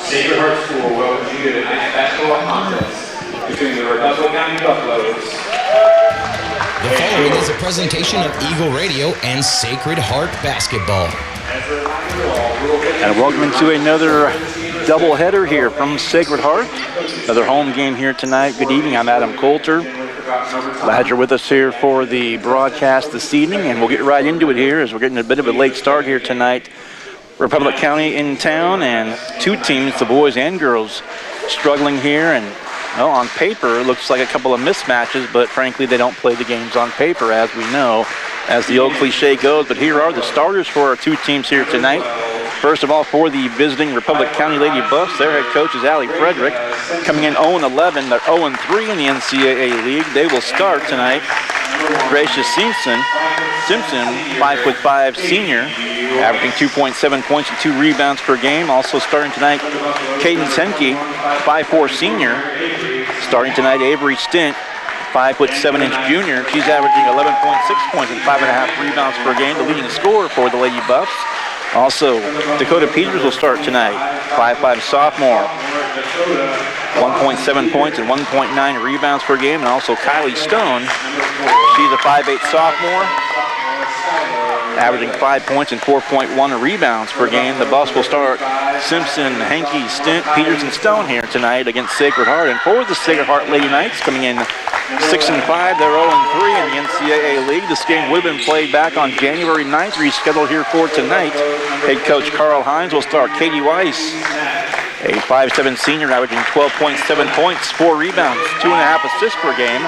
Sacred Heart School welcomes you to tonight's basketball contest between the Republic County Buffaloes. The following is a presentation of Eagle Radio and Sacred Heart Basketball. And welcome into another doubleheader here from Sacred Heart. Another home game here tonight. Good evening, I'm Adam Coulter. Glad you're with us here for the broadcast this evening, and we'll get right into it here as we're getting a bit of a late start here tonight. Republic County in town, and two teams, the boys and girls, struggling here. And well, on paper, it looks like a couple of mismatches, but frankly, they don't play the games on paper, as we know, as the old cliche goes. But here are the starters for our two teams here tonight. First of all, for the visiting Republic County Lady Buffs, their head coach is Allie Frederick, coming in 0-11. They're 0-3 in the NCAA League. They will start tonight. Gracia Simpson, 5'5" senior, averaging 2.7 points and 2 rebounds per game. Also starting tonight, Caden Senke, 5'4" senior. Starting tonight, Avery Stint, 5'7" junior. She's averaging 11.6 points and 5.5 rebounds per game, the leading scorer for the Lady Buffs. Also, Dakota Peters will start tonight, 5'5" sophomore, 1.7 points and 1.9 rebounds per game. And also Kylie Stone, she's a 5'8" sophomore, averaging 5 points and 4.1 rebounds per game. The Buffs will start Simpson, Henke, Stint, Peters, and Stone here tonight against Sacred Heart. And for the Sacred Heart Lady Knights, coming in 6-5, they're 0-3 in the NCAA League. This game would have been played back on January 9th, rescheduled here for tonight. Head coach Carl Hines will start Katie Weiss, a 5'7" senior, averaging 12.7 points, 4 rebounds, 2.5 assists per game.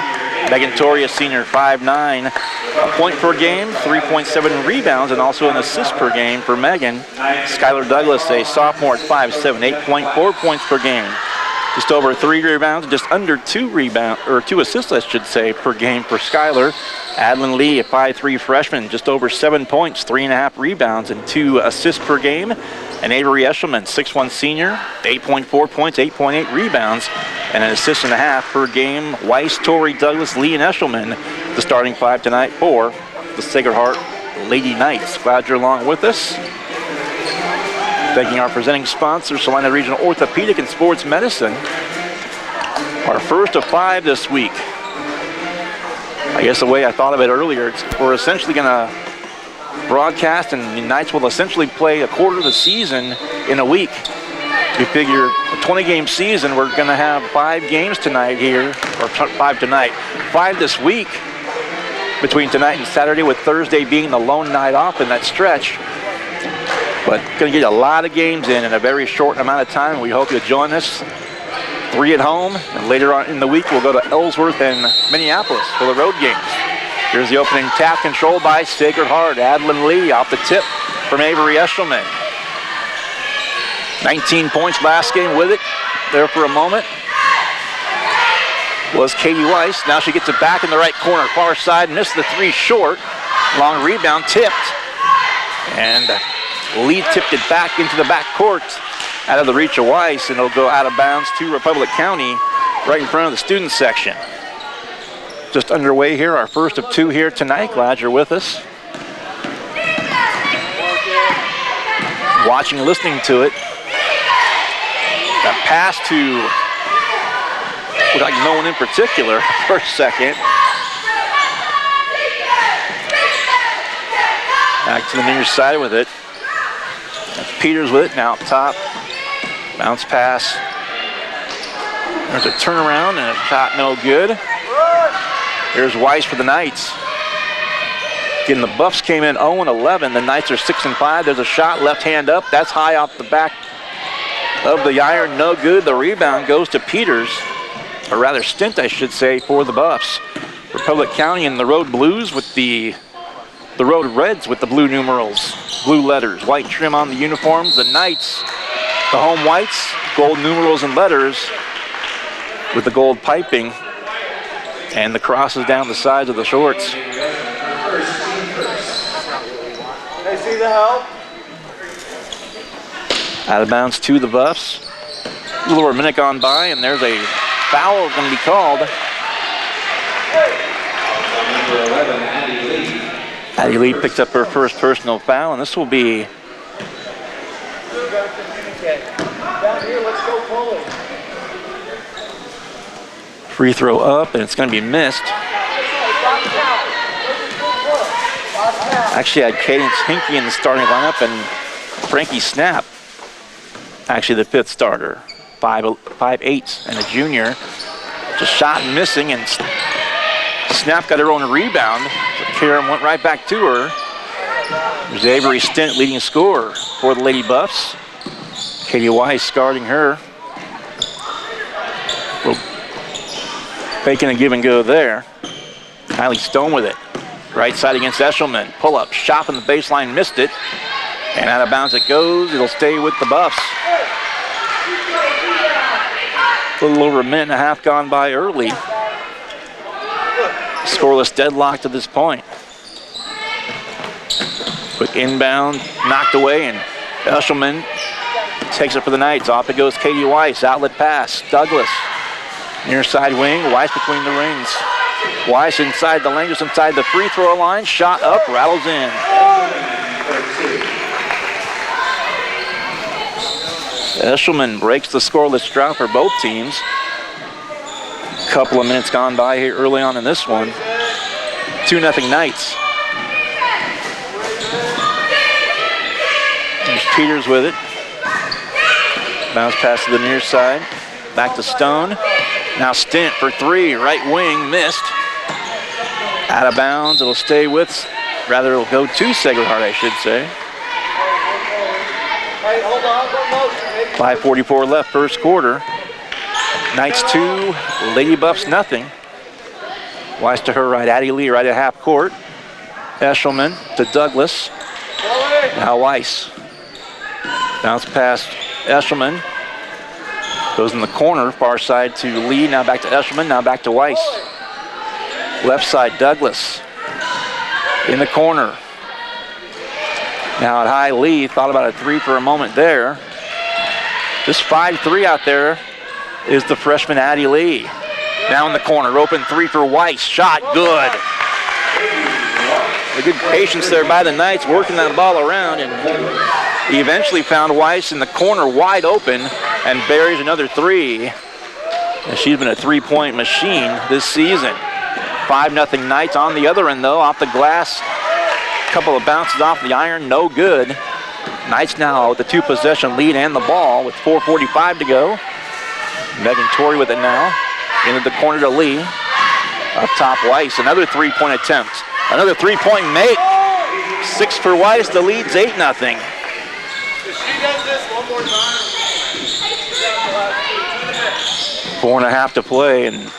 Megan Toria, senior, 5'9", a point per game, 3.7 rebounds, and also an assist per game for Megan. Skylar Douglas, a sophomore at 5'7", 8.4 points per game. Just over 3 rebounds, just under 2 assists, I should say, per game for Skylar. Adlin Lee, a 5'3" freshman, just over 7 points, 3.5 rebounds, and 2 assists per game. And Avery Eshelman, 6'1" senior, 8.4 points, 8.8 rebounds, and an assist and a half per game. Weiss, Torrey, Douglas, Lee, and Eshelman, the starting 5 tonight for the Sacred Heart Lady Knights. Glad you're along with us. Thanking our presenting sponsor, Salina Regional Orthopedic and Sports Medicine. Our first of 5 this week. I guess the way I thought of it earlier, we're essentially going to broadcast, and the Knights will essentially play a quarter of the season in a week. You figure a 20-game season, we're going to have 5 games tonight here, or 5 tonight, 5 this week, between tonight and Saturday, with Thursday being the lone night off in that stretch. But going to get a lot of games in a very short amount of time. We hope you'll join us. 3 at home, and later on in the week, we'll go to Ellsworth and Minneapolis for the road games. Here's the opening tap, controlled by Sacred Heart. Adlin Lee off the tip from Avery Eshelman. 19 points last game with it. There for a moment was Katie Weiss. Now she gets it back in the right corner, far side, missed the 3 short. Long rebound, tipped. And Lee tipped it back into the back court, out of the reach of Weiss, and it'll go out of bounds to Republic County, right in front of the student section. Just underway here, our first of 2 here tonight. Glad you're with us. Watching and listening to it. That pass to, looked like no one in particular for a second. Back to the near side with it. That's Peters with it, now up top. Bounce pass. There's a turnaround and a shot no good. Here's Weiss for the Knights. Again, the Buffs came in 0-11. The Knights are 6-5. There's a shot, left hand up. That's high off the back of the iron, no good. The rebound goes to Peters, or rather Stint, I should say, for the Buffs. Republic County in the road blues with the road reds with the blue numerals, blue letters, white trim on the uniforms. The Knights, the home whites, gold numerals and letters with the gold piping, and the crosses down the sides of the shorts. They see the help. Out of bounds to the Buffs. A little over a minute gone by, and there's a foul going to be called. Addie Lee picks up her first personal foul, and this will be Down here, let's go pulling. Free throw up, and it's going to be missed. Actually, I had Cadence Hinkie in the starting lineup, and Frankie Snap, actually the fifth starter. 5'8", and a junior. Just shot missing, and Snap got her own rebound. So Karen went right back to her. There's Avery Stint, leading scorer for the Lady Buffs. Katie Weiss guarding her. Faking a give and go there. Kylie Stone with it. Right side against Eshelman. Pull up, shot from the baseline, missed it. And out of bounds it goes. It'll stay with the Buffs. A little over a minute and a half gone by early. Scoreless deadlock to this point. Quick inbound, knocked away, and Eshelman takes it for the Knights. Off it goes Katie Weiss. Outlet pass. Douglas. Near side wing. Weiss between the rings. Weiss inside the lane, just inside the free throw line. Shot up, rattles in. Eshelman breaks the scoreless drought for both teams. Couple of minutes gone by here early on in this one. 2-0 Knights. There's Peters with it. Bounce pass to the near side. Back to Stone. Now Stint for three. Right wing, missed. Out of bounds. It'll stay with, rather it'll go to Sacred Heart, I should say. Hey, hold on, one motion. 5:44 left, first quarter. Knights 2, Lady Buffs nothing. Weiss to her right, Addie Lee right at half court. Eshelman to Douglas. Now Weiss. Bounce past Eshelman. Goes in the corner, far side to Lee, now back to Eshelman, now back to Weiss. Left side, Douglas. In the corner. Now at high, Lee thought about a three for a moment there. Just 5'3" out there is the freshman Addie Lee. Now in the corner, open three for Weiss. Shot, good. A good patience there by the Knights, working that ball around, and he eventually found Weiss in the corner wide open and buries another three. And she's been a three-point machine this season. 5-0 Knights on the other end though, off the glass. Couple of bounces off the iron, no good. Knights now with the two-possession lead and the ball with 4:45 to go. Megan Torrey with it now. Into the corner to Lee. Up top, Weiss. Another three-point attempt. Another three-point make. 6 for Weiss. The lead's 8-0. If she does this one more time, 4.5 to play, and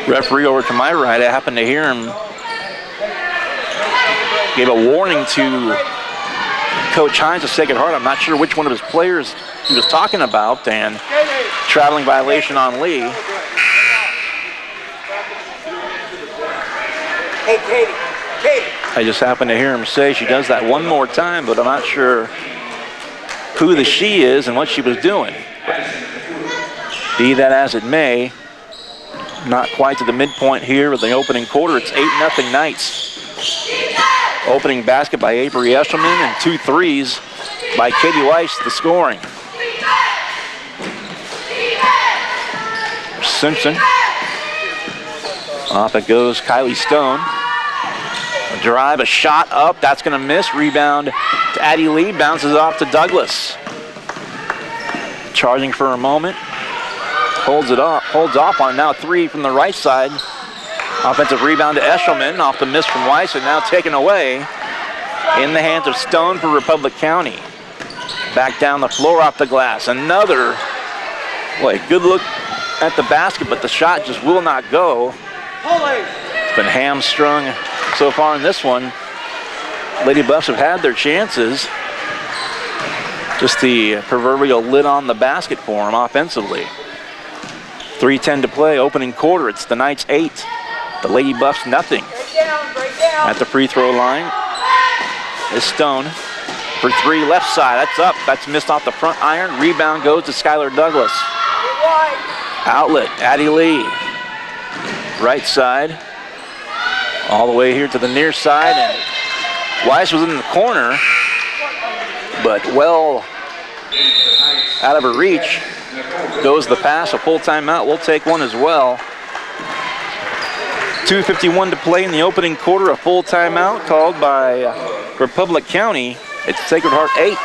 referee over to my right, I happened to hear him gave a warning to Coach Hines of Sacred Heart. I'm not sure which one of his players he was talking about, and traveling violation on Lee. Hey, Katie. I just happened to hear him say she does that one more time, but I'm not sure who the she is and what she was doing. Be that as it may, not quite to the midpoint here with the opening quarter. It's 8-0 Knights. Opening basket by Avery Eshelman and 2 threes by Katie Weiss, the scoring. Simpson. Off it goes Kylie Stone. A drive, a shot up, that's gonna miss. Rebound to Addie Lee, bounces off to Douglas. Charging for a moment. Holds off on now 3 from the right side. Offensive rebound to Eshelman off the miss from Weiss, and now taken away in the hands of Stone for Republic County. Back down the floor off the glass. Another, boy, good look at the basket, but the shot just will not go. It's been hamstrung so far in this one. Lady Buffs have had their chances. Just the proverbial lid on the basket for them offensively. 3:10 to play, opening quarter. It's the Knights 8, the Lady Buffs nothing. At the free throw line is Stone for 3, left side. That's up. That's missed off the front iron. Rebound goes to Skylar Douglas. Outlet, Addie Lee. Right side. All the way here to the near side. And Weiss was in the corner. but well out of her reach. Goes the pass, a full timeout. We'll take one as well. 2:51 to play in the opening quarter. A full timeout called by Republic County. It's Sacred Heart 8,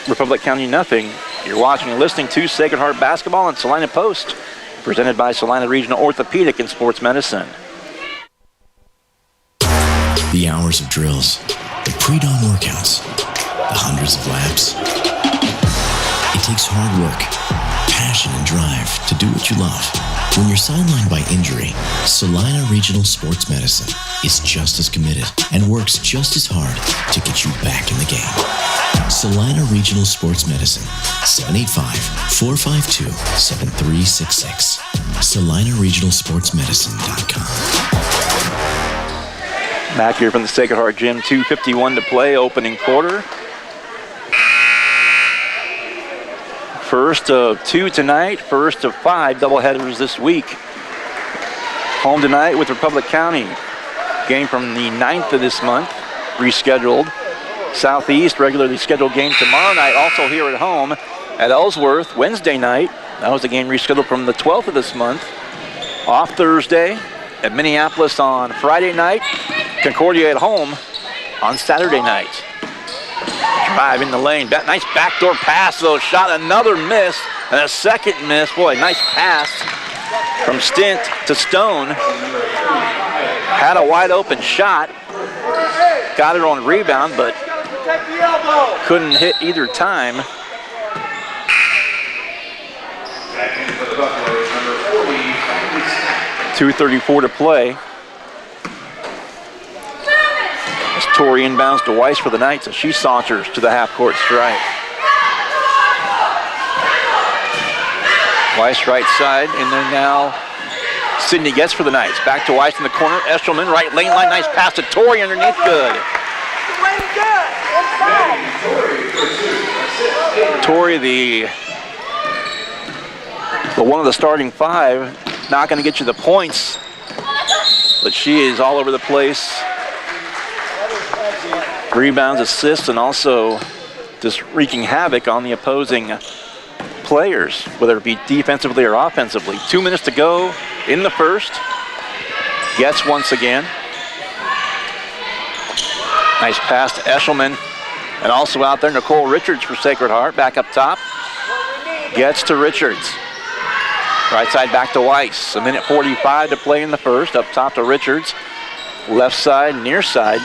Republic County nothing. You're watching and listening to Sacred Heart Basketball on Salina Post, presented by Salina Regional Orthopedic and Sports Medicine. The hours of drills, the pre-dawn workouts, the hundreds of laps. It takes hard work, passion, and drive to do what you love. When you're sidelined by injury, Salina Regional Sports Medicine is just as committed and works just as hard to get you back in the game. Salina Regional Sports Medicine, 785-452-7366. SalinaRegionalSportsMedicine.com. Back here from the Sacred Heart Gym, 2:51 to play, opening quarter. First of 2 tonight, first of 5 doubleheaders this week. Home tonight with Republic County. Game from the 9th of this month, rescheduled. Southeast, regularly scheduled game tomorrow night, also here at home at Ellsworth, Wednesday night. That was a game rescheduled from the 12th of this month. Off Thursday at Minneapolis on Friday night. Concordia at home on Saturday night. Drive in the lane. Nice backdoor pass, though. Shot, another miss, and a second miss. Boy, nice pass from Stint to Stone. Had a wide open shot. Got it on rebound, but couldn't hit either time. 2:34 to play. As Tori inbounds to Weiss for the Knights as she saunters to the half-court stripe. Weiss right side, and then now Sydney gets for the Knights. Back to Weiss in the corner. Eshelman, right lane line, nice pass to Tori underneath, good. Tori, the one of the starting 5, not going to get you the points, but she is all over the place. Rebounds, assists, and also just wreaking havoc on the opposing players, whether it be defensively or offensively. 2 minutes to go in the first. Gets once again. Nice pass to Eshelman. And also out there, Nicole Richards for Sacred Heart, back up top. Gets to Richards. Right side back to Weiss. 1:45 to play in the first. Up top to Richards. Left side, near side.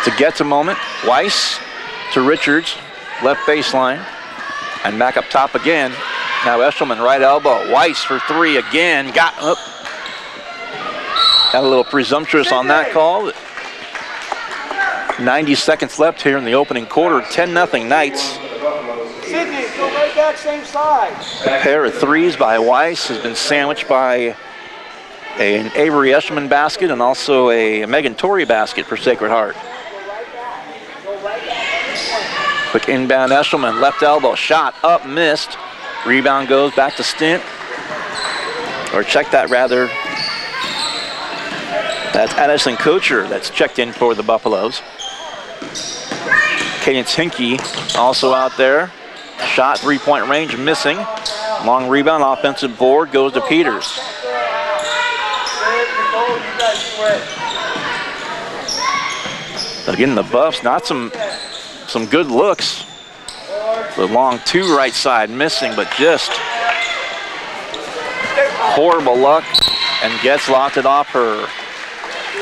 To get a moment. Weiss to Richards. Left baseline. And back up top again. Now Eshelman, right elbow. Weiss for 3 again. Got up. Got a little presumptuous on that call. 90 seconds left here in the opening quarter. 10-0 Knights. Sydney, go right back, same side. A pair of threes by Weiss has been sandwiched by an Avery Eshelman basket and also a Megan Torrey basket for Sacred Heart. Quick inbound Eshelman, left elbow, shot up, missed. Rebound goes back to Stint. Or check that rather. That's Addison Kocher that's checked in for the Buffaloes. Cadence Hinkey also out there. Shot, 3-point range, missing. Long rebound, offensive board, goes to Peters. Again, the Buffs, not some good looks. The long 2 right side, missing, but just horrible luck. And gets locked it off her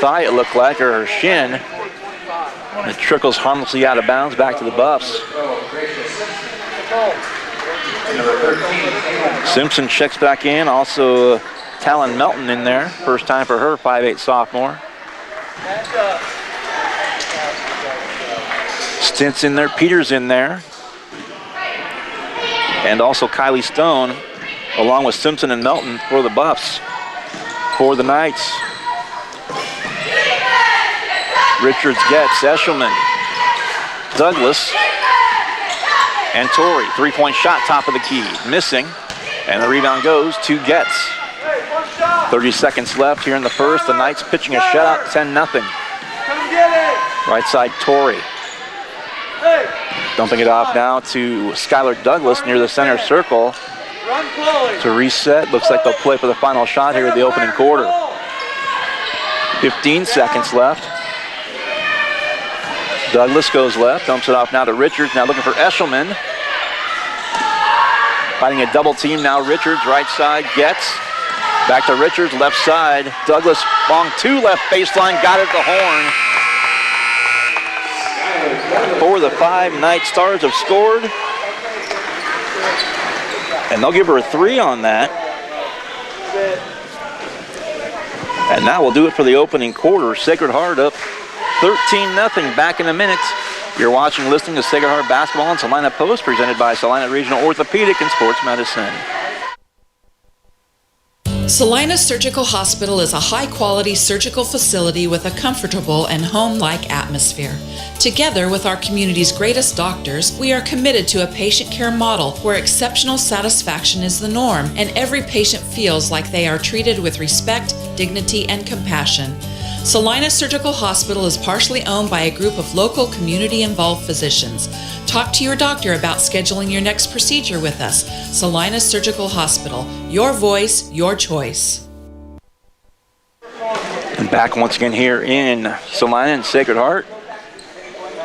thigh, it looked like, or her shin. And it trickles harmlessly out of bounds back to the Buffs. Simpson checks back in. Also, Talon Melton in there. First time for her, 5'8" sophomore. Stint's in there. Peters in there. And also Kylie Stone, along with Simpson and Melton for the Buffs. For the Knights. Richards gets Eshelman. Douglas. And Torrey, 3-point shot, top of the key, missing. And the rebound goes to Getz. 30 seconds left here in the first. The Knights pitching a shutout, 10-0. Right side, Torrey. Dumping it off now to Skylar Douglas near the center circle Run Chloe. to reset. Looks like they'll play for the final shot here at the opening quarter. 15 seconds left. Douglas goes left, dumps it off now to Richards, now looking for Eshelman. Fighting a double team now. Richards, right side, gets. Back to Richards, left side. Douglas, long two left baseline, got it at the horn. 4 of the 5 Night Stars have scored. And they'll give her a 3 on that. And that will do it for the opening quarter. Sacred Heart up 13-0. Back in a minute. You're watching, listening to Sacred Heart Basketball on Salina Post, presented by Salina Regional Orthopedic and Sports Medicine. Salina Surgical Hospital is a high-quality surgical facility with a comfortable and home-like atmosphere. Together with our community's greatest doctors, we are committed to a patient care model where exceptional satisfaction is the norm and every patient feels like they are treated with respect, dignity, and compassion. Salina Surgical Hospital is partially owned by a group of local community-involved physicians. Talk to your doctor about scheduling your next procedure with us. Salina Surgical Hospital. Your voice, your choice. And back once again here in Salina and Sacred Heart.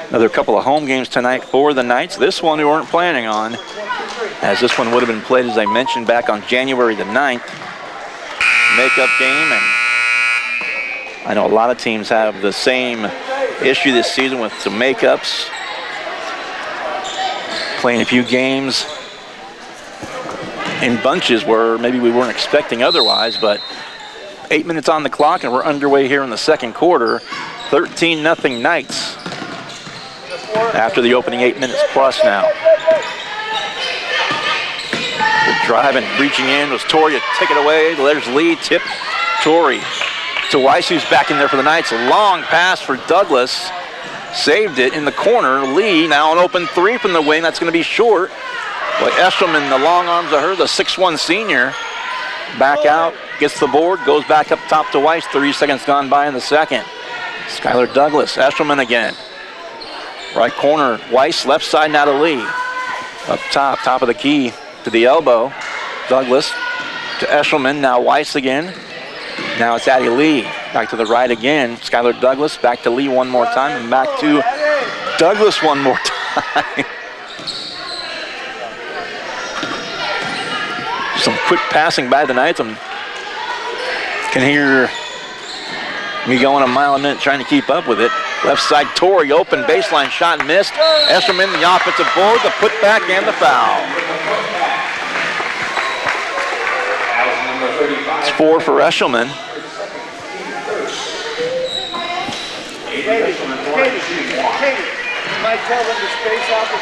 Another couple of home games tonight for the Knights. This one we weren't planning on, as this one would have been played, as I mentioned, back on January the 9th. Makeup game, and I know a lot of teams have the same issue this season with some makeups. Playing a few games in bunches where maybe we weren't expecting otherwise, but 8 minutes on the clock and we're underway here in the second quarter. 13-0 Knights after the opening 8 minutes plus now. The drive and reaching in was Torrey to take it away. There's Lee, tip Torrey to Weiss, who's back in there for the Knights. A long pass for Douglas. Saved it in the corner. Lee now an open 3 from the wing. That's going to be short. But Eshelman, the long arms of her, the 6'1 senior. Back out, gets the board, goes back up top to Weiss. 3 seconds gone by in the second. Skylar Douglas, Eshelman again. Right corner, Weiss, left side now to Lee. Up top of the key to the elbow. Douglas to Eshelman, now Weiss again. Now it's Addie Lee. Back to the right again. Skylar Douglas, back to Lee one more time, and back to Douglas one more time. Some quick passing by the Knights. I can hear me going a mile a minute trying to keep up with it. Left side, Torrey, open baseline shot missed. Eshelman, the offensive board, the putback, and the foul. It's 4 for Eshelman.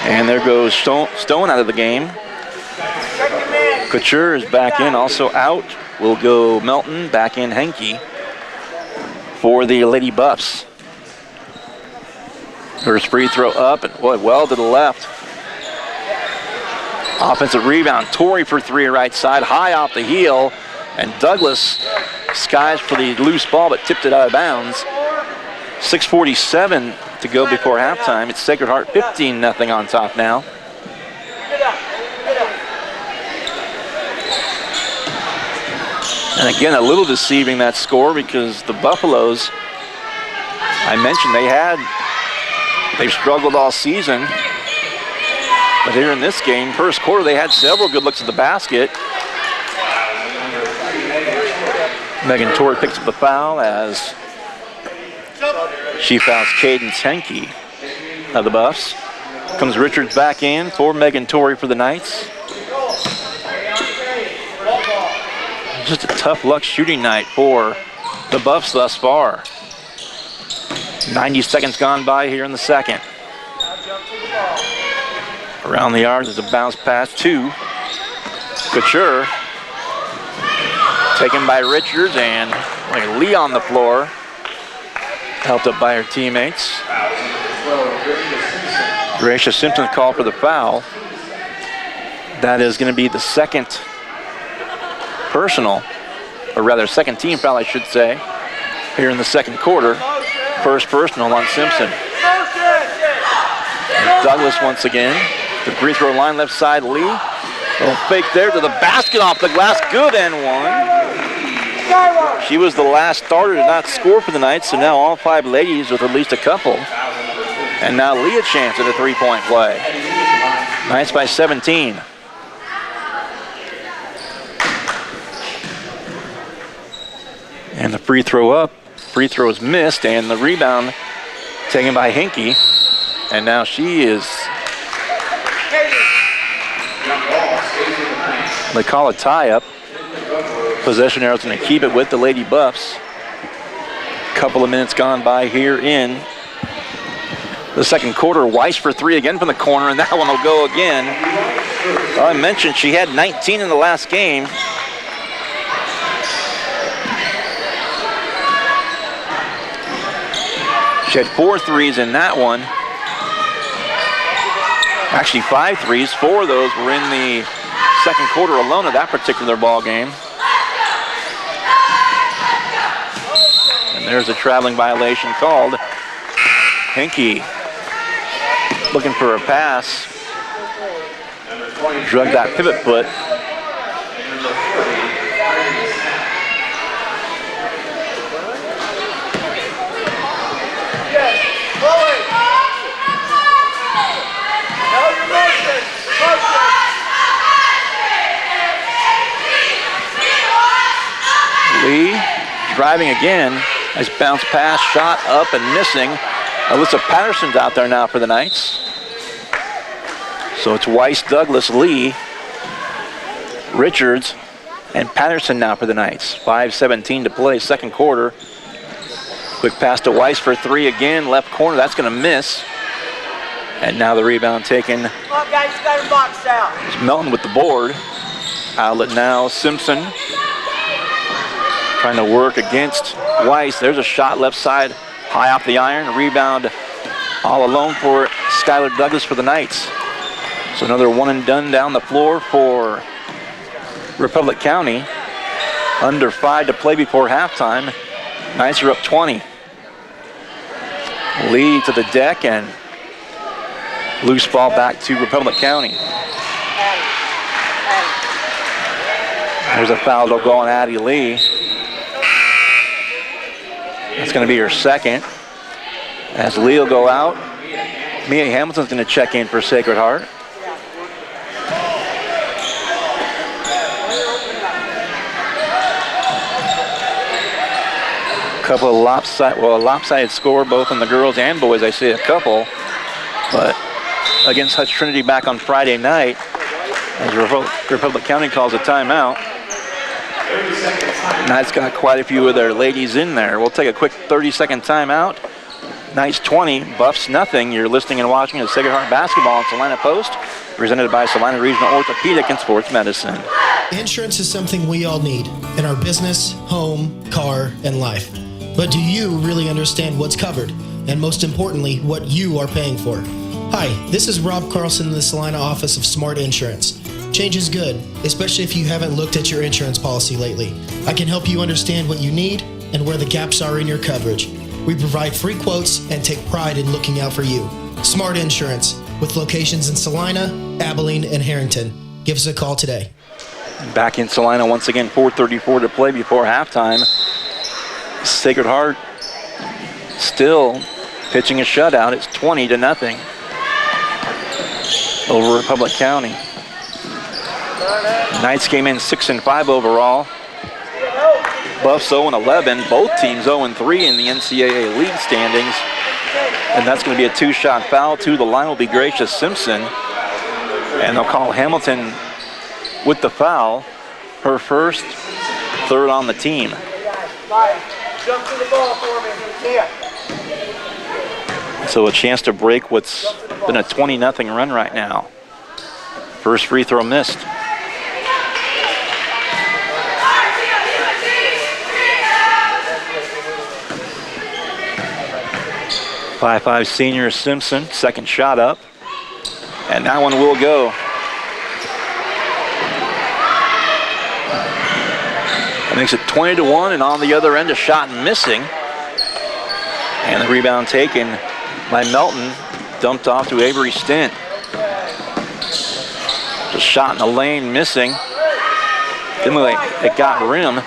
And there goes Stone out of the game. Couture is back in, also out. Will go Melton, back in Henke for the Lady Buffs. First free throw up, and boy, well to the left. Offensive rebound, Torrey for 3 right side, high off the heel, and Douglas skies for the loose ball, but tipped it out of bounds. 6:47 to go before halftime. It's Sacred Heart 15-0 on top now. And again, a little deceiving, that score, because the Buffaloes, I mentioned they've struggled all season. But here in this game, first quarter, they had several good looks at the basket. Megan Torrey picks up the foul as she fouls Cadence Henke of the Buffs. Comes Richards back in for Megan Torrey for the Knights. Just a tough luck shooting night for the Buffs thus far. 90 seconds gone by here in the second. Around the arc, there's a bounce pass to Couture. Taken by Richards, and Lee on the floor. Helped up by her teammates. Gracia Simpson called for the foul. That is going to be the second personal, or rather second team foul, I should say, here in the second quarter. First personal on Simpson. Douglas once again. The free throw line, left side, Lee. Little fake there to the basket, off the glass, good and one. She was the last starter to not score for the night, so now all 5 ladies with at least a couple. And now Lee a chance at a three-point play. Knights by 17. And the free throw up. Free throw is missed, and the rebound taken by Hinkie. And now she is... They call a tie-up. Possession arrow's going to keep it with the Lady Buffs. Couple of minutes gone by here in the second quarter. Weiss for 3 again from the corner, and that one will go again. I mentioned she had 19 in the last game. She had 4 threes in that one. Actually 5 threes. 4 of those were in the second quarter alone of that particular ball game. And there's a traveling violation called. Hinkie looking for a pass. Drug that pivot foot. Lee driving again. Nice bounce pass, shot up and missing. Alyssa Patterson's out there now for the Knights. So it's Weiss, Douglas, Lee, Richards, and Patterson now for the Knights. 5:17 to play, second quarter. Quick pass to Weiss for 3 again, left corner, that's going to miss. And now the rebound taken. Come on, guys, you got him boxed out. It's Melton with the board. Outlet now, Simpson. Trying to work against Weiss. There's a shot left side, high off the iron. Rebound all alone for Skylar Douglas for the Knights. So another one and done down the floor for Republic County. Under 5 to play before halftime. Knights are up 20. Lee to the deck and loose ball back to Republic County. There's a foul to go on Addie Lee. That's going to be her second. As Lee will go out, Mia Hamilton's going to check in for Sacred Heart. Couple of lopsided score both in the girls and boys. I see a couple, but against Hutch Trinity back on Friday night, as Republic County calls a timeout. Knights got quite a few of their ladies in there. We'll take a quick 30-second timeout. Knights 20, Buffs nothing. You're listening and watching at Sacred Heart Basketball on Salina Post, presented by Salina Regional Orthopedic and Sports Medicine. Insurance is something we all need in our business, home, car, and life. But do you really understand what's covered? And most importantly, what you are paying for? Hi, this is Rob Carlson in the Salina office of Smart Insurance. Change is good, especially if you haven't looked at your insurance policy lately. I can help you understand what you need and where the gaps are in your coverage. We provide free quotes and take pride in looking out for you. Smart Insurance, with locations in Salina, Abilene, and Harrington. Give us a call today. Back in Salina once again, 4:34 to play before halftime. Sacred Heart still pitching a shutout. It's 20-0 over Republic County. Knights came in 6-5 overall. Buffs 0-11. Both teams 0-3 in the NCAA league standings. And that's going to be a 2-shot foul. To the line will be Gracia Simpson. And they'll call Hamilton with the foul. Her first, third on the team. Jump to the ball for me. Yeah. So a chance to break what's been a 20-0 run right now. First free throw missed. .55 senior Simpson, second shot up. And that one will go. That makes it 20-1, and on the other end, a shot missing. And the rebound taken by Melton. Dumped off to Avery Stint. Just shot in the lane, missing. Didn't look like it got rim.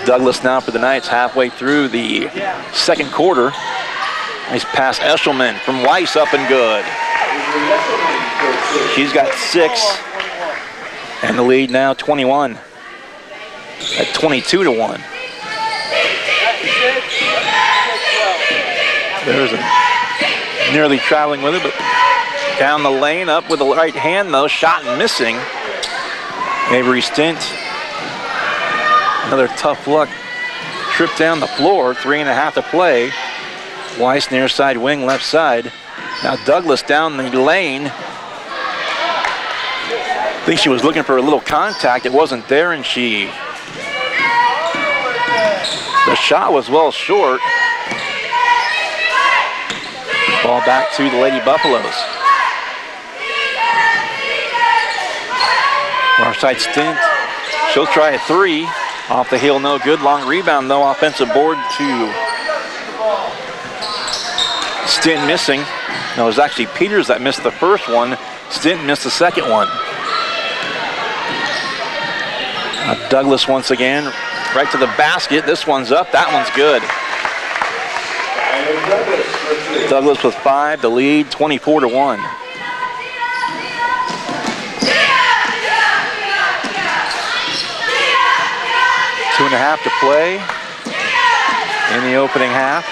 Douglas now for the Knights halfway through the second quarter. Nice pass, Eshelman from Weiss, up and good. She's got 6. And the lead now 21 at 22-1. There's a nearly traveling with it, but down the lane, up with the right hand though, shot and missing. Avery Stint, another tough luck trip down the floor, 3.5 to play. Weiss near side wing, left side. Now Douglas down the lane. I think she was looking for a little contact. It wasn't there, and the shot was well short. Ball back to the Lady Buffaloes. Far side Stint. She'll try a 3. Off the heel, no good. Long rebound, though. Offensive board to Stint missing. No, it was actually Peters that missed the first one. Stint missed the second one. Douglas once again, right to the basket. This one's up, that one's good. Douglas with 5, the lead 24-1. Two and a half to play in the opening half.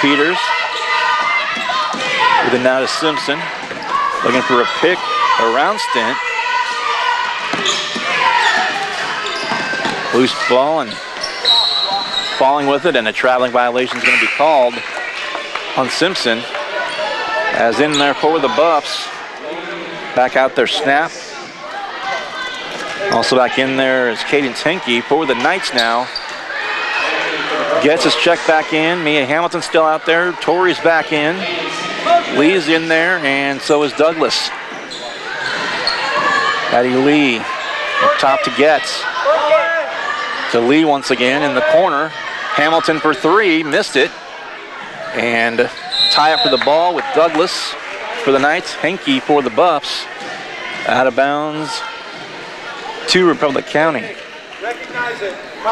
Peters with it now to Simpson, looking for a pick around Stint. Loose ball and falling with it, and a traveling violation is going to be called on Simpson. As in there for the Buffs. Back out there, snap. Also back in there is Cadence Henke for the Knights now. Gets his check back in. Mia Hamilton still out there. Torrey's back in. Lee's in there, and so is Douglas. Addie Lee up top to Getz. To Lee once again in the corner. Hamilton for 3, missed it. And tie up for the ball with Douglas for the Knights. Henke for the Buffs. Out of bounds to Republic County.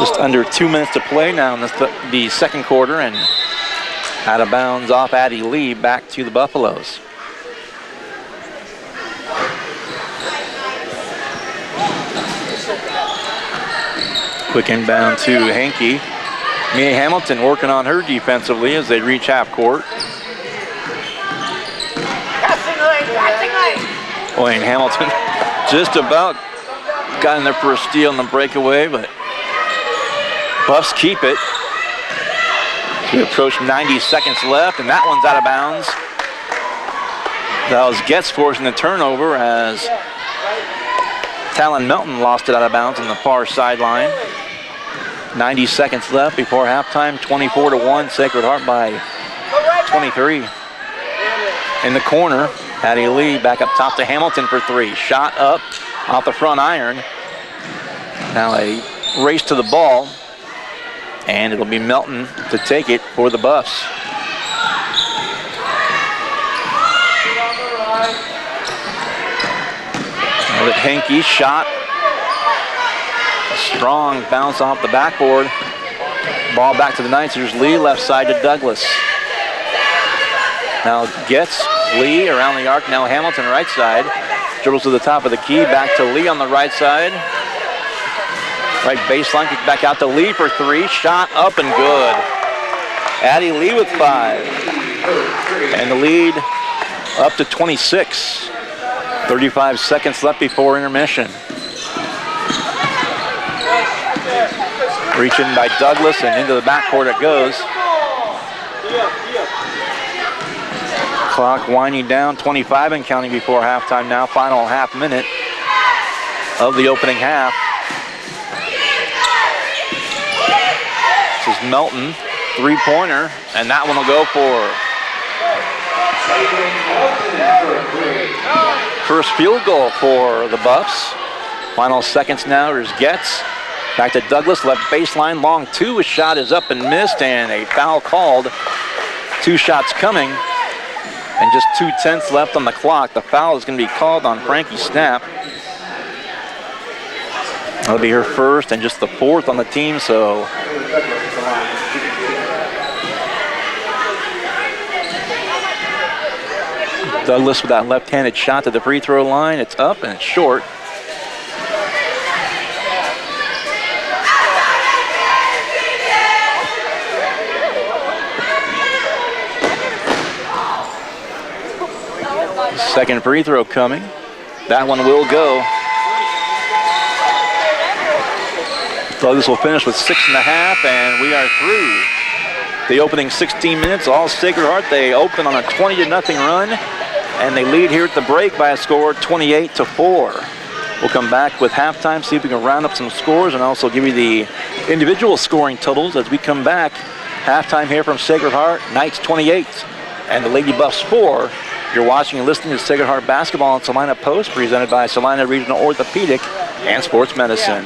Just under 2 minutes to play now in the second quarter, and out of bounds off Addie Lee, back to the Buffaloes. Quick inbound to Henke. Mia Hamilton working on her defensively as they reach half court. Boy, and Hamilton just about got in there for a steal in the breakaway, but Buffs keep it. We approach 90 seconds left, and that one's out of bounds. That was Getz forcing the turnover as Talon Melton lost it out of bounds on the far sideline. 90 seconds left before halftime, 24-1, Sacred Heart by 23. In the corner, Addie Lee back up top to Hamilton for 3. Shot up off the front iron. Now a race to the ball, and it'll be Melton to take it for the Buffs. Now that Henke shot. A strong bounce off the backboard. Ball back to the Knights. Here's Lee left side to Douglas. Now Getz Lee around the arc. Now Hamilton right side. Dribbles to the top of the key. Back to Lee on the right side. Right baseline. Kick back out to Lee for 3. Shot up and good. Addie Lee with 5. And the lead up to 26. 35 seconds left before intermission. Reaching by Douglas, and into the backcourt it goes. Clock winding down, 25 and counting before halftime now. Final half minute of the opening half. This is Melton, 3-pointer, and that one will go for first field goal for the Buffs. Final seconds now. There's Getz. Back to Douglas, left baseline, long 2. His shot is up and missed, and a foul called 2 shots coming, and just 2/10 left on the clock. The foul is going to be called on Frankie Snap. That'll be her first and just the 4th on the team, so Douglas with that left-handed shot to the free throw line. It's up and it's short. Second free throw coming. That one will go. Douglas will finish with 6.5, and we are through the opening 16 minutes. All Sacred Heart. They open on a 20-0 run, and they lead here at the break by a score 28-4. We'll come back with halftime, see if we can round up some scores, and also give you the individual scoring totals as we come back. Halftime here from Sacred Heart, Knights 28 and the Lady Buffs 4. You're watching and listening to Sacred Heart Basketball on Salina Post, presented by Salina Regional Orthopedic and Sports Medicine.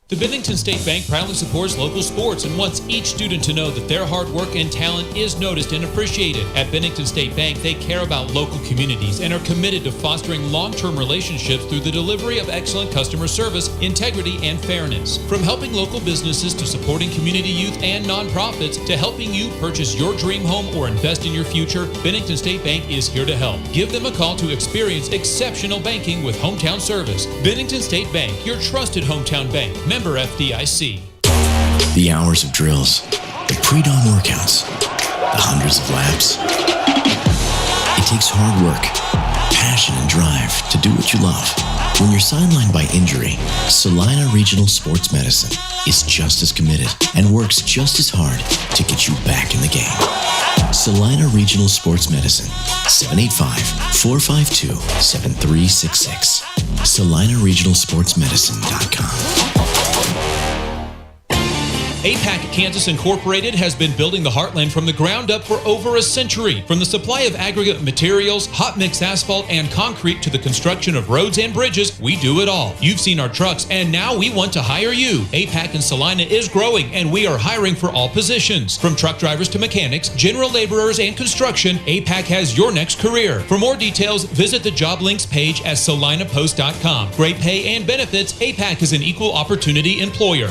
The Bennington State Bank proudly supports local sports and wants each student to know that their hard work and talent is noticed and appreciated. At Bennington State Bank, they care about local communities and are committed to fostering long-term relationships through the delivery of excellent customer service, integrity, and fairness. From helping local businesses to supporting community youth and nonprofits to helping you purchase your dream home or invest in your future, Bennington State Bank is here to help. Give them a call to experience exceptional banking with hometown service. Bennington State Bank, your trusted hometown bank. Member FDIC. The hours of drills, the pre-dawn workouts, the hundreds of laps. It takes hard work, passion, and drive to do what you love. When you're sidelined by injury, Salina Regional Sports Medicine is just as committed and works just as hard to get you back in the game. Salina Regional Sports Medicine, 785-452-7366. SalinaRegionalSportsMedicine.com. APAC Kansas Incorporated has been building the Heartland from the ground up for over a century. From the supply of aggregate materials, hot mix asphalt, and concrete to the construction of roads and bridges, we do it all. You've seen our trucks, and now we want to hire you. APAC in Salina is growing, and we are hiring for all positions. From truck drivers to mechanics, general laborers, and construction, APAC has your next career. For more details, visit the job links page at salinapost.com. Great pay and benefits, APAC is an equal opportunity employer.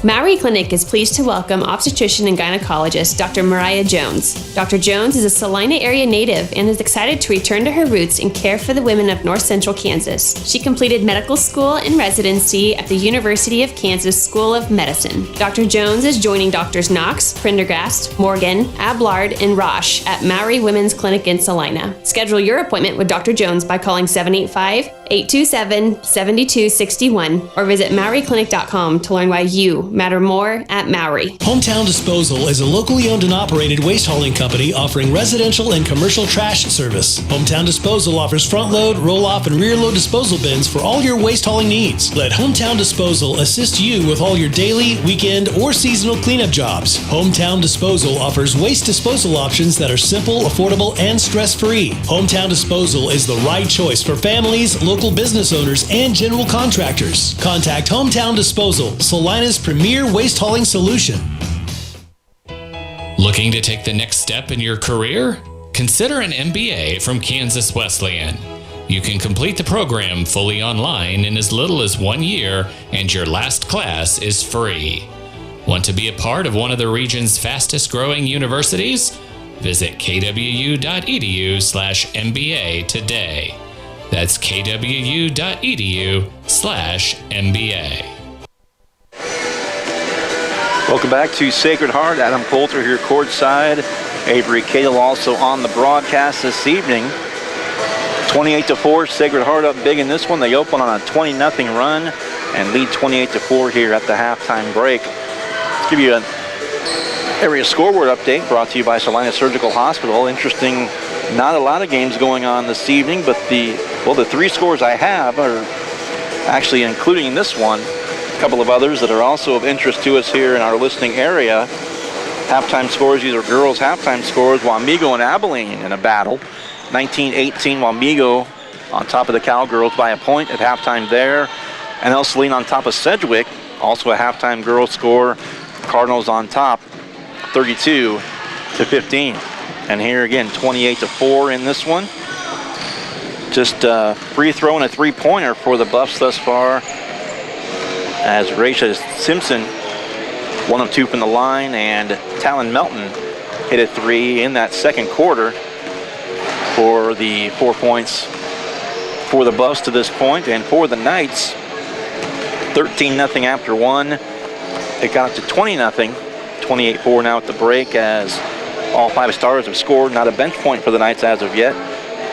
Mowry Clinic is pleased to welcome obstetrician and gynecologist Dr. Mariah Jones. Dr. Jones is a Salina area native and is excited to return to her roots and care for the women of north central Kansas. She completed medical school and residency at the University of Kansas School of Medicine. Dr. Jones is joining Drs. Knox, Prendergast, Morgan, Ablard, and Roche at Mowry Women's Clinic in Salina. Schedule your appointment with Dr. Jones by calling 785-827-7261 or visit MowryClinic.com to learn why you matter more at Mowry. Hometown Disposal is a locally owned and operated waste hauling company offering residential and commercial trash service. Hometown Disposal offers front load, roll off, and rear load disposal bins for all your waste hauling needs. Let Hometown Disposal assist you with all your daily, weekend, or seasonal cleanup jobs. Hometown Disposal offers waste disposal options that are simple, affordable, and stress-free. Hometown Disposal is the right choice for families, local business owners, and general contractors. Contact Hometown Disposal, Salina's premier waste hauling solution. Looking to take the next step in your career? Consider an MBA from Kansas Wesleyan. You can complete the program fully online in as little as 1 year, and your last class is free. Want to be a part of one of the region's fastest growing universities? Visit kwu.edu/MBA today. That's kwu.edu/MBA. Welcome back to Sacred Heart. Adam Coulter here courtside. Avery Cato also on the broadcast this evening. 28-4, Sacred Heart up big in this one. They open on a 20-0 run and lead 28-4 here at the halftime break. Let's give you an area scoreboard update brought to you by Salina Surgical Hospital. Interesting, not a lot of games going on this evening, but the 3 scores I have are actually including this one. A couple of others that are also of interest to us here in our listening area. Halftime scores, these are girls' halftime scores. Wamego and Abilene in a battle. 19-18, Wamego on top of the Cowgirls by a point at halftime there. And El Saline on top of Sedgwick, also a halftime girls score. Cardinals on top, 32-27. 15. And here again, 28-4 in this one. Just free throw and a three-pointer for the Buffs thus far, as Raisha Simpson, 1 of 2 from the line, and Talon Melton hit a 3 in that second quarter for the 4 points for the Buffs to this point. And for the Knights, 13-0 after 1. It got to 20-0, 28-4 now at the break, as all 5 stars have scored. Not a bench point for the Knights as of yet.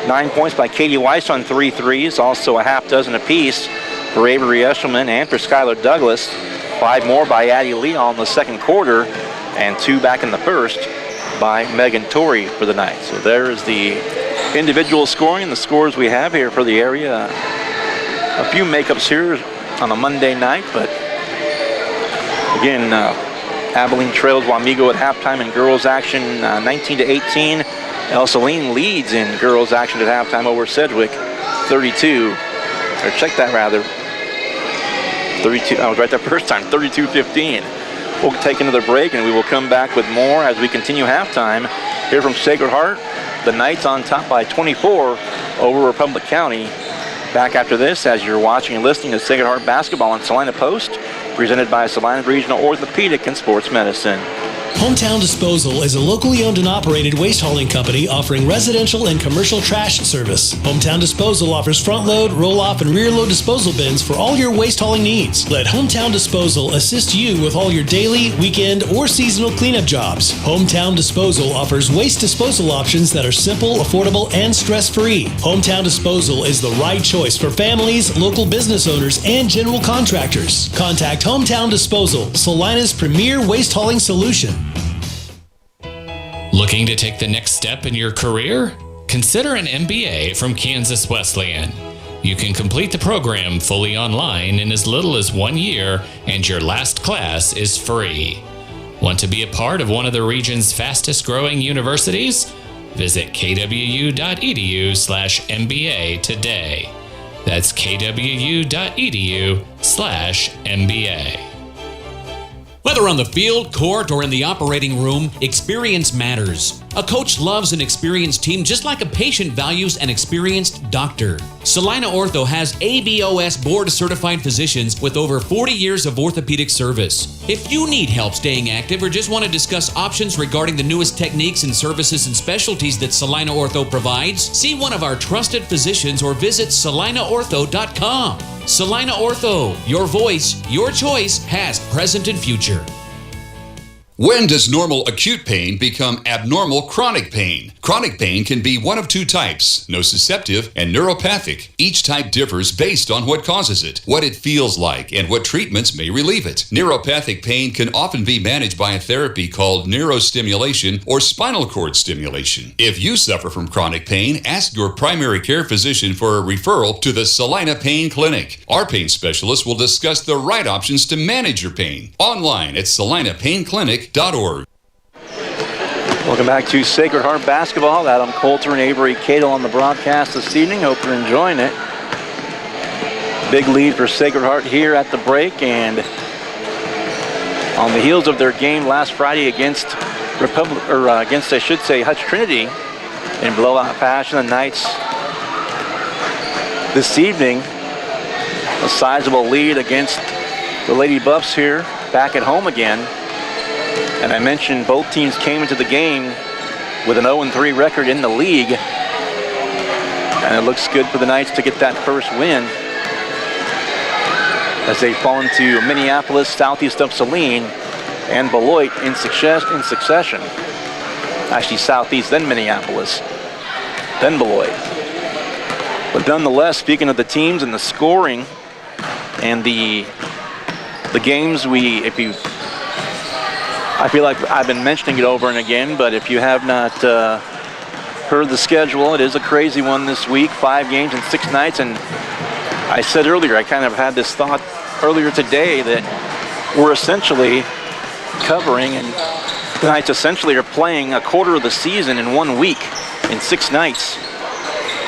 9 points by Katie Weiss on 3 threes, also a half dozen apiece for Avery Eshelman and for Skylar Douglas. 5 more by Addie Leon in the second quarter, and 2 back in the first by Megan Torrey for the Knights. So there is the individual scoring and the scores we have here for the area. A few makeups here on a Monday night, but again, Abilene trails Wamego at halftime in girls action 19-18. El Saline leads in girls action at halftime over Sedgwick 32, or check that rather, 32, I was right that first time, 32-15. We'll take another break and we will come back with more as we continue halftime here from Sacred Heart. The Knights on top by 24 over Republic County. Back after this as you're watching and listening to Sacred Heart basketball on Salina Post, presented by Salina Regional Orthopedic and Sports Medicine. Hometown Disposal is a locally owned and operated waste hauling company offering residential and commercial trash service. Hometown Disposal offers front load, roll off, and rear load disposal bins for all your waste hauling needs. Let Hometown Disposal assist you with all your daily, weekend, or seasonal cleanup jobs. Hometown Disposal offers waste disposal options that are simple, affordable, and stress-free. Hometown Disposal is the right choice for families, local business owners, and general contractors. Contact Hometown Disposal, Salina's premier waste hauling solution. Looking to take the next step in your career? Consider an MBA from Kansas Wesleyan. You can complete the program fully online in as little as 1 year, and your last class is free. Want to be a part of one of the region's fastest growing universities? Visit kwu.edu/MBA today. That's kwu.edu/MBA. Whether on the field, court, or in the operating room, experience matters. A coach loves an experienced team just like a patient values an experienced doctor. Salina Ortho has ABOS board-certified physicians with over 40 years of orthopedic service. If you need help staying active or just want to discuss options regarding the newest techniques and services and specialties that Salina Ortho provides, see one of our trusted physicians or visit salinaortho.com. Salina Ortho, your voice, your choice, past, present, and future. When does normal acute pain become abnormal chronic pain? Chronic pain can be one of 2 types, nociceptive and neuropathic. Each type differs based on what causes it, what it feels like, and what treatments may relieve it. Neuropathic pain can often be managed by a therapy called neurostimulation or spinal cord stimulation. If you suffer from chronic pain, ask your primary care physician for a referral to the Salina Pain Clinic. Our pain specialists will discuss the right options to manage your pain. Online at salinapainclinic.org. Welcome back to Sacred Heart Basketball. Adam Coulter and Avery Cadle on the broadcast this evening. Hope you're enjoying it. Big lead for Sacred Heart here at the break, and on the heels of their game last Friday against Hutch Trinity in blowout fashion, the Knights this evening a sizable lead against the Lady Buffs here back at home again. And I mentioned both teams came into the game with an 0-3 record in the league. And it looks good for the Knights to get that first win as they fall into Minneapolis, southeast of Saline, and Beloit in succession. Actually southeast, then Minneapolis, then Beloit. But nonetheless, speaking of the teams and the scoring and the games, I feel like I've been mentioning it over and again, but if you have not heard the schedule, it is a crazy one this week. 5 games in 6 nights, and I said earlier, I kind of had this thought earlier today that we're essentially covering, and the Knights essentially are playing a quarter of the season in 1 week, in 6 nights.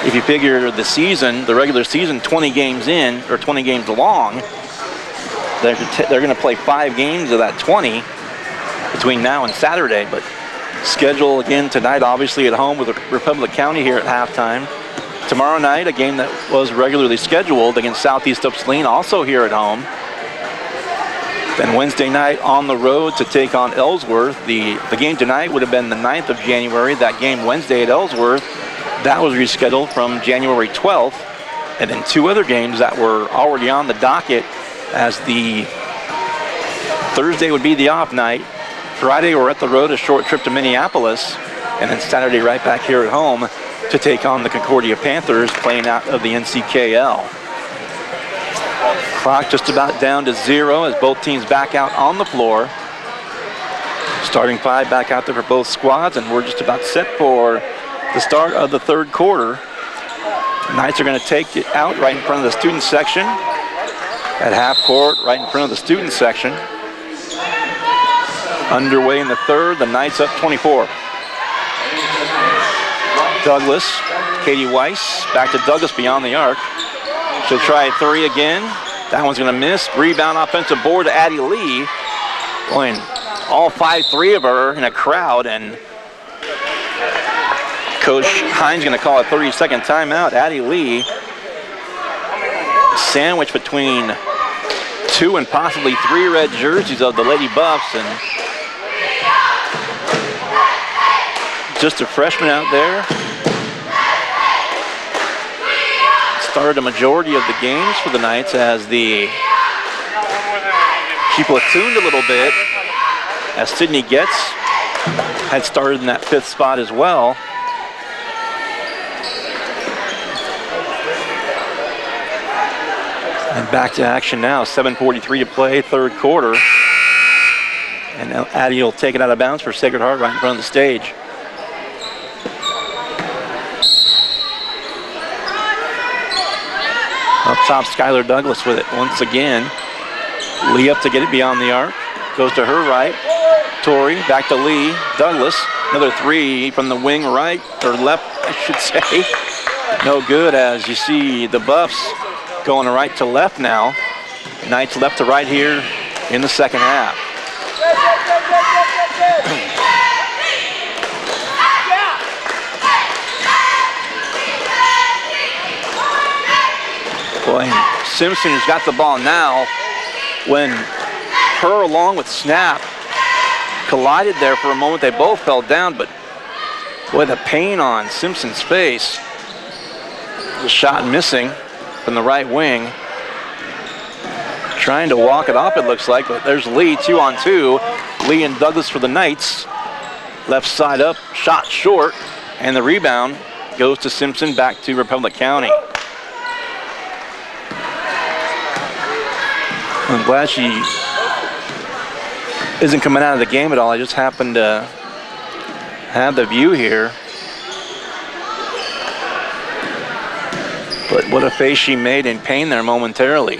If you figure the season, the regular season, 20 games in, or 20 games long, they're going to play 5 games of that 20 between now and Saturday, but Schedule again tonight, obviously at home with Republic County here at halftime. Tomorrow night, a game that was regularly scheduled against Southeast Upsaline, also here at home. Then Wednesday night on the road to take on Ellsworth. The game tonight would have been the 9th of January. That game Wednesday at Ellsworth, that was rescheduled from January 12th. And then 2 other games that were already on the docket, as the Thursday would be the off night. Friday we're at the road, a short trip to Minneapolis. And then Saturday right back here at home to take on the Concordia Panthers, playing out of the NCKL. Clock just about down to 0 as both teams back out on the floor. Starting 5 back out there for both squads, and we're just about set for the start of the third quarter. Knights are going to take it out right in front of the student section. At half court, right in front of the student section. Underway in the third, the Knights up 24. Douglas, Katie Weiss, back to Douglas beyond the arc. She'll try a 3 again. That one's going to miss. Rebound offensive board to Addie Lee. Boy, all 5-3 of her in a crowd, and Coach Hines going to call a 30-second timeout. Addie Lee sandwiched between 2 and possibly 3 red jerseys of the Lady Buffs, and just a freshman out there. Started a majority of the games for the Knights as she platooned a little bit, as Sydney Getz had started in that 5th spot as well. And back to action now, 7:43 to play, third quarter. And Addie will take it out of bounds for Sacred Heart right in front of the stage. Up top, Skylar Douglas with it once again. Lee up to get it beyond the arc. Goes to her right. Tori back to Lee. Douglas, another 3 from the wing right, or left, I should say. No good, as you see the Buffs going right to left now. Knights left to right here in the second half. Boy, Simpson has got the ball now. When her along with Snap collided there for a moment, they both fell down, but boy, the pain on Simpson's face. The shot missing from the right wing. Trying to walk it off, it looks like, but there's Lee, 2-on-2. Lee and Douglas for the Knights. Left side up, shot short, and the rebound goes to Simpson, back to Republic County. I'm glad she isn't coming out of the game at all. I just happened to have the view here. But what a face she made in pain there momentarily.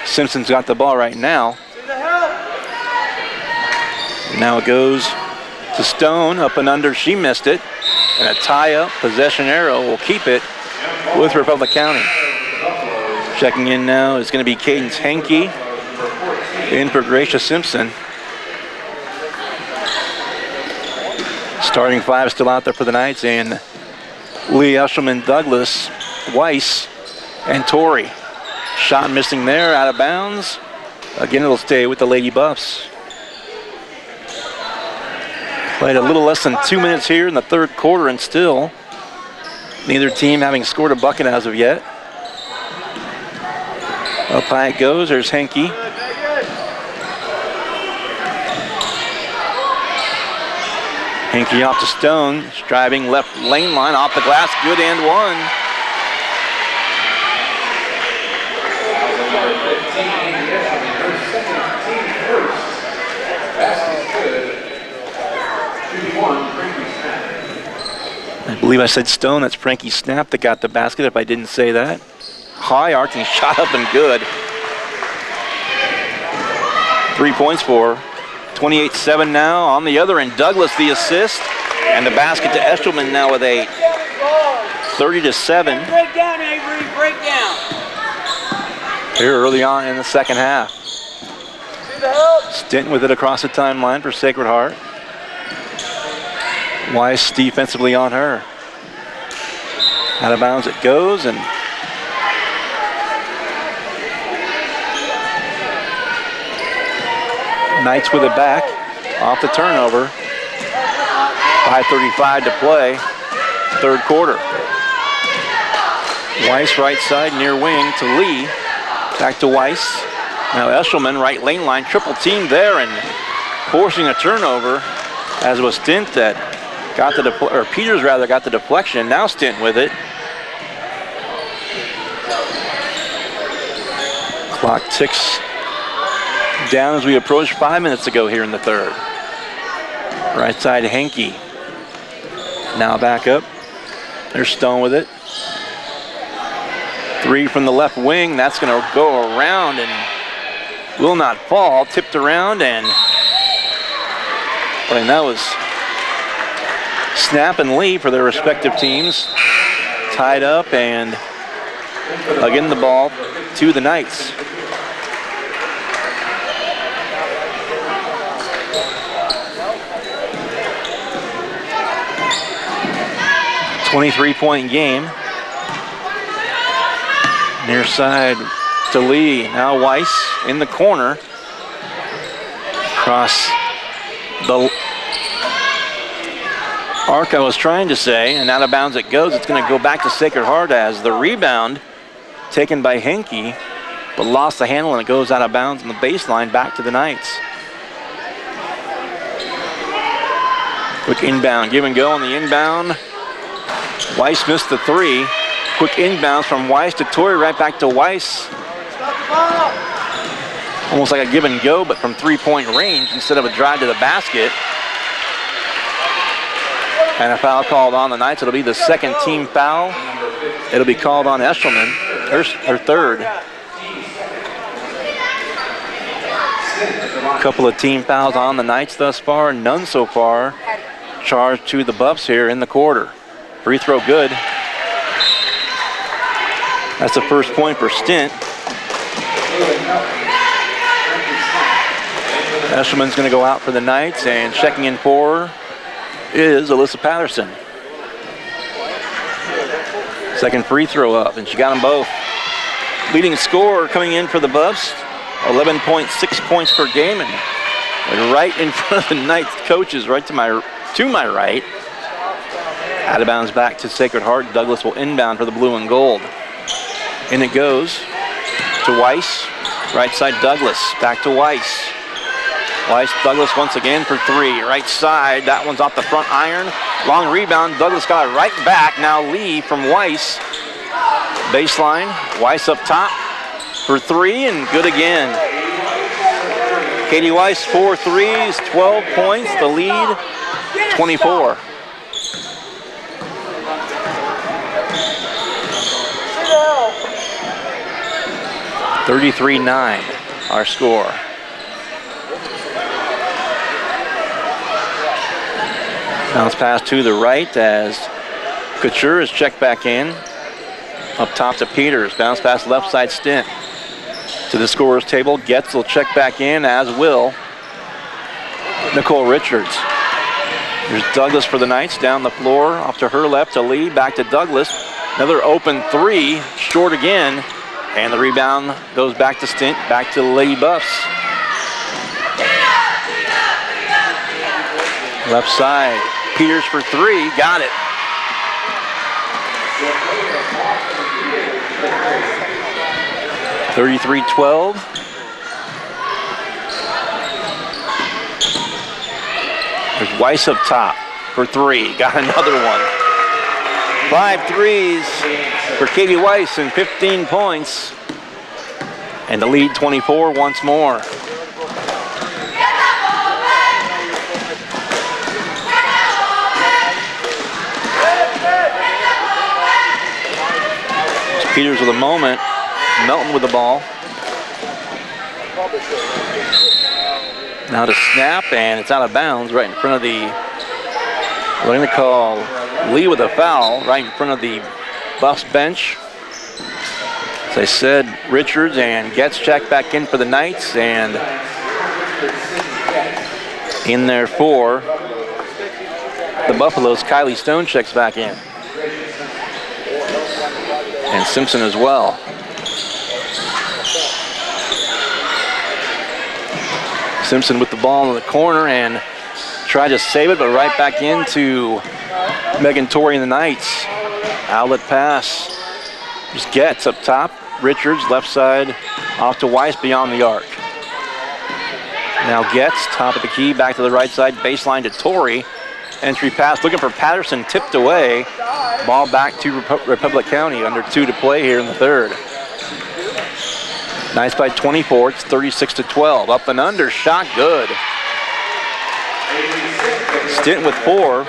Simpson's got the ball right now. Now it goes to Stone, up and under, she missed it. And a tie-up possession arrow will keep it with Republic County. Checking in now is going to be Cadence Henke. In for Gracia Simpson. Starting 5 still out there for the Knights, and Lee, Eshelman, Douglas, Weiss, and Torrey. Shot missing there, out of bounds. Again, it'll stay with the Lady Buffs. Played a little less than 2 minutes here in the third quarter, and still neither team having scored a bucket as of yet. Up high it goes, there's Henke. Henke off to Stone, driving left lane line, off the glass, good and one. I believe I said Stone, that's Frankie Snap that got the basket, if I didn't say that. High arcing shot up and good. 3 points for her. 28-7 now. On the other end, Douglas the assist, and the basket to Eshelman now with 8. 30-7. Break down, Avery, break down. Here early on in the second half. Stinton with it across the timeline for Sacred Heart. Weiss defensively on her. Out of bounds it goes, and Knights with it back off the turnover. 5:35 to play, third quarter. Weiss right side near wing to Lee. Back to Weiss. Now Eshelman right lane line, triple team there and forcing a turnover, as was Stint that got the Peters rather got the deflection. Now Stint with it. Clock ticks down as we approach 5 minutes to go here in the third. Right side Henke. Now back up. There's Stone with it. Three from the left wing. That's going to go around and will not fall. Tipped around and that was Snap and Lee for their respective teams. Tied up, and again the ball to the Knights. .23 game. Near side to Lee. Now Weiss in the corner. Across the arc, I was trying to say, and out of bounds it goes. It's going to go back to Sacred Heart as the rebound taken by Henke, but lost the handle and it goes out of bounds on the baseline back to the Knights. Quick inbound, give and go on the inbound. Weiss missed the three. Quick inbounds from Weiss to Torrey, right back to Weiss. Almost like a give and go, but from 3-point range instead of a drive to the basket. And a foul called on the Knights. It'll be the second team foul. It'll be called on Eshelman, her third. A couple of team fouls on the Knights thus far, none so far charged to the Buffs here in the quarter. Free throw good. That's the first point for Stint. Eshelman's going to go out for the Knights, and checking in for is Alyssa Patterson. Second free throw up, and she got them both. Leading scorer coming in for the Buffs, 11.6 points per game, and right in front of the Knights coaches, right to my right. Out of bounds back to Sacred Heart. Douglas will inbound for the blue and gold. In it goes to Weiss. Right side Douglas. Back to Weiss. Weiss, Douglas once again for three. Right side. That one's off the front iron. Long rebound. Douglas got it right back. Now Lee from Weiss. Baseline. Weiss up top for three and good again. Katie Weiss, 4 threes, 12 points. The lead, 24. $33-9, our score. Bounce pass to the right as Couture is checked back in. Up top to Peters. Bounce pass left side Stint. To the scorer's table. Getz will check back in, as will Nicole Richards. There's Douglas for the Knights. Down the floor. Off to her left to Lee. Back to Douglas. Another open three. Short again. And the rebound goes back to Stint, back to the Lady Buffs. Left side, Peters for three, got it. (33-12). There's Weiss up top for three, got another one. 5 threes for Katie Weiss and 15 points. And the lead 24 once more. Peters with a moment. Melton with the ball. Now to snap, and it's out of bounds right in front of the, we're going to call Lee with a foul right in front of the Buffs bench. As I said, Richards and Getz check back in for the Knights, and in there for the Buffaloes, Kylie Stone checks back in. And Simpson as well. Simpson with the ball in the corner and tried to save it, but right back into Megan Torrey and the Knights. Outlet pass. Just Getz up top. Richards left side off to Weiss beyond the arc. Now Getz, top of the key, back to the right side, baseline to Torrey. Entry pass, looking for Patterson, tipped away. Ball back to Republic County, under 2 to play here in the third. Knights by 24, it's 36-12. Up and under, shot good. Stinton with 4.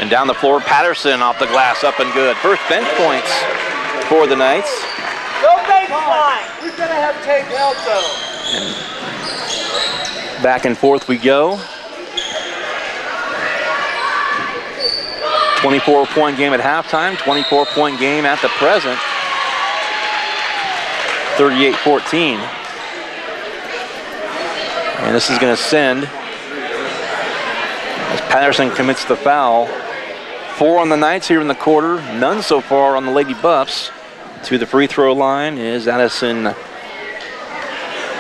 And down the floor, Patterson off the glass, up and good. First bench points for the Knights. Go baseline. We're going to have to take help, though. And back and forth we go. 24-point game at halftime, 24-point game at the present. 38-14. And this is going to send, as Patterson commits the foul, 4 on the Knights here in the quarter, none so far on the Lady Buffs. To the free throw line is Addison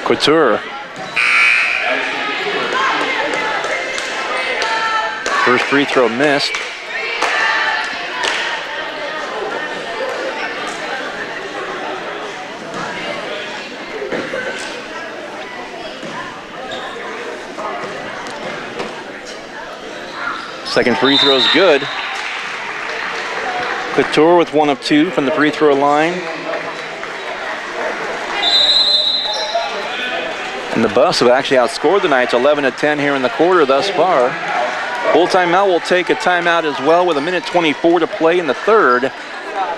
Couture. First free throw missed. Second free throw is good. Couture with 1 of 2 from the free throw line. And the Buffs have actually outscored the Knights 11-10 here in the quarter thus far. Full timeout will take a timeout as well with 1:24 to play in the third.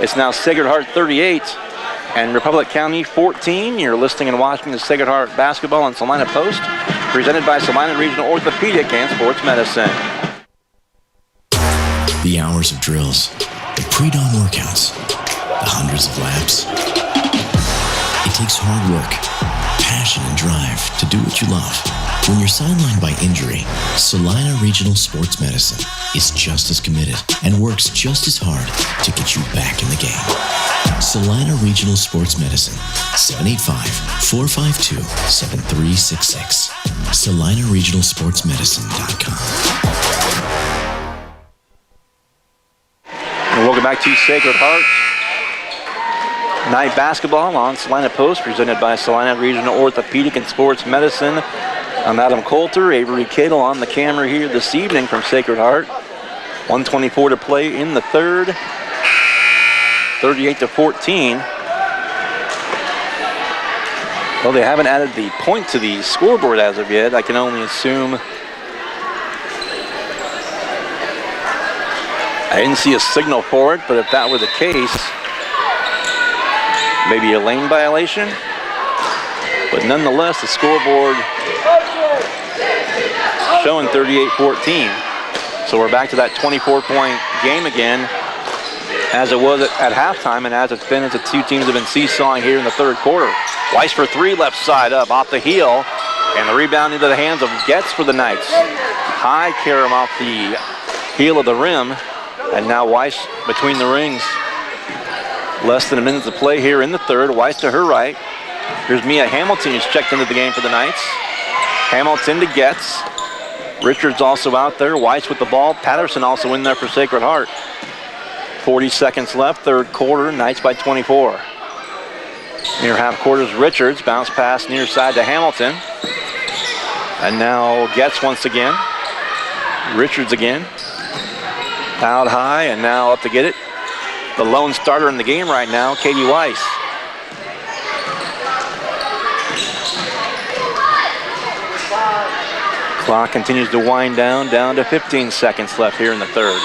It's now Sacred Heart 38 and Republic County 14. You're listening and watching the Sacred Heart Basketball on Salina Post, presented by Salina Regional Orthopedic and Sports Medicine. The hours of drills, the pre-dawn workouts, the hundreds of laps. It takes hard work, passion, and drive to do what you love. When you're sidelined by injury, Salina Regional Sports Medicine is just as committed and works just as hard to get you back in the game. Salina Regional Sports Medicine, 785-452-7366. SalinaRegionalSportsMedicine.com. And welcome back to Sacred Heart Night Basketball on Salina Post, presented by Salina Regional Orthopedic and Sports Medicine. I'm Adam Coulter, Avery Kittle on the camera here this evening from Sacred Heart. 1:24 to play in the third. 38-14. Well, they haven't added the point to the scoreboard as of yet. I can only assume. I didn't see a signal for it, but if that were the case, maybe a lane violation. But nonetheless, the scoreboard showing 38-14. So we're back to that 24-point game again, as it was at halftime and as it's been as the two teams have been seesawing here in the third quarter. Weiss for 3, left side up, off the heel, and the rebound into the hands of Getz for the Knights. High carry him off the heel of the rim, and now Weiss between the rings. Less than a minute to play here in the third. Weiss to her right. Here's Mia Hamilton, who's checked into the game for the Knights. Hamilton to Getz. Richards also out there. Weiss with the ball. Patterson also in there for Sacred Heart. 40 seconds left, third quarter. Knights by 24. Near half quarters, Richards. Bounce pass near side to Hamilton. And now Getz once again. Richards again. Out high and now up to get it. The lone starter in the game right now, Katie Weiss. Clock continues to wind down to 15 seconds left here in the third.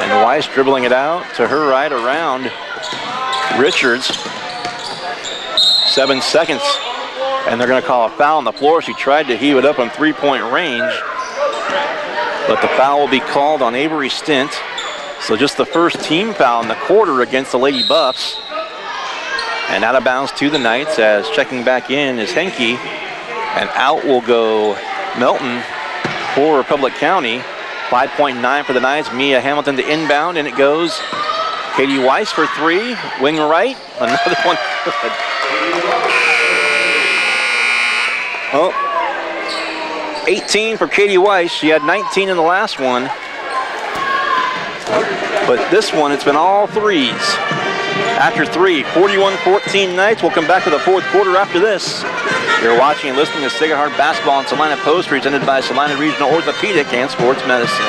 And Weiss dribbling it out to her right around Richards. 7 seconds. And they're going to call a foul on the floor. She tried to heave it up on three-point range. But the foul will be called on Avery Stint. So just the first team foul in the quarter against the Lady Buffs. And out of bounds to the Knights, as checking back in is Henke. And out will go Melton. for Republic County. 5.9 for the Knights. Mia Hamilton to inbound, and it goes Katie Weiss for three. Wing right. Another one. Oh, 18 for Katie Weiss. She had 19 in the last one. But this one, it's been all threes. After three, 41-14 Knights. We'll come back to the fourth quarter after this. You're watching and listening to Sacred Heart Basketball on Salina Post, presented by Salina Regional Orthopedic and Sports Medicine.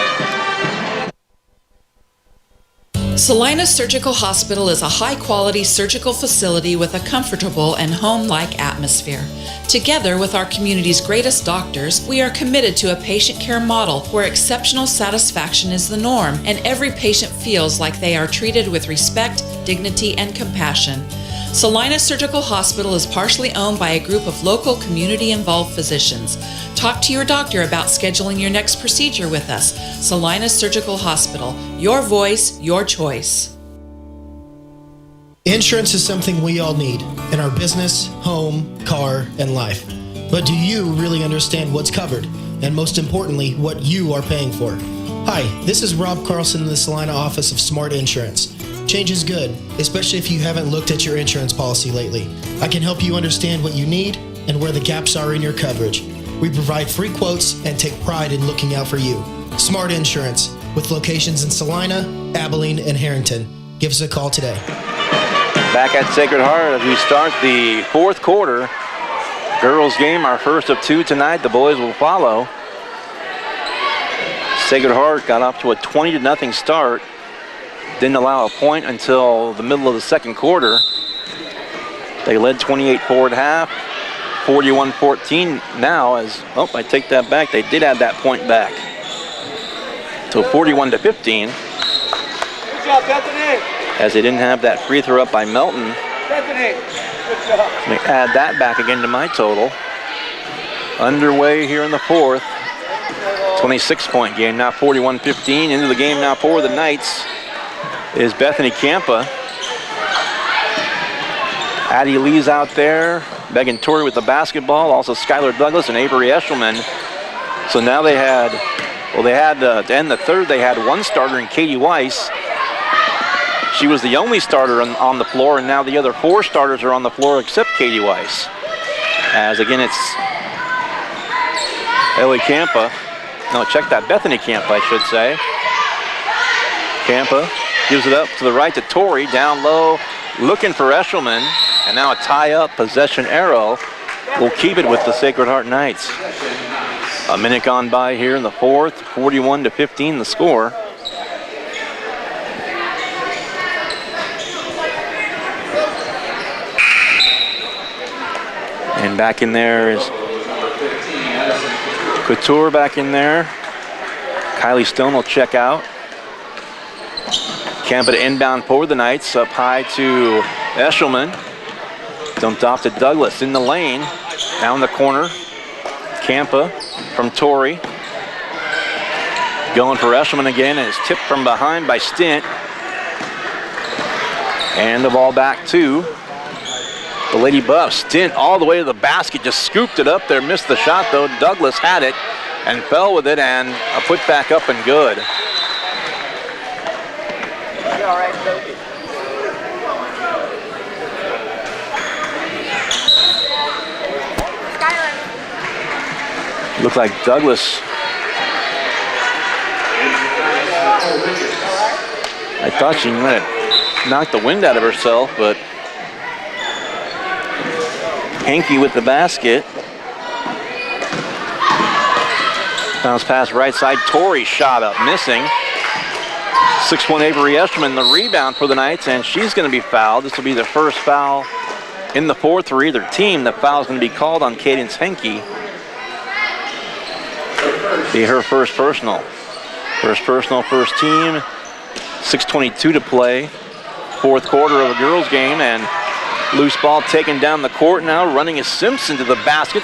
Salina Surgical Hospital is a high-quality surgical facility with a comfortable and home-like atmosphere. Together with our community's greatest doctors, we are committed to a patient care model where exceptional satisfaction is the norm and every patient feels like they are treated with respect, dignity, and compassion. Salina Surgical Hospital is partially owned by a group of local community-involved physicians. Talk to your doctor about scheduling your next procedure with us. Salina Surgical Hospital. Your voice, your choice. Insurance is something we all need in our business, home, car, and life. But do you really understand what's covered? And most importantly, what you are paying for? Hi, this is Rob Carlson in the Salina office of Smart Insurance. Change is good, especially if you haven't looked at your insurance policy lately. I can help you understand what you need and where the gaps are in your coverage. We provide free quotes and take pride in looking out for you. Smart Insurance, with locations in Salina, Abilene, and Harrington. Give us a call today. Back at Sacred Heart as we start the fourth quarter. Girls game, our first of two tonight. The boys will follow. Sacred Heart got off to a 20-0 start. Didn't allow a point until the middle of the second quarter. They led 28-4 at half, 41-14 now as, I take that back. They did add that point back. So 41-15. Good job, Bethany. As they didn't have that free throw up by Melton. Bethany, good job. Let me add that back again to my total. Underway here in the fourth. 26-point game, now 41-15. Into the game now for the Knights is Bethany Campa. Addie Lee's out there. Megan Torrey with the basketball. Also Skylar Douglas and Avery Eshelman. So now they had to end the third, they had one starter in Katie Weiss. She was the only starter on the floor, and now the other four starters are on the floor except Katie Weiss. As again, it's Ellie Campa. No, check that, Bethany Campa, I should say. Campa gives it up to the right to Torrey, down low, looking for Eshelman, and now a tie-up possession arrow will keep it with the Sacred Heart Knights. A minute gone by here in the fourth, 41-15 the score. And back in there is Couture back in there. Kylie Stone will check out. Campa to inbound for the Knights. Up high to Eshelman. Dumped off to Douglas in the lane. Down the corner. Campa from Torrey. Going for Eshelman again, and it's tipped from behind by Stint. And the ball back to the Lady Buffs. Stint all the way to the basket, just scooped it up there, missed the shot though. Douglas had it and fell with it, and a put back up and good. All right, Sophie. Looked like Douglas. I thought she might have knocked the wind out of herself, but Hankey with the basket. Bounce pass right side. Torrey shot up, missing. 6'1" Avery Eshelman, the rebound for the Knights, and she's going to be fouled. This will be the first foul in the fourth for either team. The foul is going to be called on Cadence Hankey. Be her first personal. First personal, first team. 6:22 to play. Fourth quarter of a girls' game, and loose ball taken down the court now. Running is Simpson to the basket.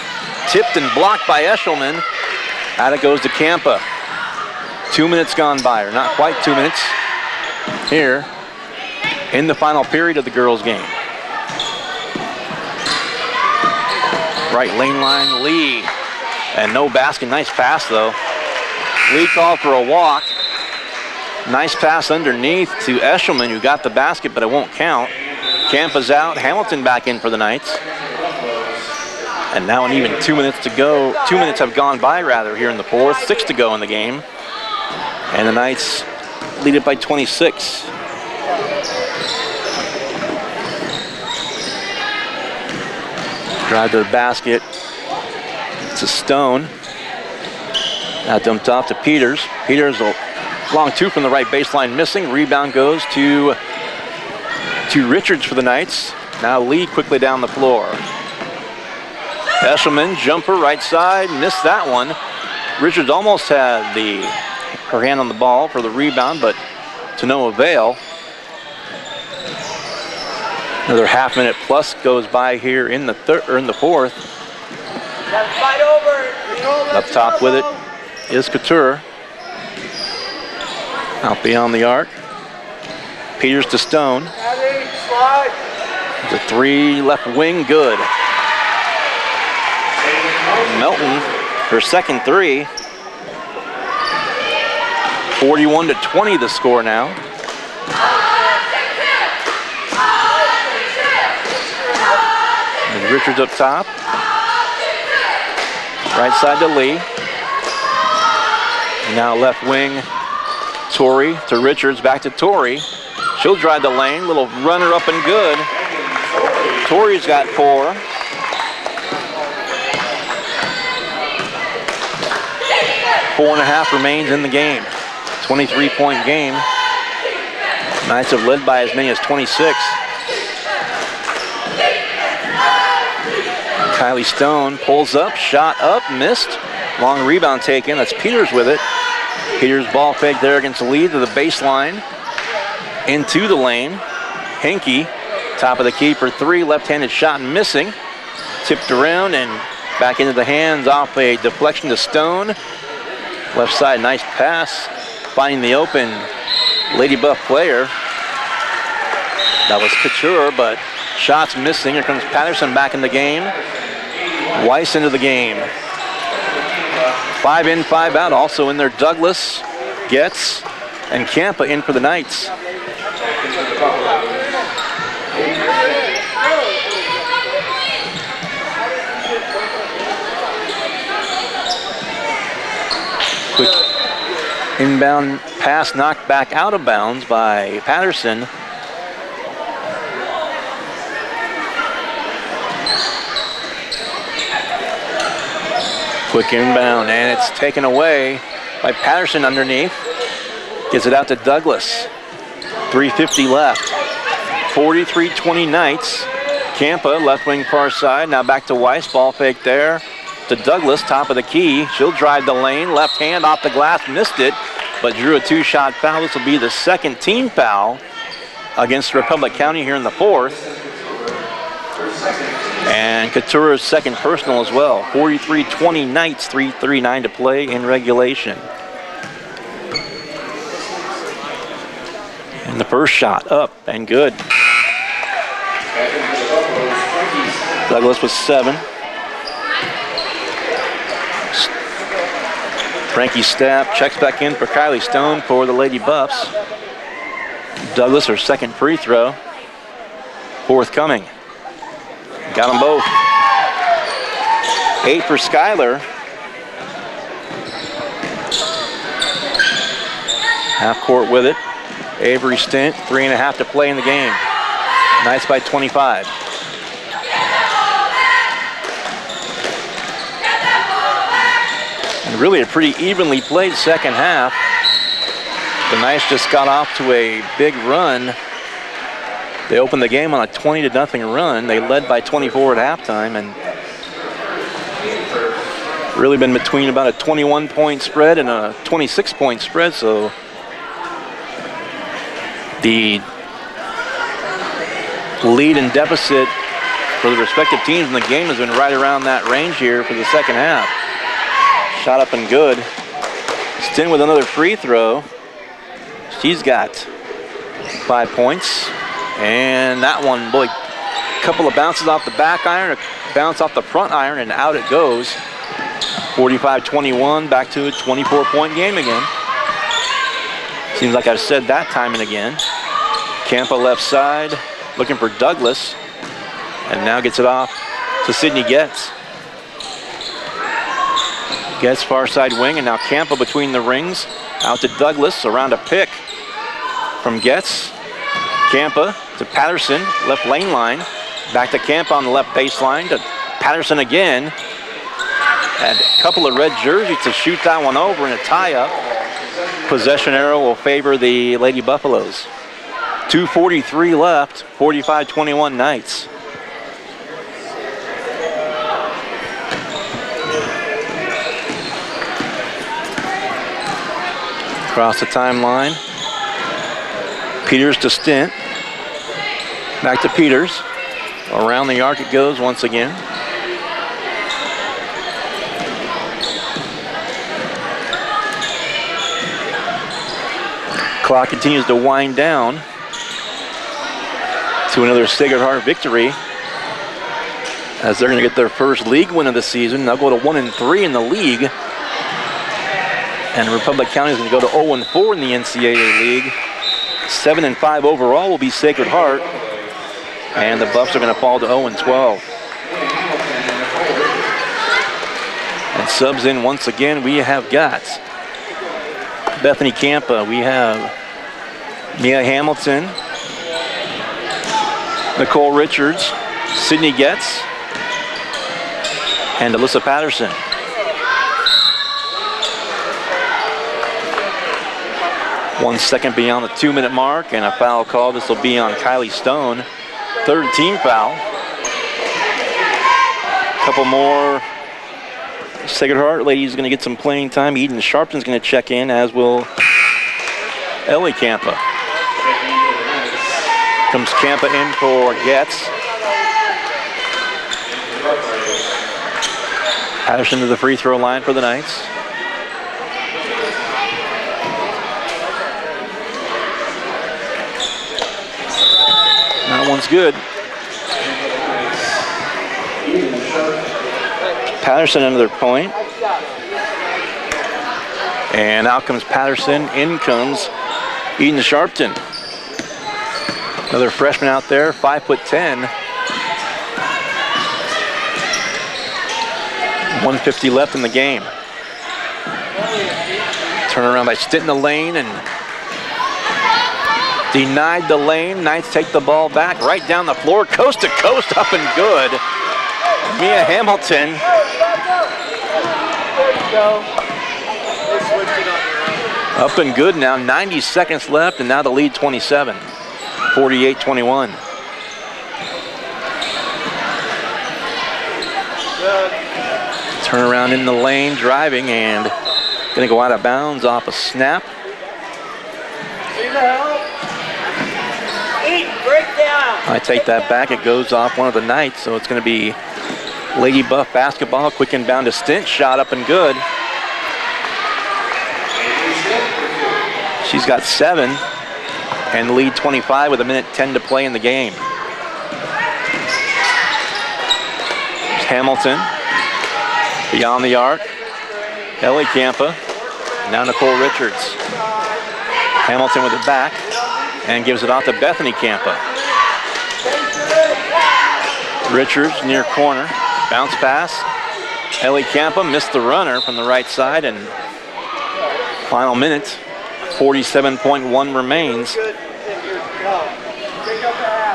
Tipped and blocked by Eshelman. Out it goes to Campa. 2 minutes gone by, or not quite 2 minutes, here in the final period of the girls' game. Right lane line, Lee. And no basket. Nice pass, though. Lee called for a walk. Nice pass underneath to Eshelman, who got the basket, but it won't count. Campa's out. Hamilton back in for the Knights. And now an even 2 minutes to go. 2 minutes have gone by, rather, here in the fourth. 6 to go in the game. And the Knights lead it by 26. Drive to the basket. It's a Stone. Now dumped off to Peters. Peters, a long two from the right baseline missing. Rebound goes to Richards for the Knights. Now Lee quickly down the floor. Eshelman, jumper, right side, missed that one. Richards almost had her hand on the ball for the rebound, but to no avail. Another half minute plus goes by here in the fourth. Up top with it is Couture. Out beyond the arc. Peters to Stone. The three left wing, good. Melton, her second three. 41-20 the score now. And Richards up top. Right side to Lee. Now left wing, Torrey to Richards, back to Torrey. She'll drive the lane, little runner up and good. Torrey's got 4. Four and a half remains in the game. 23-point game. Knights have led by as many as 26. Kylie Stone pulls up, shot up, missed. Long rebound taken, that's Peters with it. Peters ball fake there against the lead to the baseline. Into the lane. Henke, top of the key for 3, left-handed shot missing. Tipped around and back into the hands off a deflection to Stone. Left side, nice pass. Finding the open Lady Buff player. That was Couture, but shots missing. Here comes Patterson back in the game. Weiss into the game. 5 in, 5 out. Also in there, Douglas, Getz, and Campa in for the Knights. Quick inbound pass knocked back out of bounds by Patterson. Quick inbound, and it's taken away by Patterson underneath. Gives it out to Douglas. 3:50 left. 43-20 Knights. Campa, left wing far side. Now back to Weiss, ball fake there to Douglas, top of the key. She'll drive the lane, left hand off the glass, missed it, but drew a 2-shot foul. This will be the second team foul against Republic County here in the fourth. And Couture's second personal as well. 43-20 Knights, 3:39 to play in regulation. And the first shot up and good. Douglas with 7. Frankie Stapp checks back in for Kylie Stone for the Lady Buffs. Douglas, her second free throw. Forthcoming. Got them both. 8 for Skylar. Half court with it. Avery Stint, 3.5 to play in the game. Knights by 25. And really a pretty evenly played second half. The Knights just got off to a big run. They opened the game on a 20-0 run. They led by 24 at halftime, and really been between about a 21-point spread and a 26-point spread, so the lead and deficit for the respective teams in the game has been right around that range here for the second half. Shot up and good. Stinn with another free throw. She's got 5 points. And that one, boy, a couple of bounces off the back iron, a bounce off the front iron, and out it goes. 45-21, back to a 24-point game again. Seems like I've said that time and again. Campa left side, looking for Douglas, and now gets it off to Sydney Getz. Getz far side wing, and now Campa between the rings, out to Douglas, around a pick from Getz. Campa to Patterson, left lane line, back to Campa on the left baseline, to Patterson again. And a couple of red jerseys to shoot that one over in a tie-up. Possession arrow will favor the Lady Buffaloes. 2:43 left, 45-21 Knights. Across the timeline. Peters to Stint. Back to Peters. Around the arc it goes once again. Clock continues to wind down to another Sacred Heart victory as they're going to get their first league win of the season. They'll go to 1-3 in the league. And Republic County is going to go to 0-4 in the NCAA league. 7-5 overall will be Sacred Heart. And the Buffs are going to fall to 0-12. And subs in once again, we have got Bethany Campa, we have Mia Hamilton, Nicole Richards, Sydney Getz, and Alyssa Patterson. One second beyond the 2-minute mark, and a foul call. This will be on Kylie Stone. Third team foul. Couple more. Sacred Heart ladies going to get some playing time. Eden Sharpton's going to check in, as will Ellie Campa. Comes Campa in for Getz. Patterson to the free throw line for the Knights. That one's good. Patterson another point. And out comes Patterson. In comes Eden Sharpton. Another freshman out there, 5'10". 1:50 left in the game. Turn around by Stint in the lane and denied the lane. Knights take the ball back right down the floor, coast to coast, up and good. Mia Hamilton. Up and good now, 90 seconds left, and now the lead 27, 48-21. Turn around in the lane, driving, and gonna go out of bounds off a snap. I take that back, it goes off one of the Knights, so it's gonna be Lady Buff basketball, quick inbound to Stint, shot up and good. She's got 7 and lead 25 with 1:10 to play in the game. There's Hamilton, beyond the arc. Ellie Campa, now Nicole Richards. Hamilton with it back and gives it off to Bethany Campa. Richards near corner, bounce pass. Ellie Campa missed the runner from the right side, and final minute, 47.1 remains.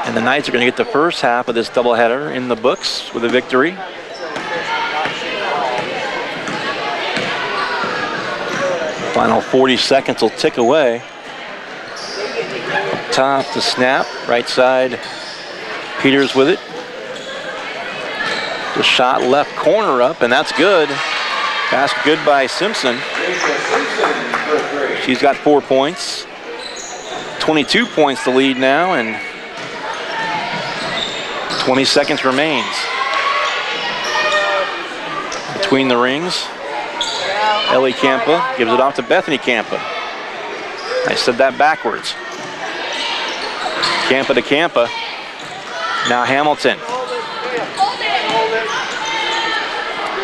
And the Knights are going to get the first half of this doubleheader in the books with a victory. Final 40 seconds will tick away. Up top to snap, right side, Peters with it. The shot left corner up, and that's good. Pass good by Simpson. She's got 4 points. 22 points to lead now, and 20 seconds remains. Between the rings, Ellie Campa gives it off to Bethany Campa. I said that backwards. Campa to Campa. Now Hamilton.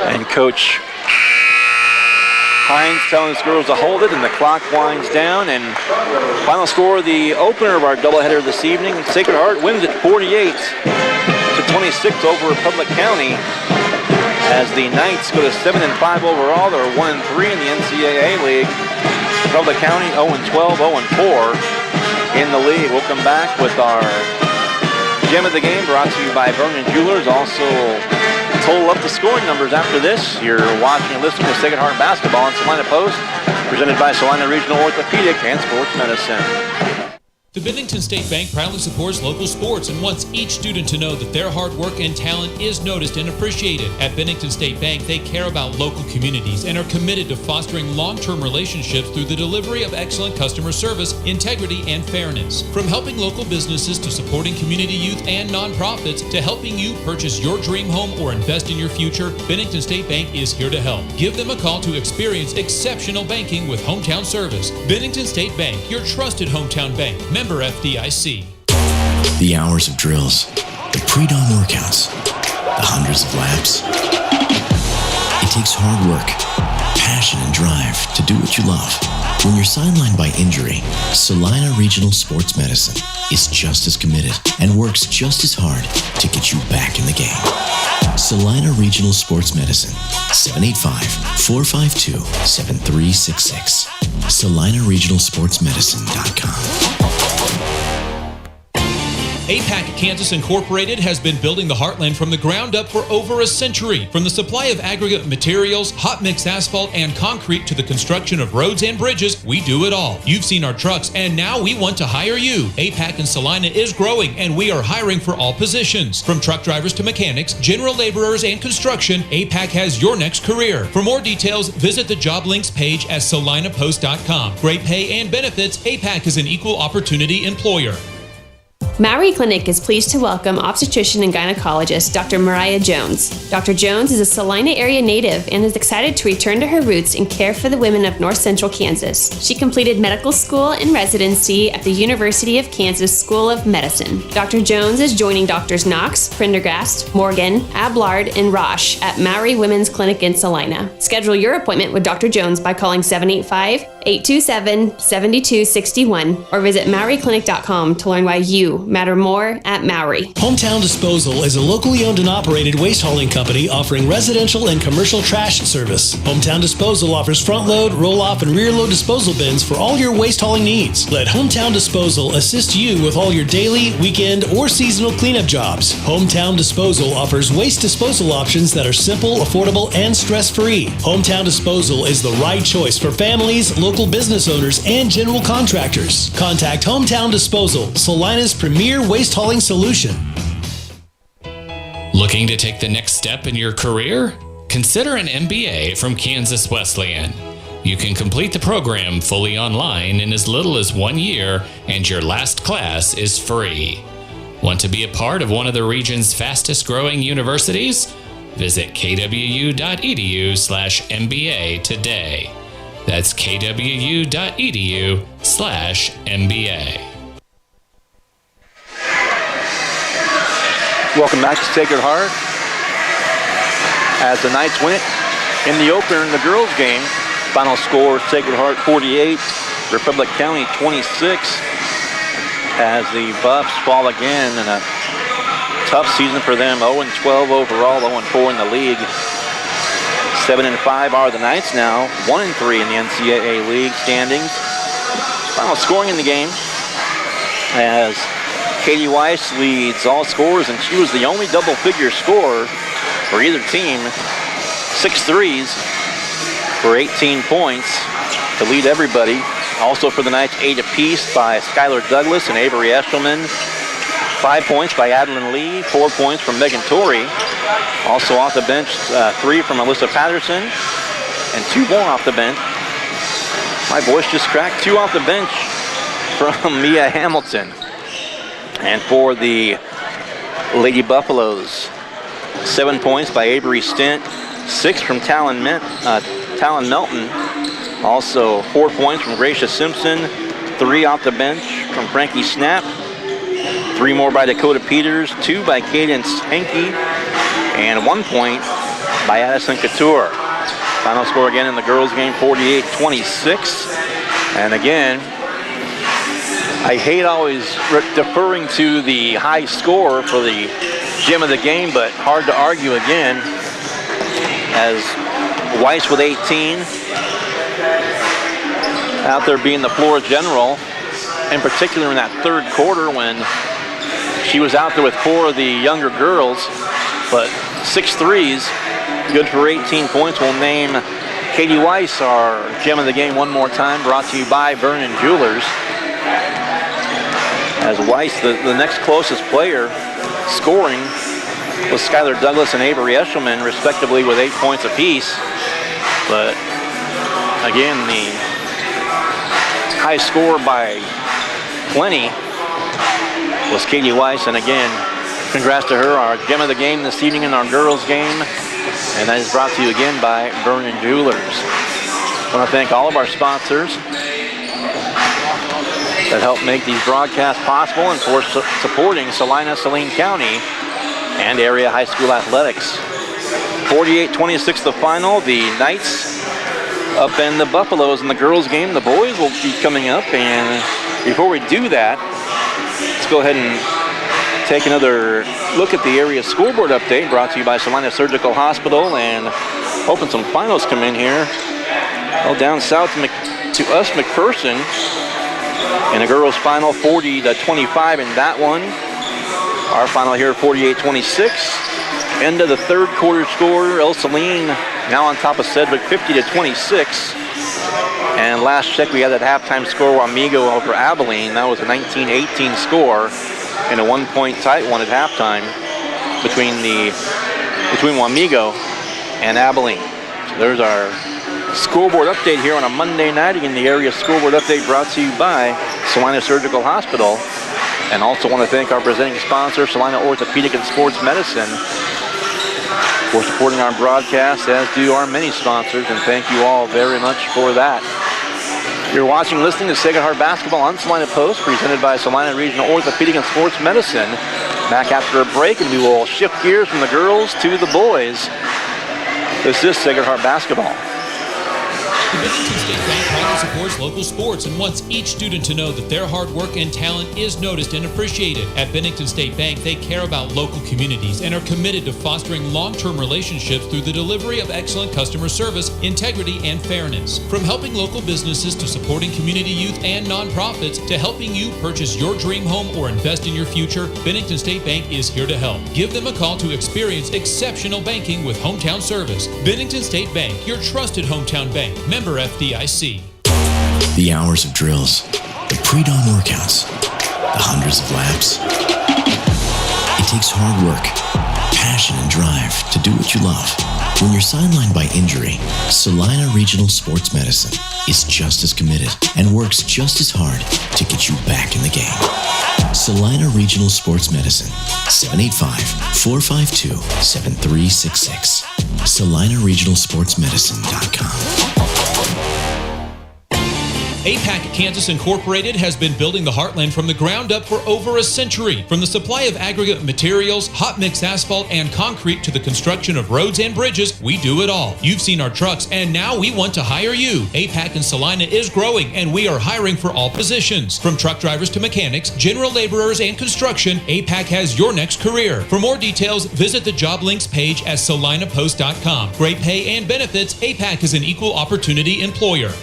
And Coach Hines telling his girls to hold it, and the clock winds down. And final score of the opener of our doubleheader this evening, Sacred Heart wins it 48-26 over Republic County. As the Knights go to 7-5 overall, they're 1-3 in the NCAA league. Republic County 0-12, 0-4 in the league. We'll come back with our gem of the game, brought to you by Vernon Jewelers. Also, total up the scoring numbers after this. You're watching and listening to Sacred Heart Basketball on Salina Post, presented by Salina Regional Orthopedic and Sports Medicine. The Bennington State Bank proudly supports local sports and wants each student to know that their hard work and talent is noticed and appreciated. At Bennington State Bank, they care about local communities and are committed to fostering long-term relationships through the delivery of excellent customer service, integrity, and fairness. From helping local businesses to supporting community youth and nonprofits to helping you purchase your dream home or invest in your future, Bennington State Bank is here to help. Give them a call to experience exceptional banking with hometown service. Bennington State Bank, your trusted hometown bank. Member FDIC. The hours of drills, the pre-dawn workouts, the hundreds of laps. It takes hard work, passion, and drive to do what you love. When you're sidelined by injury, Salina Regional Sports Medicine is just as committed and works just as hard to get you back in the game. Salina Regional Sports Medicine, 785-452-7366. SalinaRegionalSportsMedicine.com. APAC Kansas Incorporated has been building the Heartland from the ground up for over a century. From the supply of aggregate materials, hot mix asphalt, and concrete to the construction of roads and bridges, we do it all. You've seen our trucks, and now we want to hire you. APAC in Salina is growing, and we are hiring for all positions. From truck drivers to mechanics, general laborers, and construction, APAC has your next career. For more details, visit the job links page at salinapost.com. Great pay and benefits, APAC is an equal opportunity employer. Mowry Clinic is pleased to welcome obstetrician and gynecologist Dr. Mariah Jones. Dr. Jones is a Salina area native and is excited to return to her roots and care for the women of North Central Kansas. She completed medical school and residency at the University of Kansas School of Medicine. Dr. Jones is joining Drs. Knox, Prendergast, Morgan, Ablard, and Roche at Mowry Women's Clinic in Salina. Schedule your appointment with Dr. Jones by calling 785-827-7261 or visit MowryClinic.com to learn why you matter more at Mowry. Hometown Disposal is a locally owned and operated waste hauling company offering residential and commercial trash service. Hometown Disposal offers front load, roll off, and rear load disposal bins for all your waste hauling needs. Let Hometown Disposal assist you with all your daily, weekend, or seasonal cleanup jobs. Hometown Disposal offers waste disposal options that are simple, affordable, and stress-free. Hometown Disposal is the right choice for families, local business owners, and general contractors. Contact Hometown Disposal, Salina's premier waste hauling solution. Looking to take the next step in your career? Consider an MBA from Kansas Wesleyan. You can complete the program fully online in as little as 1 year, and your last class is free. Want to be a part of one of the region's fastest growing universities? Visit kwu.edu/MBA today. That's kwu.edu/MBA. Welcome back to Sacred Heart. As the Knights win it in the opener in the girls' game, final score Sacred Heart 48, Republic County 26. As the Buffs fall again in a tough season for them, 0-12 overall, 0-4 in the league. 7-5 are the Knights now, 1-3 in the NCAA league standings. Final scoring in the game as Katie Weiss leads all scorers, and she was the only double-figure scorer for either team. 6 threes for 18 points to lead everybody. Also for the Knights, 8 apiece by Skylar Douglas and Avery Eshelman. 5 points by Adeline Lee, 4 points from Megan Torrey. Also off the bench, 3 from Alyssa Patterson, and 2 more off the bench. My voice just cracked. 2 off the bench from Mia Hamilton. And for the Lady Buffaloes, 7 points by Avery Stent, 6 from Talon Melton. Also 4 points from Gracia Simpson, 3 off the bench from Frankie Snap, 3 more by Dakota Peters, 2 by Cadence Henke, and 1 point by Addison Couture. Final score again in the girls' game, 48-26. And again, I hate always deferring to the high score for the gem of the game, but hard to argue again, as Weiss with 18 out there being the floor general, in particular in that third quarter when she was out there with 4 of the younger girls, but 6 threes, good for 18 points. We'll name Katie Weiss our gem of the game one more time, brought to you by Vernon Jewelers. As Weiss, the next closest player scoring, was Skylar Douglas and Avery Eshelman, respectively, with 8 points apiece. But again, the high score by plenty was Katie Weiss, and again, congrats to her, our gem of the game this evening in our girls' game. And that is brought to you again by Vernon Jewelers. I want to thank all of our sponsors that help make these broadcasts possible and for supporting Salina, Saline County, and area high school athletics. 48-26 the final. The Knights upend the Buffaloes in the girls' game. The boys will be coming up, and before we do that, let's go ahead and take another look at the area scoreboard update brought to you by Salina Surgical Hospital, and hoping some finals come in here. Well, down south to us, McPherson in the girls' final, 40-25 in that one. Our final here, 48-26. End of the third quarter score, El Saline now on top of Sedgwick, 50-26. And last check, we had that halftime score, Wamego over Abilene. That was a 19-18 score and a 1-point tight one at halftime between Wamego and Abilene. So there's our scoreboard update here on a Monday night. Again, the area scoreboard update brought to you by Salina Surgical Hospital. And also want to thank our presenting sponsor, Salina Orthopedic and Sports Medicine, for supporting our broadcast, as do our many sponsors, and thank you all very much for that. You're watching and listening to Sacred Heart Basketball on Salina Post, presented by Salina Regional Orthopedic and Sports Medicine. Back after a break, and we will shift gears from the girls to the boys. This is Sacred Heart Basketball. The Bennington State Bank proudly supports local sports and wants each student to know that their hard work and talent is noticed and appreciated. At Bennington State Bank, they care about local communities and are committed to fostering long-term relationships through the delivery of excellent customer service, integrity, and fairness. From helping local businesses to supporting community youth and nonprofits to helping you purchase your dream home or invest in your future, Bennington State Bank is here to help. Give them a call to experience exceptional banking with hometown service. Bennington State Bank, your trusted hometown bank. Member FDIC. The hours of drills, the pre-dawn workouts, the hundreds of laps. It takes hard work, passion, and drive to do what you love. When you're sidelined by injury, Salina Regional Sports Medicine is just as committed and works just as hard to get you back in the game. Salina Regional Sports Medicine, 785-452-7366. SalinaRegionalSportsMedicine.com. APAC Kansas Incorporated has been building the Heartland from the ground up for over a century. From the supply of aggregate materials, hot mix asphalt, and concrete to the construction of roads and bridges, we do it all. You've seen our trucks, and now we want to hire you. APAC in Salina is growing, and we are hiring for all positions. From truck drivers to mechanics, general laborers, and construction, APAC has your next career. For more details, visit the job links page at salinapost.com. Great pay and benefits, APAC is an equal opportunity employer.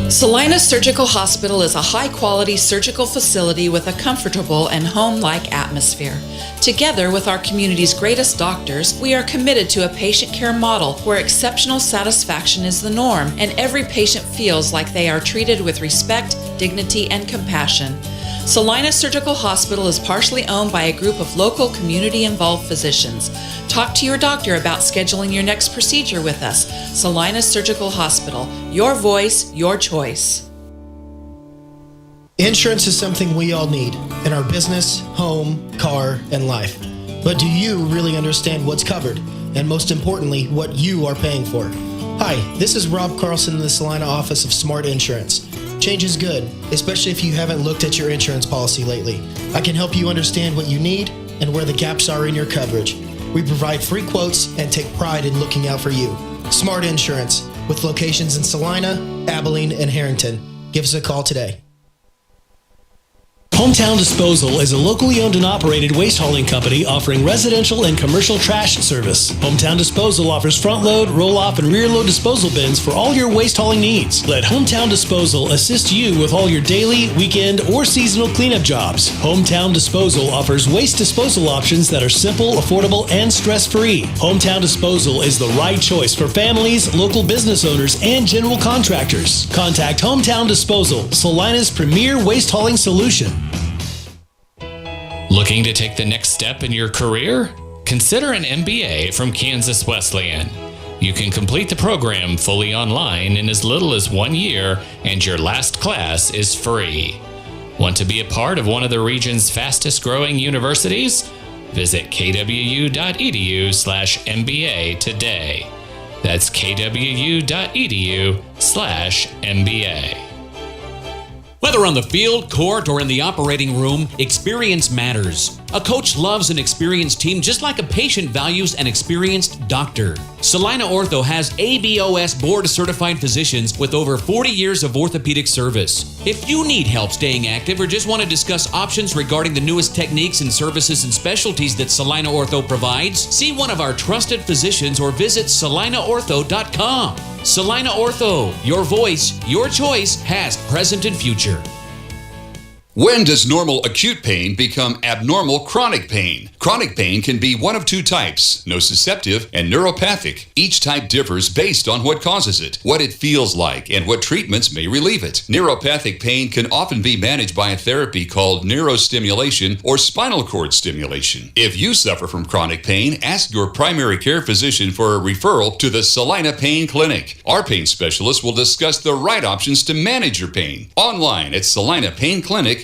Salina Surgical Hospital is a high-quality surgical facility with a comfortable and home-like atmosphere. Together with our community's greatest doctors, we are committed to a patient care model where exceptional satisfaction is the norm and every patient feels like they are treated with respect, dignity, and compassion. Salina Surgical Hospital is partially owned by a group of local community-involved physicians. Talk to your doctor about scheduling your next procedure with us. Salina Surgical Hospital. Your voice, your choice. Insurance is something we all need in our business, home, car, and life. But do you really understand what's covered? And most importantly, what you are paying for? Hi, this is Rob Carlson in the Salina office of Smart Insurance. Change is good, especially if you haven't looked at your insurance policy lately. I can help you understand what you need and where the gaps are in your coverage. We provide free quotes and take pride in looking out for you. Smart Insurance, with locations in Salina, Abilene, and Harrington. Give us a call today. Hometown Disposal is a locally owned and operated waste hauling company offering residential and commercial trash service. Hometown Disposal offers front load, roll off, and rear load disposal bins for all your waste hauling needs. Let Hometown Disposal assist you with all your daily, weekend, or seasonal cleanup jobs. Hometown Disposal offers waste disposal options that are simple, affordable, and stress-free. Hometown Disposal is the right choice for families, local business owners, and general contractors. Contact Hometown Disposal, Salina's premier waste hauling solution. Looking to take the next step in your career? Consider an MBA from Kansas Wesleyan. You can complete the program fully online in as little as 1 year, and your last class is free. Want to be a part of one of the region's fastest growing universities? Visit kwu.edu/MBA today. That's kwu.edu/MBA. Whether on the field, court, or in the operating room, experience matters. A coach loves an experienced team just like a patient values an experienced doctor. Salina Ortho has ABOS board-certified physicians with over 40 years of orthopedic service. If you need help staying active or just want to discuss options regarding the newest techniques and services and specialties that Salina Ortho provides, see one of our trusted physicians or visit salinaortho.com. Salina Ortho, your voice, your choice, past, present, and future. When does normal acute pain become abnormal chronic pain? Chronic pain can be one of two types, nociceptive and neuropathic. Each type differs based on what causes it, what it feels like, and what treatments may relieve it. Neuropathic pain can often be managed by a therapy called neurostimulation or spinal cord stimulation. If you suffer from chronic pain, ask your primary care physician for a referral to the Salina Pain Clinic. Our pain specialist will discuss the right options to manage your pain. Online at salinapainclinic.org.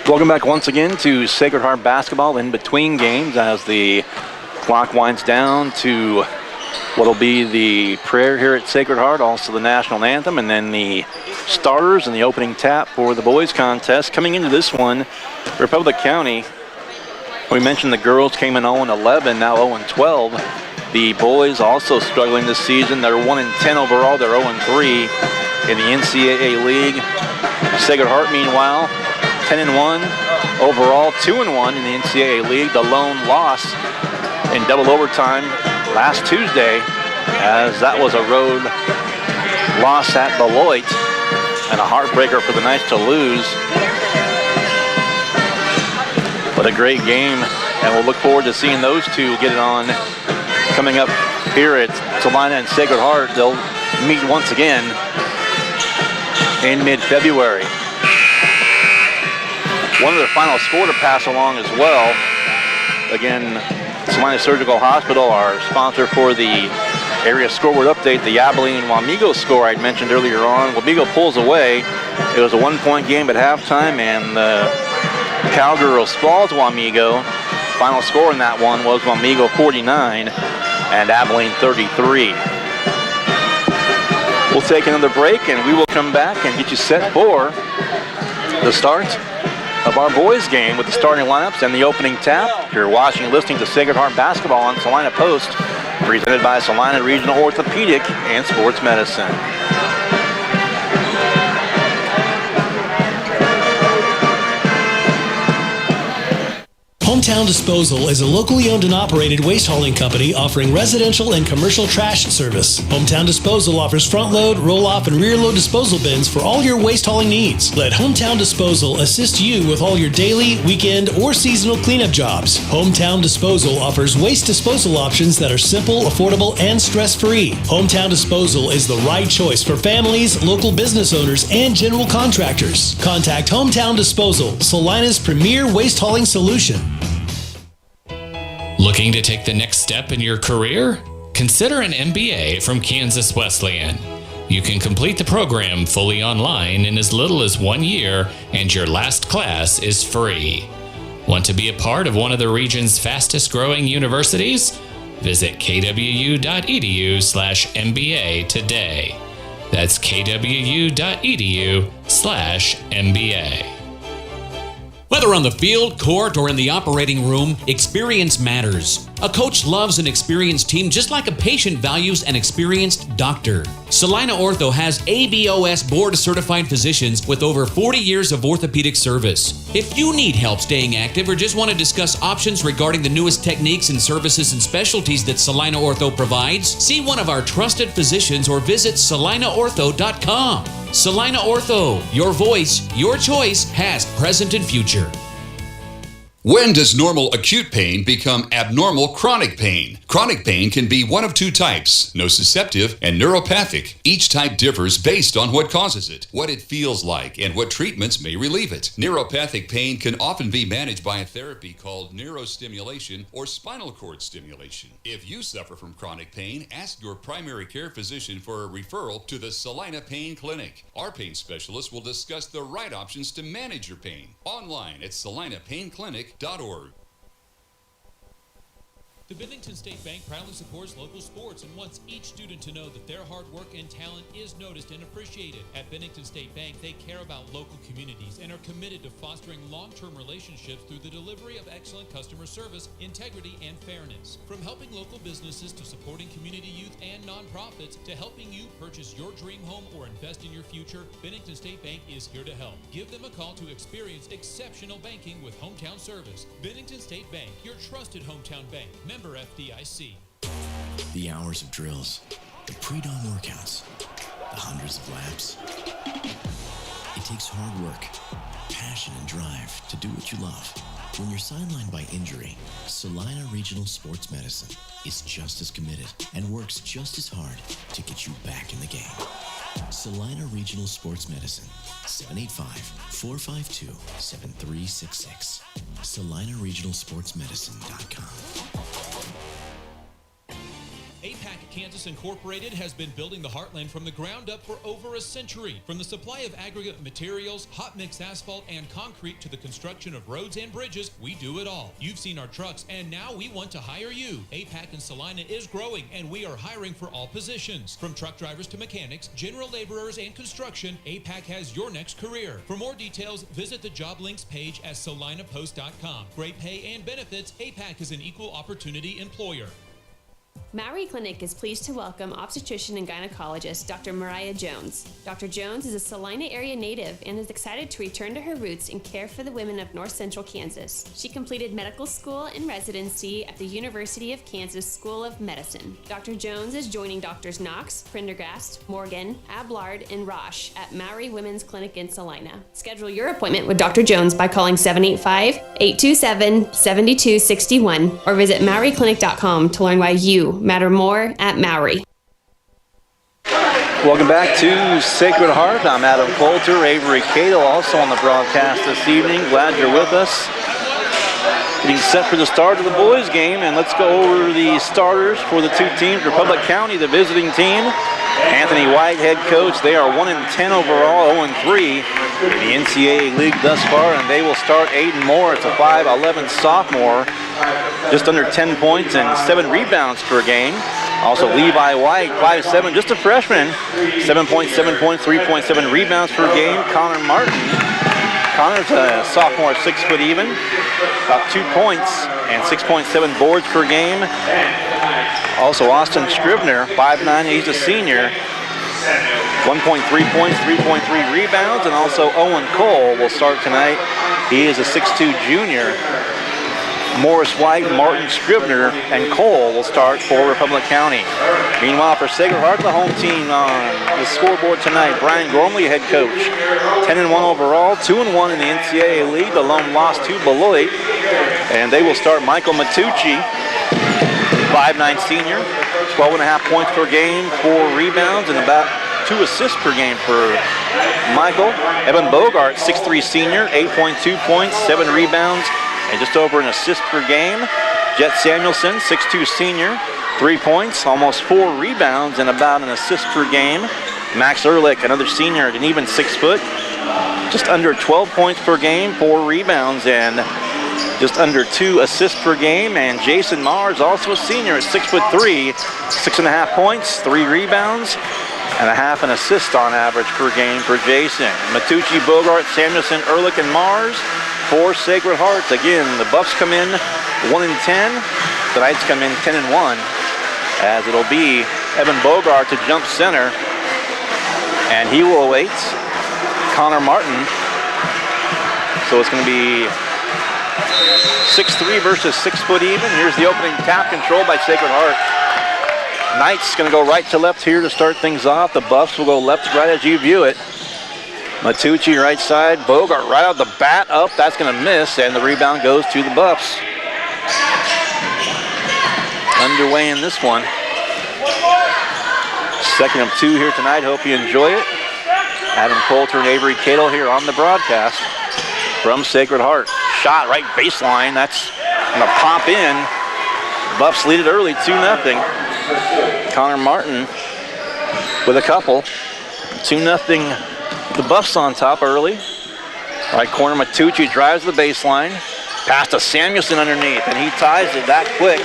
Welcome back once again to Sacred Heart basketball in between games as the clock winds down to what will be the prayer here at Sacred Heart, also the national anthem, and then the starters and the opening tap for the boys contest. Coming into this one, Republic County, we mentioned the girls came in 0-11, now 0-12. The boys also struggling this season. They're 1-10 overall. They're 0-3 in the NCAA league. Sacred Heart, meanwhile, 10-1 overall, 2-1 in the NCAA league. The lone loss in double overtime last Tuesday, as that was a road loss at Beloit, and a heartbreaker for the Knights to lose. But a great game, and we'll look forward to seeing those two get it on coming up here at Salina and Sacred Heart. They'll meet once again in mid-February. One of the final score to pass along as well. Again, Salina Surgical Hospital, our sponsor for the area scoreboard update, the Abilene-Wamego score I'd mentioned earlier on. Wamego pulls away. It was a one-point game at halftime, and the Cowgirls falls Wamego. Final score in that one was Wamego 49 and Abilene 33. We'll take another break, and we will come back and get you set for the start of our boys game with the starting lineups and the opening tap. You're watching and listening to Sacred Heart basketball on Salina Post, presented by Salina Regional Orthopedic and Sports Medicine. Hometown Disposal is a locally owned and operated waste hauling company offering residential and commercial trash service. Hometown Disposal offers front load, roll off, and rear load disposal bins for all your waste hauling needs. Let Hometown Disposal assist you with all your daily, weekend, or seasonal cleanup jobs. Hometown Disposal offers waste disposal options that are simple, affordable, and stress-free. Hometown Disposal is the right choice for families, local business owners, and general contractors. Contact Hometown Disposal, Salina's premier waste hauling solution. Looking to take the next step in your career? Consider an MBA from Kansas Wesleyan. You can complete the program fully online in as little as 1 year, and your last class is free. Want to be a part of one of the region's fastest growing universities? Visit kwu.edu/MBA today. That's kwu.edu/MBA. Whether on the field, court, or in the operating room, experience matters. A coach loves an experienced team just like a patient values an experienced doctor. Salina Ortho has ABOS board-certified physicians with over 40 years of orthopedic service. If you need help staying active or just want to discuss options regarding the newest techniques and services and specialties that Salina Ortho provides, see one of our trusted physicians or visit salinaortho.com. Salina Ortho, your voice, your choice, past, present, and future. When does normal acute pain become abnormal chronic pain? Chronic pain can be one of two types, nociceptive and neuropathic. Each type differs based on what causes it, what it feels like, and what treatments may relieve it. Neuropathic pain can often be managed by a therapy called neurostimulation or spinal cord stimulation. If you suffer from chronic pain, ask your primary care physician for a referral to the Salina Pain Clinic. Our pain specialist will discuss the right options to manage your pain. Online at salinapainclinic.org. The Bennington State Bank proudly supports local sports and wants each student to know that their hard work and talent is noticed and appreciated. At Bennington State Bank, they care about local communities and are committed to fostering long-term relationships through the delivery of excellent customer service, integrity, and fairness. From helping local businesses to supporting community youth and nonprofits to helping you purchase your dream home or invest in your future, Bennington State Bank is here to help. Give them a call to experience exceptional banking with hometown service. Bennington State Bank, your trusted hometown bank. Member FDIC. The hours of drills, the pre-dawn workouts, the hundreds of laps. It takes hard work, passion, and drive to do what you love. When you're sidelined by injury, Salina Regional Sports Medicine is just as committed and works just as hard to get you back in the game. Salina Regional Sports Medicine, 785-452-7366. SalinaRegionalSportsMedicine.com. APAC Kansas Incorporated has been building the Heartland from the ground up for over a century. From the supply of aggregate materials, hot mix asphalt, and concrete to the construction of roads and bridges, we do it all. You've seen our trucks, and now we want to hire you. APAC in Salina is growing, and we are hiring for all positions. From truck drivers to mechanics, general laborers, and construction, APAC has your next career. For more details, visit the job links page at salinapost.com. Great pay and benefits, APAC is an equal opportunity employer. Maury Clinic is pleased to welcome obstetrician and gynecologist Dr. Mariah Jones. Dr. Jones is a Salina area native and is excited to return to her roots and care for the women of north central Kansas. She completed medical school and residency at the University of Kansas School of Medicine. Dr. Jones is joining Drs. Knox, Prendergast, Morgan, Ablard, and Roche at Maury Women's Clinic in Salina. Schedule your appointment with Dr. Jones by calling 785-827-7261 or visit MauryClinic.com to learn why you matter more at Maury. Welcome back to Sacred Heart. I'm Adam Coulter, Avery Cato also on the broadcast this evening. Glad you're with us. Getting set for the start of the boys game, and let's go over the starters for the two teams. Republic County, the visiting team. Anthony White, head coach. They are 1-10 overall, 0-3 in the NCAA League thus far, and they will start Aiden Moore. It's a 5'11" sophomore, just under 10 points and 7 rebounds per game. Also Levi White, 5'7", just a freshman, 7 points, 3.7 rebounds per game. Connor Martin. Connor's a sophomore, 6 foot even, about 2 points and 6.7 boards per game. Also Austin Scribner, 5'9", he's a senior, 1.3 points, 3.3 rebounds, and also Owen Cole will start tonight. He is a 6'2" junior. Morris White, Martin Scribner, and Cole will start for Republic County. Meanwhile, for Sacred Heart, the home team on the scoreboard tonight, Brian Gormley, head coach, 10-1 overall, 2-1 in the NCAA League. The lone loss to Beloit, and they will start Michael Matucci, 5'9" senior, 12.5 points per game, 4 rebounds, and about 2 assists per game for Michael. Evan Bogart, 6'3" senior, 8.2 points, 7 rebounds, and just over an assist per game. Jet Samuelson, 6'2" senior, 3 points, almost 4 rebounds, and about an assist per game. Max Ehrlich, another senior, an even 6 foot, just under 12 points per game, 4 rebounds, and just under 2 assists per game. And Jason Mars, also a senior, at 6'3", 6.5 points, 3 rebounds, and a half an assist on average per game for Jason. Matucci, Bogart, Samuelson, Ehrlich, and Mars for Sacred Heart. Again, the Buffs come in 1-10. The Knights come in 10-1, as it'll be Evan Bogart to jump center, and he will await Connor Martin. So it's going to be 6'3" versus 6 foot even. Here's the opening tap, controlled by Sacred Heart. Knights going to go right to left here to start things off. The Buffs will go left to right as you view it. Matucci right side, Bogart right out the bat, up, that's going to miss, and the rebound goes to the Buffs. Underway in this one. Second of 2 here tonight, hope you enjoy it. Adam Coulter and Avery Cadle here on the broadcast from Sacred Heart. Shot right baseline, that's going to pop in. Buffs lead it early, 2-0. Connor Martin with a couple. 2-0. The Buffs on top early. Right corner, Matucci drives the baseline. Pass to Samuelson underneath, and he ties it that quick.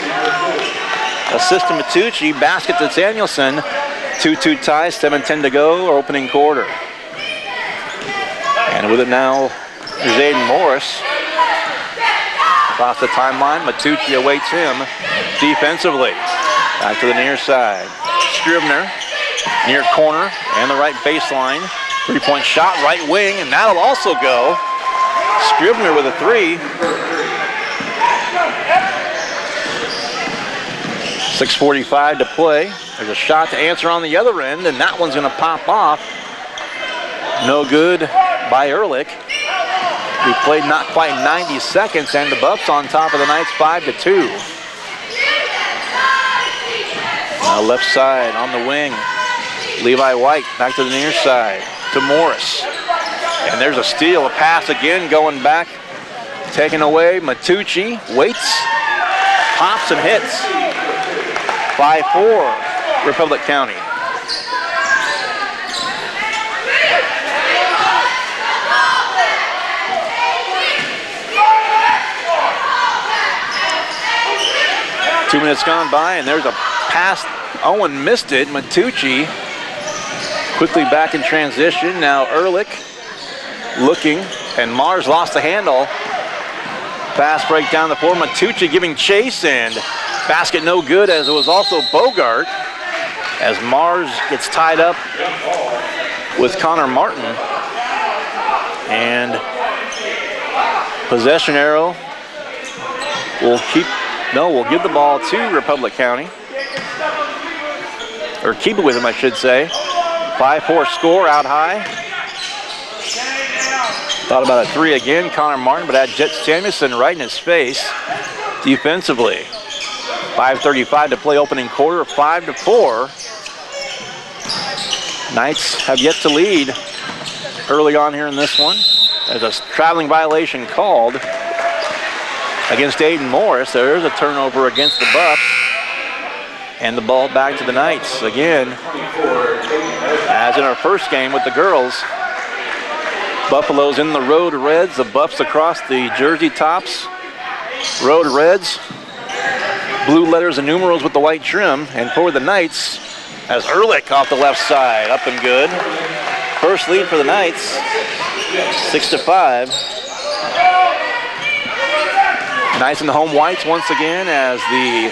Assist to Matucci, basket to Samuelson. 2-2 tie, 7:10 to go, opening quarter. And with it now, there's Aiden Morris. Across the timeline, Matucci awaits him defensively. Back to the near side. Scribner, near corner, and the right baseline. 3-point shot, right wing, and that'll also go. Scribner with a 3. 6:45 to play. There's a shot to answer on the other end, and that one's going to pop off. No good by Ehrlich. We played not quite 90 seconds, and the Buffs on top of the Knights 5-2. Now left side on the wing. Levi White back to the near side to Morris. And there's a steal, a pass again going back. Taken away, Matucci waits, pops and hits. 5-4, Republic County. Two minutes gone by, and there's a pass. Owen missed it. Matucci quickly back in transition. Now Ehrlich looking, and Mars lost the handle. Pass break down the floor. Matucci giving chase, and basket no good, as it was also Bogart, as Mars gets tied up with Connor Martin. And possession arrow will we'll give the ball to Republic County. Or keep it with him, I should say. 5-4 score out high. Thought about a 3 again, Connor Martin, but had Jet Samuelson right in his face defensively. 5:35 to play, opening quarter, 5-4. Knights have yet to lead early on here in this one. There's a traveling violation called against Aiden Morris. There is a turnover against the Buffs. And the ball back to the Knights again. As in our first game with the girls, Buffalo's in the Road Reds, the Buffs across the jersey tops. Road Reds, blue letters and numerals with the white trim. And for the Knights, as Ehrlich off the left side, up and good. First lead for the Knights, 6-5. Knights in the home whites once again, as the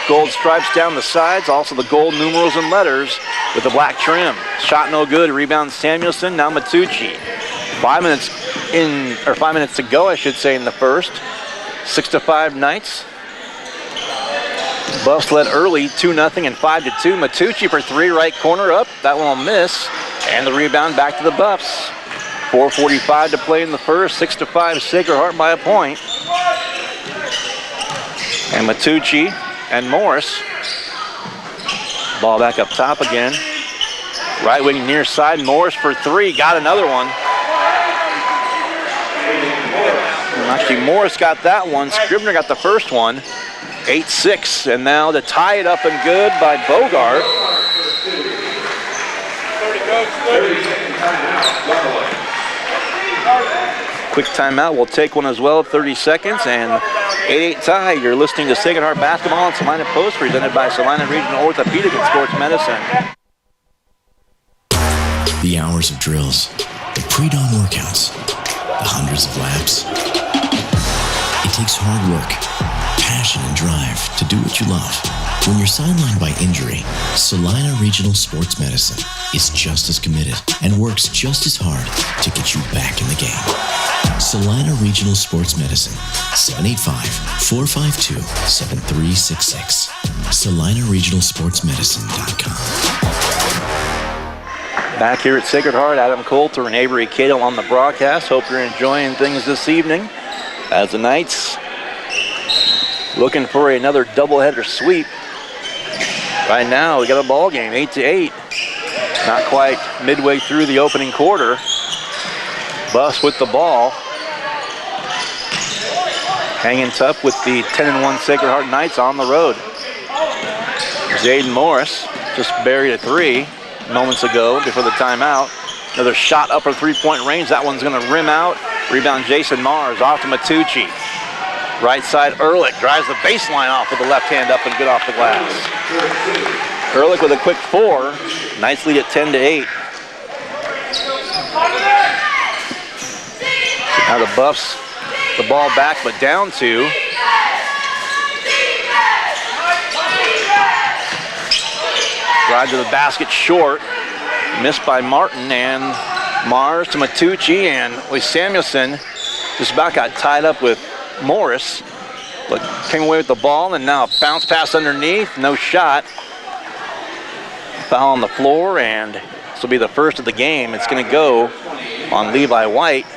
gold stripes down the sides, also the gold numerals and letters with the black trim. Shot no good, rebound Samuelson, now Matucci. 5 minutes to go, I should say, in the first. 6-5 Knights. Buffs led early, 2-0 and 5-2. Matucci for 3, right corner up, that one will miss. And the rebound back to the Buffs. 4:45 to play in the first, 6-5 Sacred Heart by a point. And Matucci and Morris. Ball back up top again. Right wing near side, Morris for 3, got another one. Actually, Morris got that one. Scribner got the first one. 8-6, and now to tie it up and good by Bogart. Quick timeout, we'll take one as well, 30 seconds, and 8-8 tie. You're listening to Sacred Heart Basketball on Salina Post, presented by Salina Regional Orthopedic and Sports Medicine. The hours of drills, the pre-dawn workouts, the the hundreds of laps. It takes hard work, passion, and drive to do what you love. When you're sidelined by injury, Salina Regional Sports Medicine is just as committed and works just as hard to get you back in the game. Salina Regional Sports Medicine, 785-452-7366. SalinaRegionalSportsMedicine.com. Back here at Sacred Heart, Adam Coulter and Avery Cato on the broadcast. Hope you're enjoying things this evening as the Knights looking for another doubleheader sweep. Right now, we got a ball game, 8-8. Not quite midway through the opening quarter. Buffs with the ball. Hanging tough with the 10-1 Sacred Heart Knights on the road. Zayden Morris just buried a three moments ago before the timeout. Another shot upper three-point range. That one's going to rim out. Rebound Jason Mars off to Matucci. Right side Ehrlich drives the baseline off with the left hand up and good off the glass. Ehrlich with a quick four. Knights lead at 10-8. So now the Buffs, the ball back but down two. Drive to the basket short. Missed by Martin, and Mars to Matucci, and Samuelson just about got tied up with Morris. But came away with the ball, and now a bounce pass underneath, no shot. Foul on the floor, and this will be the first of the game. It's going to go on Levi White,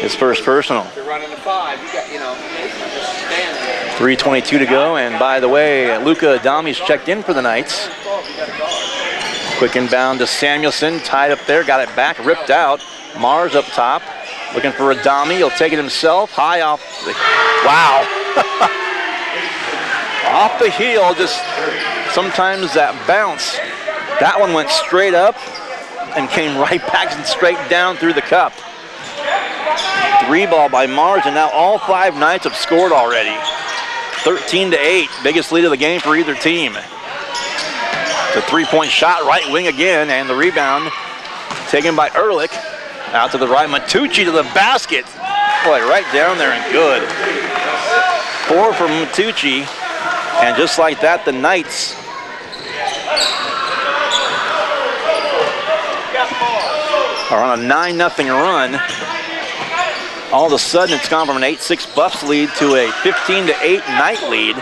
his first personal. You're running a 5. You got, stand there. 3:22 to go, and by the way, Luca Adami's checked in for the Knights. Quick inbound to Samuelson, tied up there, got it back, ripped out. Mars up top, looking for Adami. He'll take it himself, high off the, wow. Off the heel, just sometimes that bounce. That one went straight up and came right back and straight down through the cup. Three ball by Mars, and now all 5 Knights have scored already. 13-8, biggest lead of the game for either team. The three-point shot, right wing again, and the rebound taken by Ehrlich. Out to the right, Matucci to the basket. Boy, right down there and good. 4 from Matucci, and just like that, the Knights are on a 9-0 run. All of a sudden, it's gone from an 8-6 Buffs lead to a 15-8 Knight lead.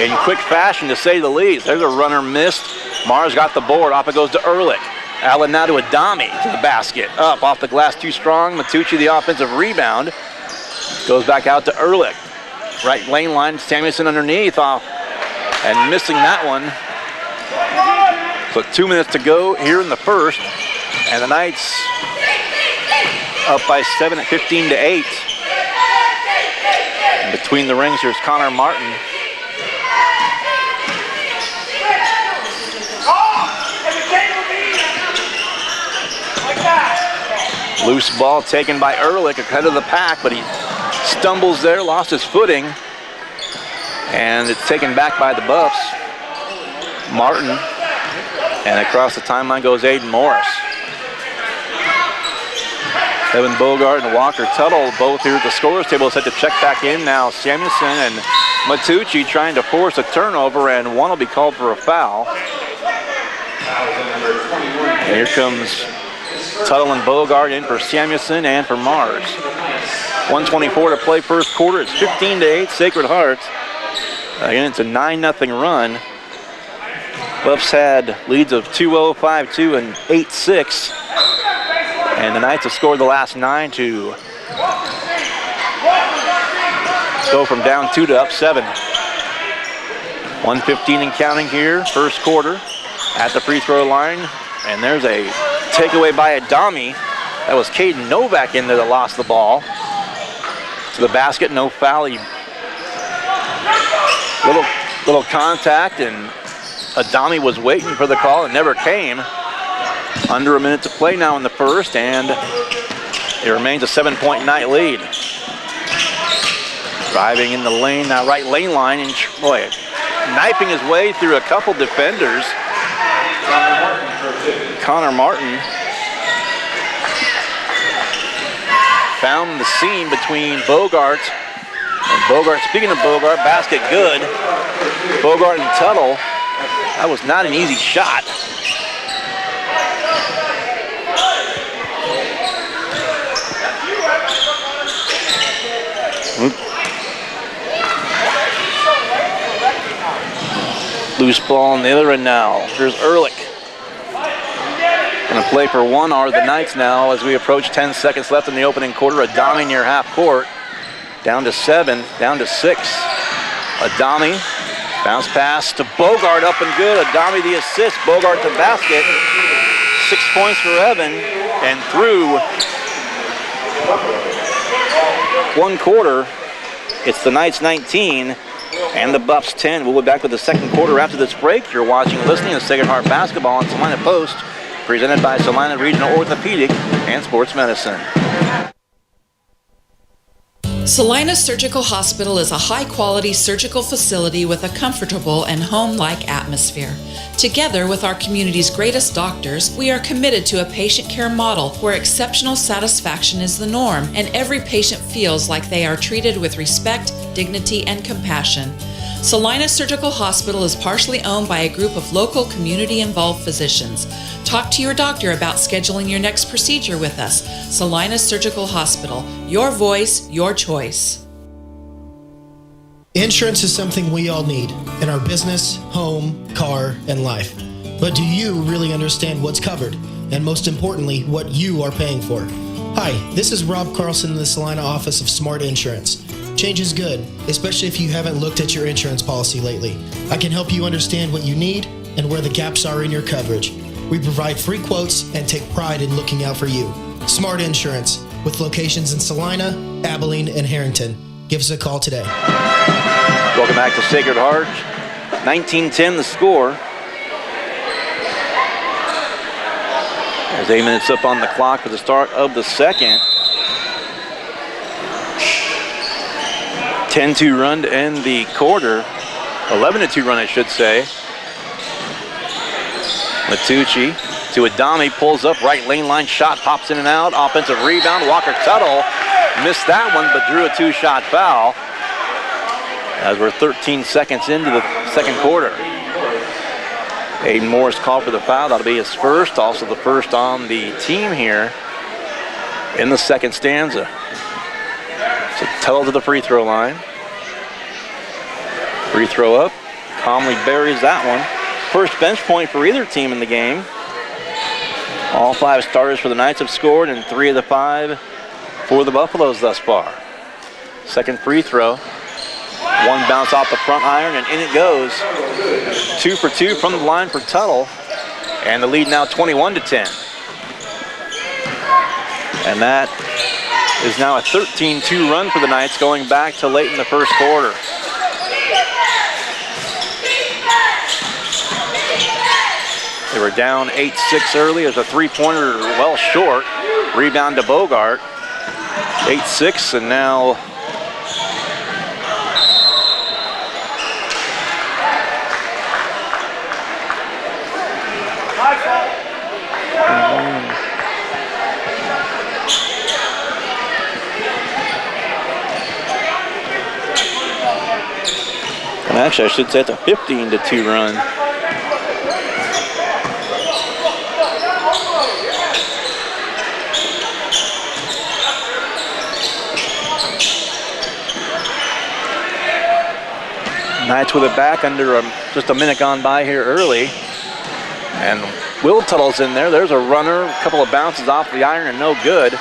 In quick fashion, to say the least. There's a runner missed. Mars got the board. Off it goes to Ehrlich. Allen now to Adami to the basket. Up off the glass, too strong. Matucci the offensive rebound. Goes back out to Ehrlich. Right lane line, Samuelson underneath off. And missing that one. So 2 minutes to go here in the first. And the Knights up by 7 at 15-8. And between the rings, here's Connor Martin. Loose ball taken by Ehrlich ahead of the pack, but he stumbles there, lost his footing, and it's taken back by the Buffs. Martin, and across the timeline goes Aiden Morris. Evan Bogart and Walker Tuttle both here at the scorer's table set to check back in now. Samuelson and Matucci trying to force a turnover, and one will be called for a foul. And here comes Tuttle and Bogart in for Samuelson and for Mars. 1:24 to play first quarter. It's 15-8 Sacred Heart. Again, it's a 9-0 run. Buffs had leads of 2-0, 5-2, and 8-6. And the Knights have scored the last 9 to go from down 2 to up 7. 1:15 and counting here, first quarter at the free throw line. And there's a takeaway by Adami. That was Caden Novak in there that lost the ball. To the basket, no foul. Little contact, and Adami was waiting for the call and never came. Under a minute to play now in the first, and it remains a 7-point Knight lead. Driving in the lane, now right lane line, and boy, knifing his way through a couple defenders. Connor Martin found the seam between Bogart and Bogart. Speaking of Bogart, basket good. Bogart and Tuttle. That was not an easy shot. Loose ball on the other end now. Here's Ehrlich. Going to play for one are the Knights now as we approach 10 seconds left in the opening quarter. Adami near half court. Down to 7, down to 6. Adami, bounce pass to Bogart, up and good. Adami the assist, Bogart to basket. 6 points for Evan, and through one quarter, it's the Knights 19 and the Buffs 10. We'll be back with the second quarter after this break. You're watching and listening to Sacred Heart Basketball on Salina Post, presented by Salina Regional Orthopedic and Sports Medicine. Salina Surgical Hospital is a high-quality surgical facility with a comfortable and home-like atmosphere. Together with our community's greatest doctors, we are committed to a patient care model where exceptional satisfaction is the norm and every patient feels like they are treated with respect, dignity, and compassion. Salina Surgical Hospital is partially owned by a group of local community-involved physicians. Talk to your doctor about scheduling your next procedure with us. Salina Surgical Hospital. Your voice, your choice. Insurance is something we all need in our business, home, car, and life. But do you really understand what's covered? And most importantly, what you are paying for? Hi, this is Rob Carlson in the Salina office of Smart Insurance. Change is good, especially if you haven't looked at your insurance policy lately. I can help you understand what you need and where the gaps are in your coverage. We provide free quotes and take pride in looking out for you. Smart Insurance, with locations in Salina, Abilene, and Harrington. Give us a call today. Welcome back to Sacred Heart. 19-10 the score. There's 8 minutes up on the clock for the start of the second. 10-2 run to end the quarter. 11-2 run, I should say. Matucci to Adami, pulls up, right lane line, shot pops in and out. Offensive rebound, Walker Tuttle missed that one, but drew a 2-shot foul. As we're 13 seconds into the second quarter. Aiden Morris called for the foul. That'll be his first, also the first on the team here in the second stanza. So Tuttle to the free throw line. Free throw up. Calmly buries that one. First bench point for either team in the game. All 5 starters for the Knights have scored, and 3 of the 5 for the Buffaloes thus far. Second free throw. One bounce off the front iron, and in it goes. 2 for 2 from the line for Tuttle. And the lead now 21-10. And that is now a 13-2 run for the Knights going back to late in the first quarter. They were down 8-6 early. There's a three-pointer well short. Rebound to Bogart. 8-6, and now and actually, I should say it's a 15-2 run. Knights with it back under just a minute gone by here early. And Will Tuttle's in there. There's a runner, a couple of bounces off the iron and no good.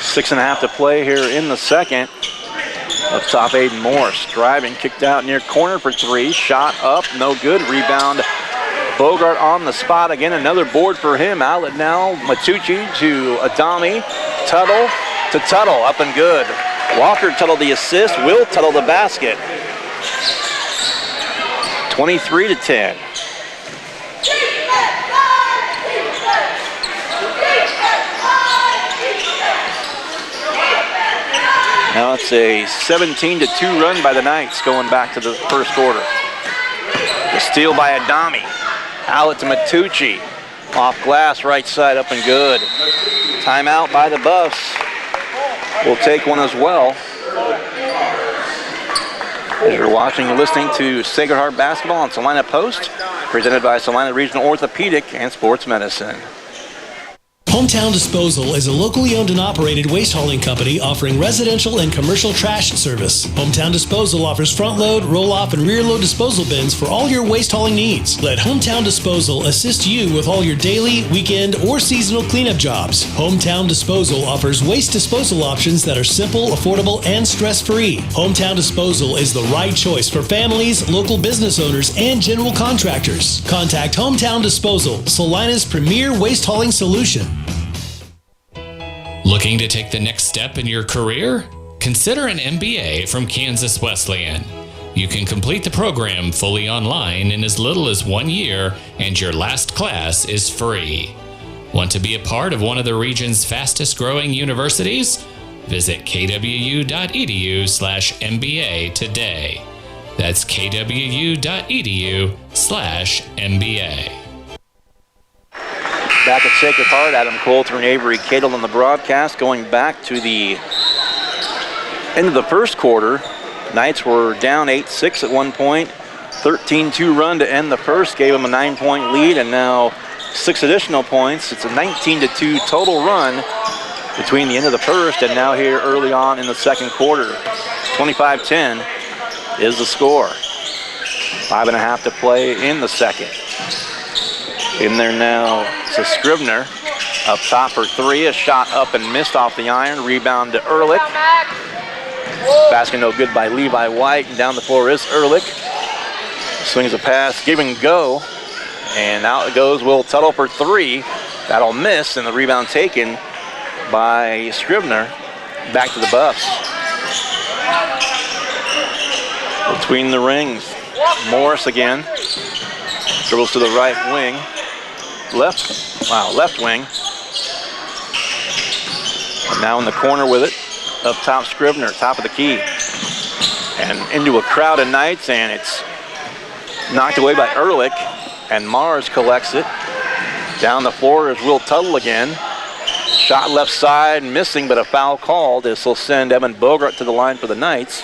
Six and a half to play here in the second. Up top, Aiden Morris driving, kicked out near corner for 3. Shot up, no good. Rebound, Bogart on the spot again. Another board for him. Outlet now, Matucci to Adami. Tuttle to Tuttle, up and good. Walker Tuttle the assist. Will Tuttle the basket. 23-10. Now it's a 17-2 run by the Knights going back to the first quarter. The steal by Adami. Out to Matucci. Off glass, right side up and good. Timeout by the Buffs. We'll take one as well. As you're watching and listening to Sacred Heart Basketball on Salina Post, presented by Salina Regional Orthopedic and Sports Medicine. Hometown Disposal is a locally owned and operated waste hauling company offering residential and commercial trash service. Hometown Disposal offers front load, roll off, and rear load disposal bins for all your waste hauling needs. Let Hometown Disposal assist you with all your daily, weekend, or seasonal cleanup jobs. Hometown Disposal offers waste disposal options that are simple, affordable, and stress-free. Hometown Disposal is the right choice for families, local business owners, and general contractors. Contact Hometown Disposal, Salina's premier waste hauling solution. Looking to take the next step in your career? Consider an MBA from Kansas Wesleyan. You can complete the program fully online in as little as 1 year, and your last class is free. Want to be a part of one of the region's fastest growing universities? Visit kwu.edu/MBA today. That's kwu.edu/MBA. Back at Sacred Heart, Adam Coulter and Avery Cadle on the broadcast. Going back to the end of the first quarter, Knights were down 8-6 at one point. 13-2 run to end the first, gave them a 9-point lead, and now 6 additional points. It's a 19-2 total run between the end of the first and now here early on in the second quarter. 25-10 is the score. 5.5 to play in the second. In there now to Scribner. Up top for three. A shot up and missed off the iron. Rebound to Ehrlich. Basket no good by Levi White. And down the floor is Ehrlich. Swings a pass, give and go. And out it goes Will Tuttle for three. That'll miss, and the rebound taken by Scribner. Back to the Buffs. Between the rings. Morris again. Dribbles to the right wing. Left wing. And now in the corner with it. Up top, Scribner, top of the key. And into a crowd of Knights, and it's knocked away by Ehrlich. And Mars collects it. Down the floor is Will Tuttle again. Shot left side, missing, but a foul called. This will send Evan Bogart to the line for the Knights.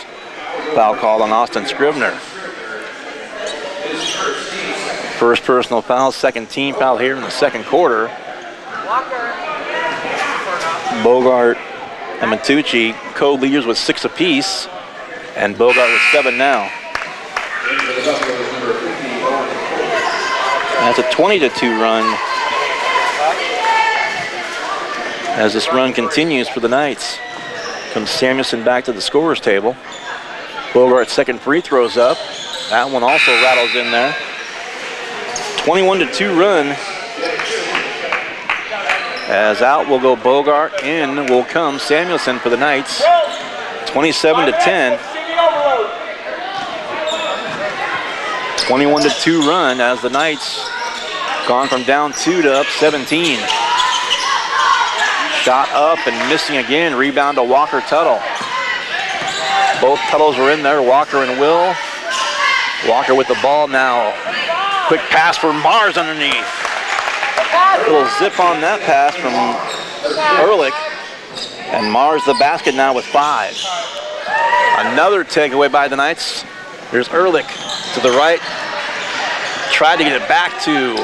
Foul called on Austin Scribner. First personal foul, second team foul here in the second quarter. Bogart and Matucci, co-leaders with 6 apiece, and Bogart with 7 now. That's a 20-2 run as this run continues for the Knights. Comes Samuelson back to the scorer's table. Bogart's second free throw's up. That one also rattles in there. 21-2 run. As out will go Bogart, in will come Samuelson for the Knights. 27-10. 21-2 run as the Knights gone from down 2 to up 17. Shot up and missing again. Rebound to Walker Tuttle. Both Tuttles were in there, Walker and Will. Walker with the ball now. Quick pass for Mars underneath. A little zip on that pass from Ehrlich. And Mars the basket now with 5. Another takeaway by the Knights. Here's Ehrlich to the right. Tried to get it back to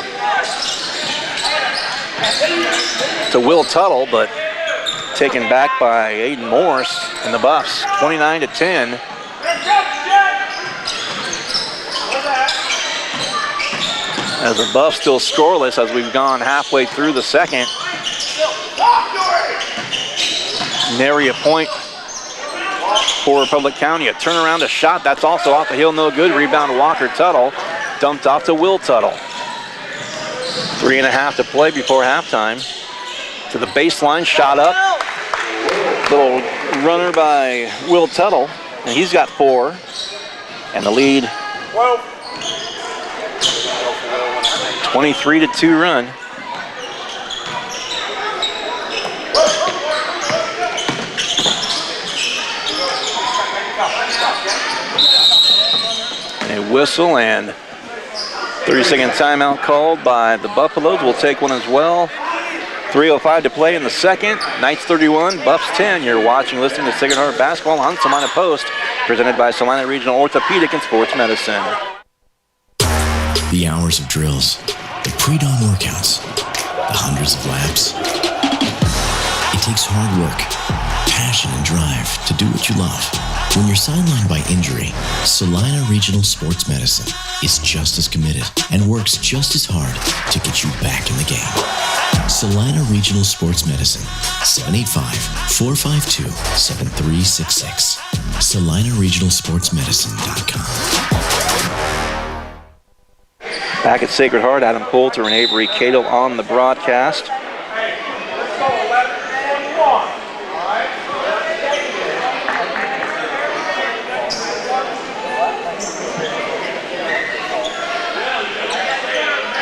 Will Tuttle, but taken back by Aiden Morris and the Buffs. 29-10. As the Buffs still scoreless as we've gone halfway through the second. Nary a point for Republic County. A turnaround, a shot, that's also off the heel, no good. Rebound to Walker Tuttle. Dumped off to Will Tuttle. 3.5 to play before halftime. To the baseline, shot up. Little runner by Will Tuttle, and he's got 4. And the lead, 23-2 run. whistle and 30-second timeout called by the Buffaloes. We'll take one as well. 3:05 to play in the second. Knights 31, Buffs 10. You're watching, listening to Sacred Heart Basketball on Salina Post, presented by Salina Regional Orthopedic and Sports Medicine. The hours of drills, the pre-dawn workouts, the hundreds of laps. It takes hard work, passion, and drive to do what you love. When you're sidelined by injury, Salina Regional Sports Medicine is just as committed and works just as hard to get you back in the game. Salina Regional Sports Medicine, 785-452-7366. SalinaRegionalSportsMedicine.com. Back at Sacred Heart, Adam Coulter and Avery Cato on the broadcast.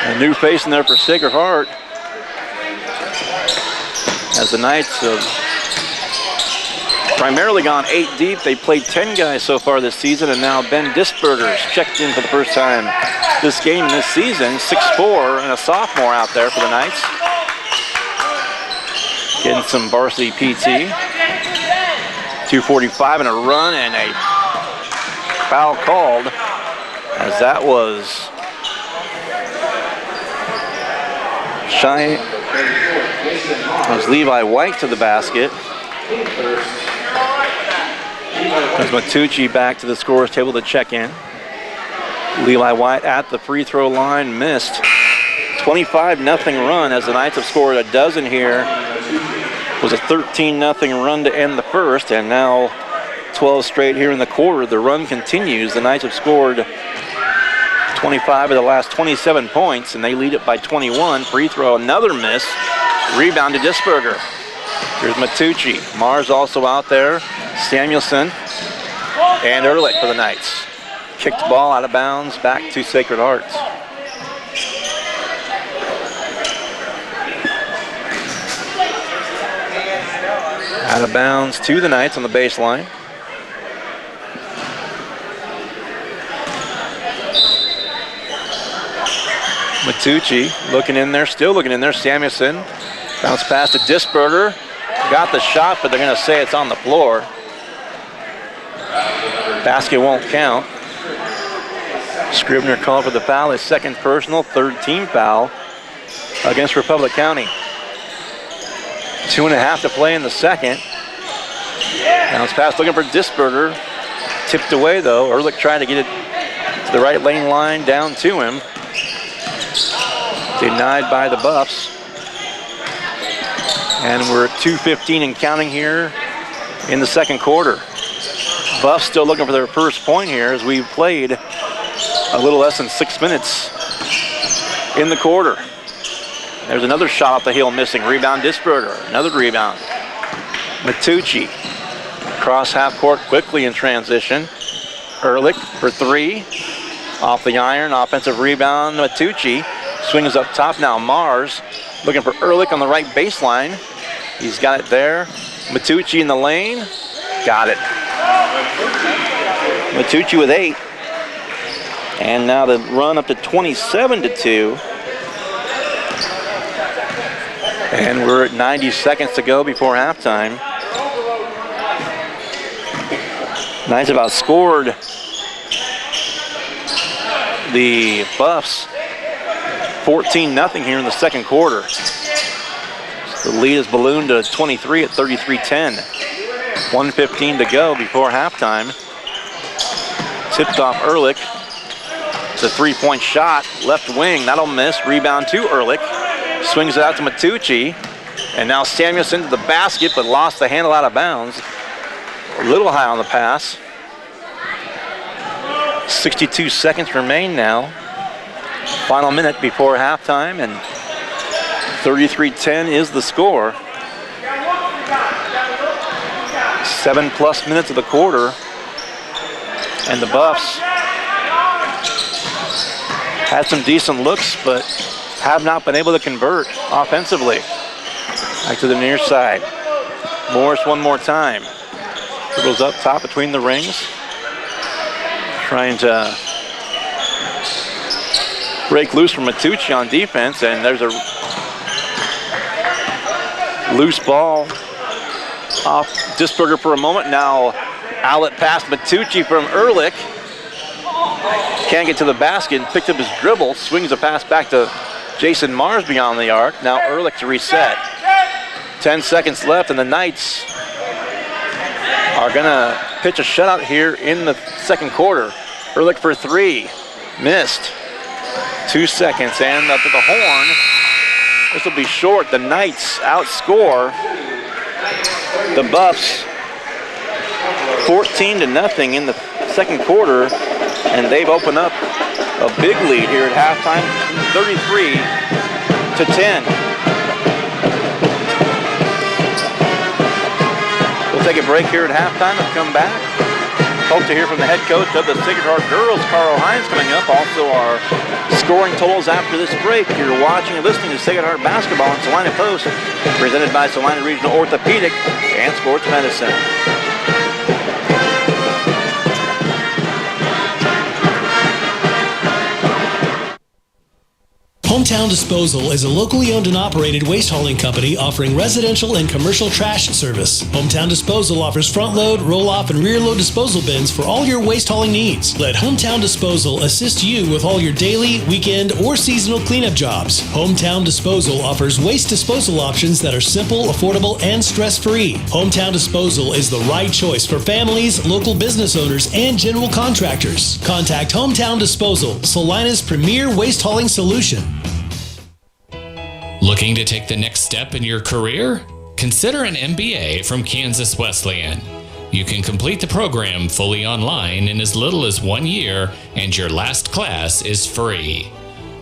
A new face in there for Sacred Heart, as the Knights have primarily gone 8 deep. They played 10 guys so far this season, and now Ben Disberger's checked in for the first time this game and this season. 6'4", and a sophomore out there for the Knights. Getting some varsity PT. 2:45 and a run, and a foul called, as that was shy. As Levi White to the basket. Comes Matucci back to the scorer's table to check in. Levi White at the free throw line, missed. 25-0 run, as the Knights have scored a dozen here. It was a 13-0 run to end the first, and now 12 straight here in the quarter. The run continues. The Knights have scored 25 of the last 27 points, and they lead it by 21. Free throw, another miss. Rebound to Disberger. Here's Matucci. Mars also out there. Samuelson and Ehrlich for the Knights. Kicked ball out of bounds back to Sacred Hearts. Out of bounds to the Knights on the baseline. Matucci looking in there, still looking in there. Samuelson bounce pass to Disberger. Got the shot, but they're going to say it's on the floor. Basket won't count. Scribner called for the foul, his second personal, third team foul against Republic County. 2.5 to play in the second. Bounce pass looking for Disberger. Tipped away though. Ehrlich trying to get it to the right lane line, down to him. Denied by the Buffs. And we're at 2:15 and counting here in the second quarter. Buffs still looking for their first point here, as we've played a little less than 6 minutes in the quarter. There's another shot off the hill missing. Rebound Disberger. Another rebound. Matucci. Cross half court quickly in transition. Ehrlich for three. Off the iron. Offensive rebound. Matucci swings up top now. Mars looking for Ehrlich on the right baseline. He's got it there. Matucci in the lane. Got it. Matucci with 8. And now the run up to 27-2. And we're at 90 seconds to go before halftime. Knights have outscored the Buffs 14-0 here in the second quarter. The lead is ballooned to 23 at 33-10. 1:15 to go before halftime. Tipped off Ehrlich. It's a three-point shot, left wing, that'll miss. Rebound to Ehrlich. Swings it out to Matucci. And now Samuelson to the basket, but lost the handle out of bounds. A little high on the pass. 62 seconds remain now. Final minute before halftime, and 33-10 is the score. 7+ minutes of the quarter, and the Buffs had some decent looks, but have not been able to convert offensively. Back to the near side. Morris one more time. Dribbles up top between the rings. Trying to break loose from Matucci on defense, and there's a loose ball off Disberger for a moment. Now outlet pass Matucci from Ehrlich. Can't get to the basket, picked up his dribble, swings the pass back to Jason Mars beyond the arc. Now Ehrlich to reset. 10 seconds left, and the Knights are gonna pitch a shutout here in the second quarter. Ehrlich for three, missed. 2 seconds, and up at the horn. This will be short. The Knights outscore the Buffs 14-0 in the second quarter, and they've opened up a big lead here at halftime, 33-10. We'll take a break here at halftime and come back. Hope to hear from the head coach of the Sacred Heart Girls, Carl Hines, coming up. Also our scoring totals after this break. You're watching and listening to Sacred Heart Basketball on Salina Post, presented by Salina Regional Orthopedic and Sports Medicine. Hometown Disposal is a locally owned and operated waste hauling company offering residential and commercial trash service. Hometown Disposal offers front load, roll off, and rear load disposal bins for all your waste hauling needs. Let Hometown Disposal assist you with all your daily, weekend, or seasonal cleanup jobs. Hometown Disposal offers waste disposal options that are simple, affordable, and stress-free. Hometown Disposal is the right choice for families, local business owners, and general contractors. Contact Hometown Disposal, Salina's premier waste hauling solution. Looking to take the next step in your career? Consider an MBA from Kansas Wesleyan. You can complete the program fully online in as little as 1 year, and your last class is free.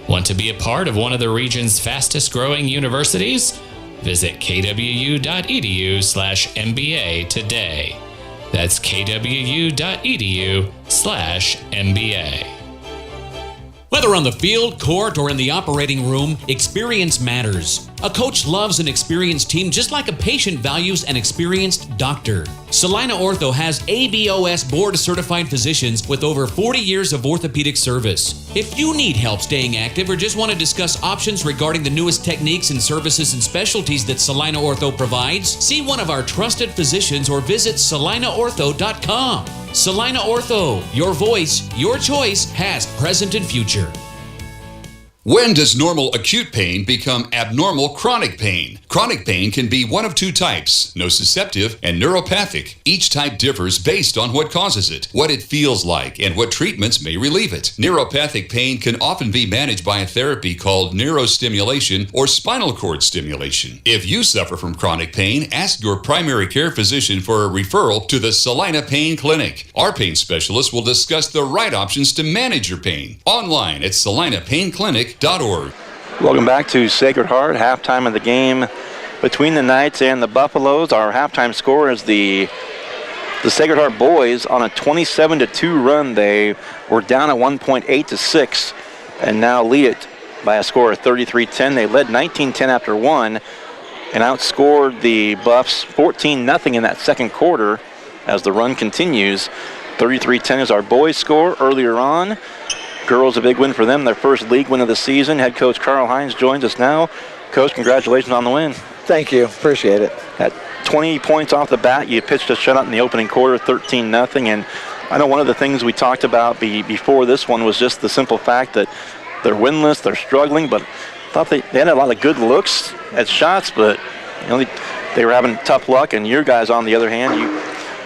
Want to be a part of one of the region's fastest growing universities? Visit kwu.edu/MBA today. That's kwu.edu/MBA. Whether on the field, court, or in the operating room, experience matters. A coach loves an experienced team just like a patient values an experienced doctor. Salina Ortho has ABOS board-certified physicians with over 40 years of orthopedic service. If you need help staying active or just want to discuss options regarding the newest techniques and services and specialties that Salina Ortho provides, see one of our trusted physicians or visit salinaortho.com. Salina Ortho, your voice, your choice, past, present, and future. When does normal acute pain become abnormal chronic pain? Chronic pain can be one of two types, nociceptive and neuropathic. Each type differs based on what causes it, what it feels like, and what treatments may relieve it. Neuropathic pain can often be managed by a therapy called neurostimulation or spinal cord stimulation. If you suffer from chronic pain, ask your primary care physician for a referral to the Salina Pain Clinic. Our pain specialists will discuss the right options to manage your pain. Online at salinapainclinic.org. Welcome back to Sacred Heart, halftime of the game between the Knights and the Buffaloes. Our halftime score is the Sacred Heart boys on a 27-2 run. They were down at 1.8-6 and now lead it by a score of 33-10. They led 19-10 after one and outscored the Buffs 14-0 in that second quarter as the run continues. 33-10 is our boys' score earlier on. Girls, a big win for them, their first league win of the season. Head coach Carl Hines joins us now. Coach, congratulations on the win. Thank you. Appreciate it. At 20 points off the bat, you pitched a shutout in the opening quarter, 13-0. And I know one of the things we talked about before this one was just the simple fact that they're winless, they're struggling, but I thought they had a lot of good looks at shots, but they were having tough luck. And your guys, on the other hand,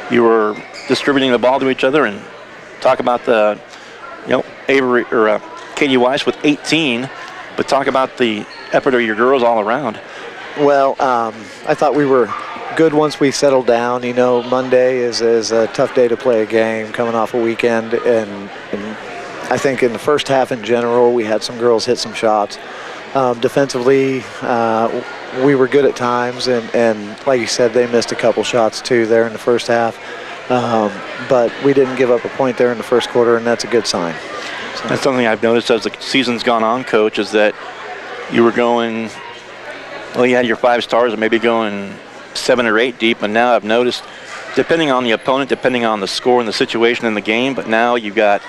you were distributing the ball to each other. And talk about the Avery or Katie Weiss with 18, but talk about the effort of your girls all around. Well, I thought we were good once we settled down. Monday is a tough day to play a game coming off a weekend, and I think in the first half in general, we had some girls hit some shots. Defensively, we were good at times, and like you said, they missed a couple shots too there in the first half. But we didn't give up a point there in the first quarter, and that's a good sign. So. That's something I've noticed as the season's gone on, Coach, is that you were going, you had your 5 stars and maybe going 7 or 8 deep, and now I've noticed, depending on the opponent, depending on the score and the situation in the game, but now you've got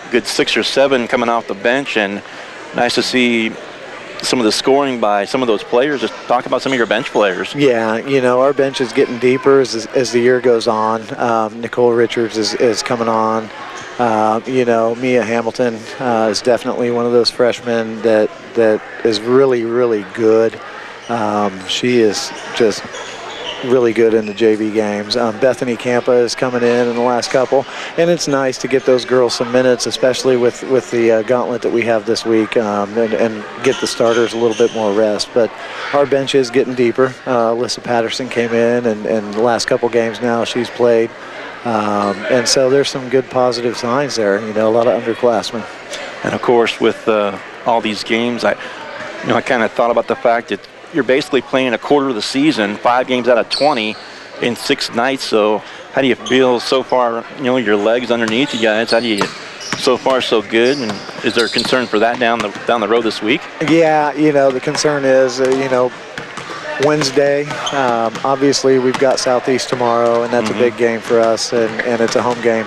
a good 6 or 7 coming off the bench, and nice to see some of the scoring by some of those players. Just talk about some of your bench players. Yeah, our bench is getting deeper as the year goes on. Nicole Richards is coming on. Mia Hamilton is definitely one of those freshmen that is really, really good. She is just really good in the JV games. Bethany Campa is coming in the last couple, and it's nice to get those girls some minutes, especially with the gauntlet that we have this week, and get the starters a little bit more rest. But our bench is getting deeper. Alyssa Patterson came in, and the last couple games now she's played. And so there's some good positive signs there, a lot of underclassmen. And of course, with all these games, I kind of thought about the fact that you're basically playing a quarter of the season, 5 games out of 20 in 6 nights. So how do you feel so far, your legs underneath you guys? How do you, so far so good? And is there a concern for that down the road this week? Yeah, the concern is, Wednesday, obviously we've got Southeast tomorrow, and that's a big game for us, and it's a home game.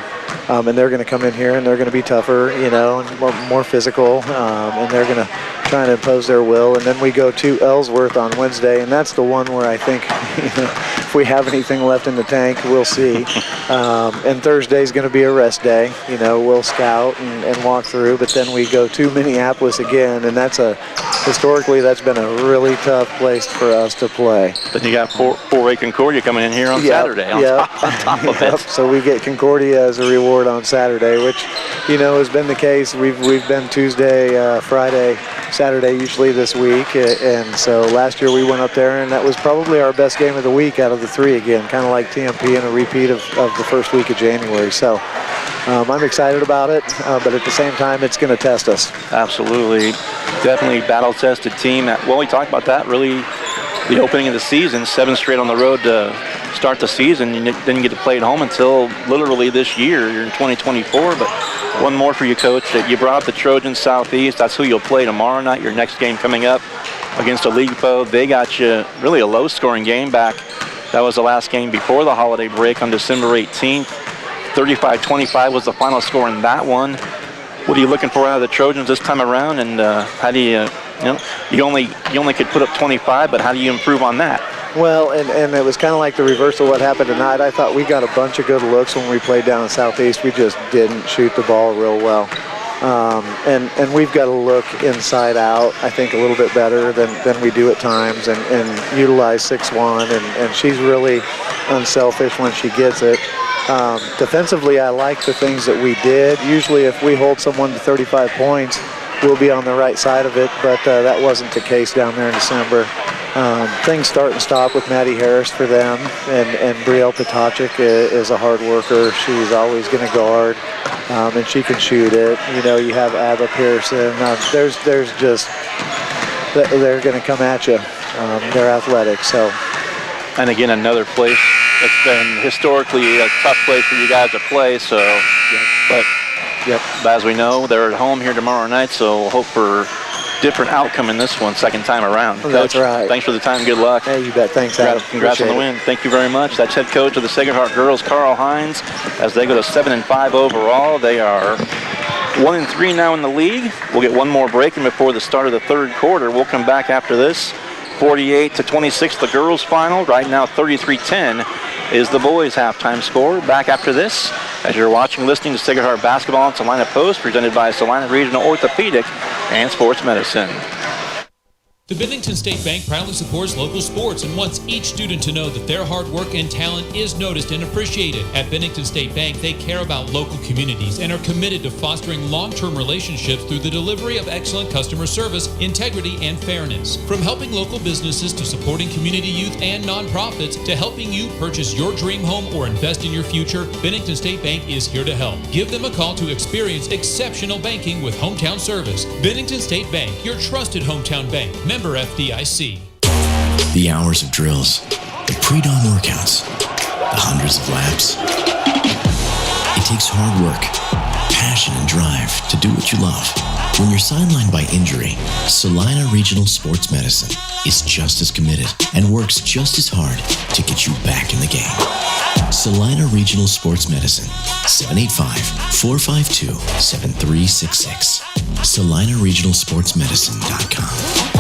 And they're going to come in here, and they're going to be tougher, and more physical, and they're going to try and impose their will. And then we go to Ellsworth on Wednesday, and that's the one where I think, if we have anything left in the tank, we'll see. And Thursday's going to be a rest day. We'll scout and walk through, but then we go to Minneapolis again, and historically that's been a really tough place for us to play. Then you got Fort Ray Concordia coming in here on Saturday on top of it. So we get Concordia as a reward on Saturday, which has been the case. We've been Tuesday, Friday, Saturday usually this week, and so last year we went up there, and that was probably our best game of the week out of the 3 again, kind of like TMP and a repeat of the first week of January. So I'm excited about it, but at the same time it's going to test us. Absolutely. Definitely battle-tested team. We talked about that really the opening of the season, 7 straight on the road to start the season. You didn't get to play at home until literally this year. You're in 2024, but one more for you, Coach. That you brought up the Trojans Southeast. That's who you'll play tomorrow night. Your next game coming up against a league foe. They got you really a low-scoring game back. That was the last game before the holiday break on December 18th. 35-25 was the final score in that one. What are you looking for out of the Trojans this time around? And how do you only could put up 25, but how do you improve on that? Well, and it was kind of like the reverse of what happened tonight. I thought we got a bunch of good looks when we played down in Southeast. We just didn't shoot the ball real well. And we've got to look inside out, I think, a little bit better than we do at times, and utilize 6-1, and she's really unselfish when she gets it. Defensively, I like the things that we did. Usually if we hold someone to 35 points, we'll be on the right side of it, but that wasn't the case down there in December. Things start and stop with Maddie Harris for them, and Brielle Potachik is a hard worker. She's always going to guard, and she can shoot it. You have Abba Pearson. They're going to come at you. They're athletic, so. And again, another place that's been historically a tough place for you guys to play. So, but as we know, they're at home here tomorrow night. So we'll hope for different outcome in this one, second time around. That's Coach, right. Thanks for the time. Good luck. Hey, you bet. Thanks, Adam. Congrats on the win. Thank you very much. That's head coach of the Sacred Heart girls, Carl Hines, as they go to 7-5 overall. They are 1-3 now in the league. We'll get one more break, and before the start of the third quarter, we'll come back after this. 48-26, the girls' final. Right now, 33-10 is the boys' halftime score. Back after this, as you're watching, listening to Sacred Heart Basketball on Salina Post, presented by Salina Regional Orthopedic and Sports Medicine. The Bennington State Bank proudly supports local sports and wants each student to know that their hard work and talent is noticed and appreciated. At Bennington State Bank, they care about local communities and are committed to fostering long-term relationships through the delivery of excellent customer service, integrity, and fairness. From helping local businesses to supporting community youth and nonprofits to helping you purchase your dream home or invest in your future, Bennington State Bank is here to help. Give them a call to experience exceptional banking with hometown service. Bennington State Bank, your trusted hometown bank. Member FDIC. The hours of drills, the pre-dawn workouts, the hundreds of laps. It takes hard work, passion, and drive to do what you love. When you're sidelined by injury, Salina Regional Sports Medicine is just as committed and works just as hard to get you back in the game. Salina Regional Sports Medicine, 785-452-7366. SalinaRegionalSportsMedicine.com.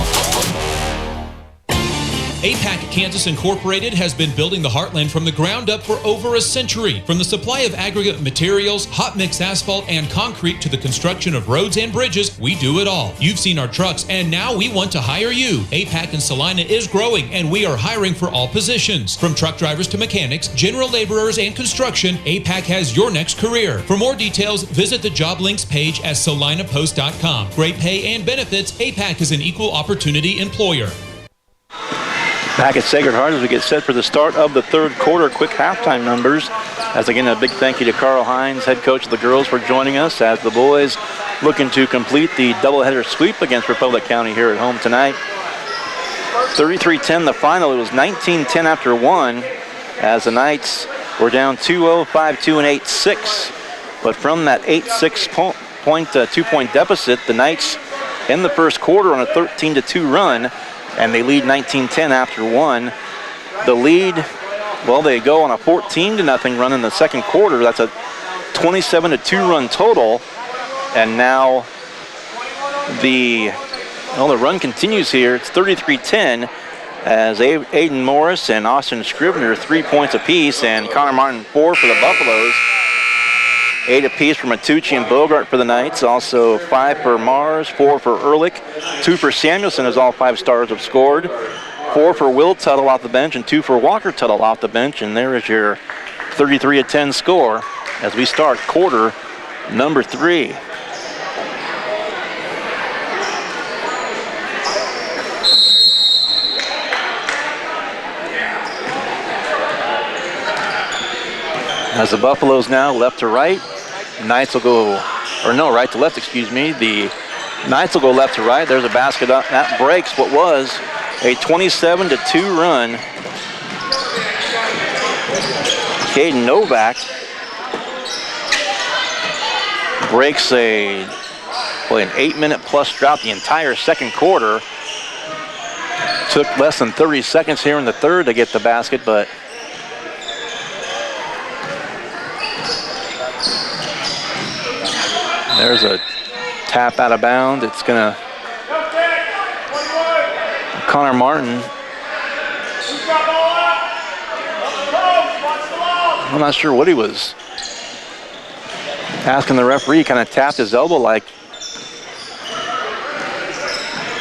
APAC Kansas Incorporated has been building the Heartland from the ground up for over a century. From the supply of aggregate materials, hot mix asphalt, and concrete to the construction of roads and bridges, we do it all. You've seen our trucks, and now we want to hire you. APAC in Salina is growing, and we are hiring for all positions. From truck drivers to mechanics, general laborers, and construction, APAC has your next career. For more details, visit the job links page at salinapost.com. Great pay and benefits, APAC is an equal opportunity employer. Back at Sacred Heart as we get set for the start of the third quarter. Quick halftime numbers. As again, a big thank you to Carl Hines, head coach of the girls, for joining us as the boys looking to complete the doubleheader sweep against Republic County here at home tonight. 33-10 the final. It was 19-10 after one as the Knights were down 2-0, 5-2, and 8-6. But from that 8-6 2-point deficit, the Knights in the first quarter on a 13-2 run, and they lead 19-10 after one. The lead, well, they go on a 14-0 run in the second quarter. That's a 27-2 run total. And now the run continues here. It's 33-10 as Aiden Morris and Austin Scrivener 3 points apiece, and Connor Martin 4 for the Buffaloes. 8 apiece for Matucci and Bogart for the Knights. Also 5 for Mars, 4 for Ehrlich, 2 for Samuelson, as all 5 stars have scored. 4 for Will Tuttle off the bench, and 2 for Walker Tuttle off the bench. And there is your 33-10 score as we start quarter number 3. As the Buffaloes now left to right, Knights will go, or no, right to left, excuse me. The Knights will go left to right. There's a basket up. That breaks what was a 27-2 run. Caden Novak breaks an 8-minute plus drought the entire second quarter. Took less than 30 seconds here in the third to get the basket, but there's a tap out of bounds. It's going to Connor Martin. I'm not sure what he was asking the referee. He kind of tapped his elbow like,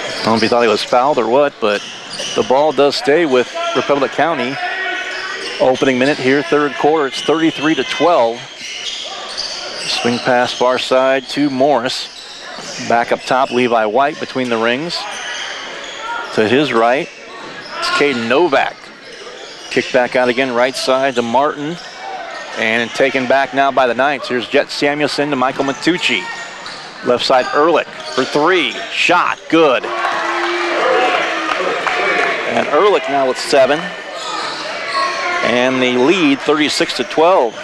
I don't know if he thought he was fouled or what, but the ball does stay with Republic County. Opening minute here, third quarter. It's 33-12. Swing pass far side to Morris. Back up top, Levi White between the rings. To his right, it's Caden Novak. Kicked back out again, right side to Martin. And taken back now by the Knights. Here's Jet Samuelson to Michael Matucci. Left side, Ehrlich for 3. Shot, good. And Ehrlich now with 7. And the lead, 36-12.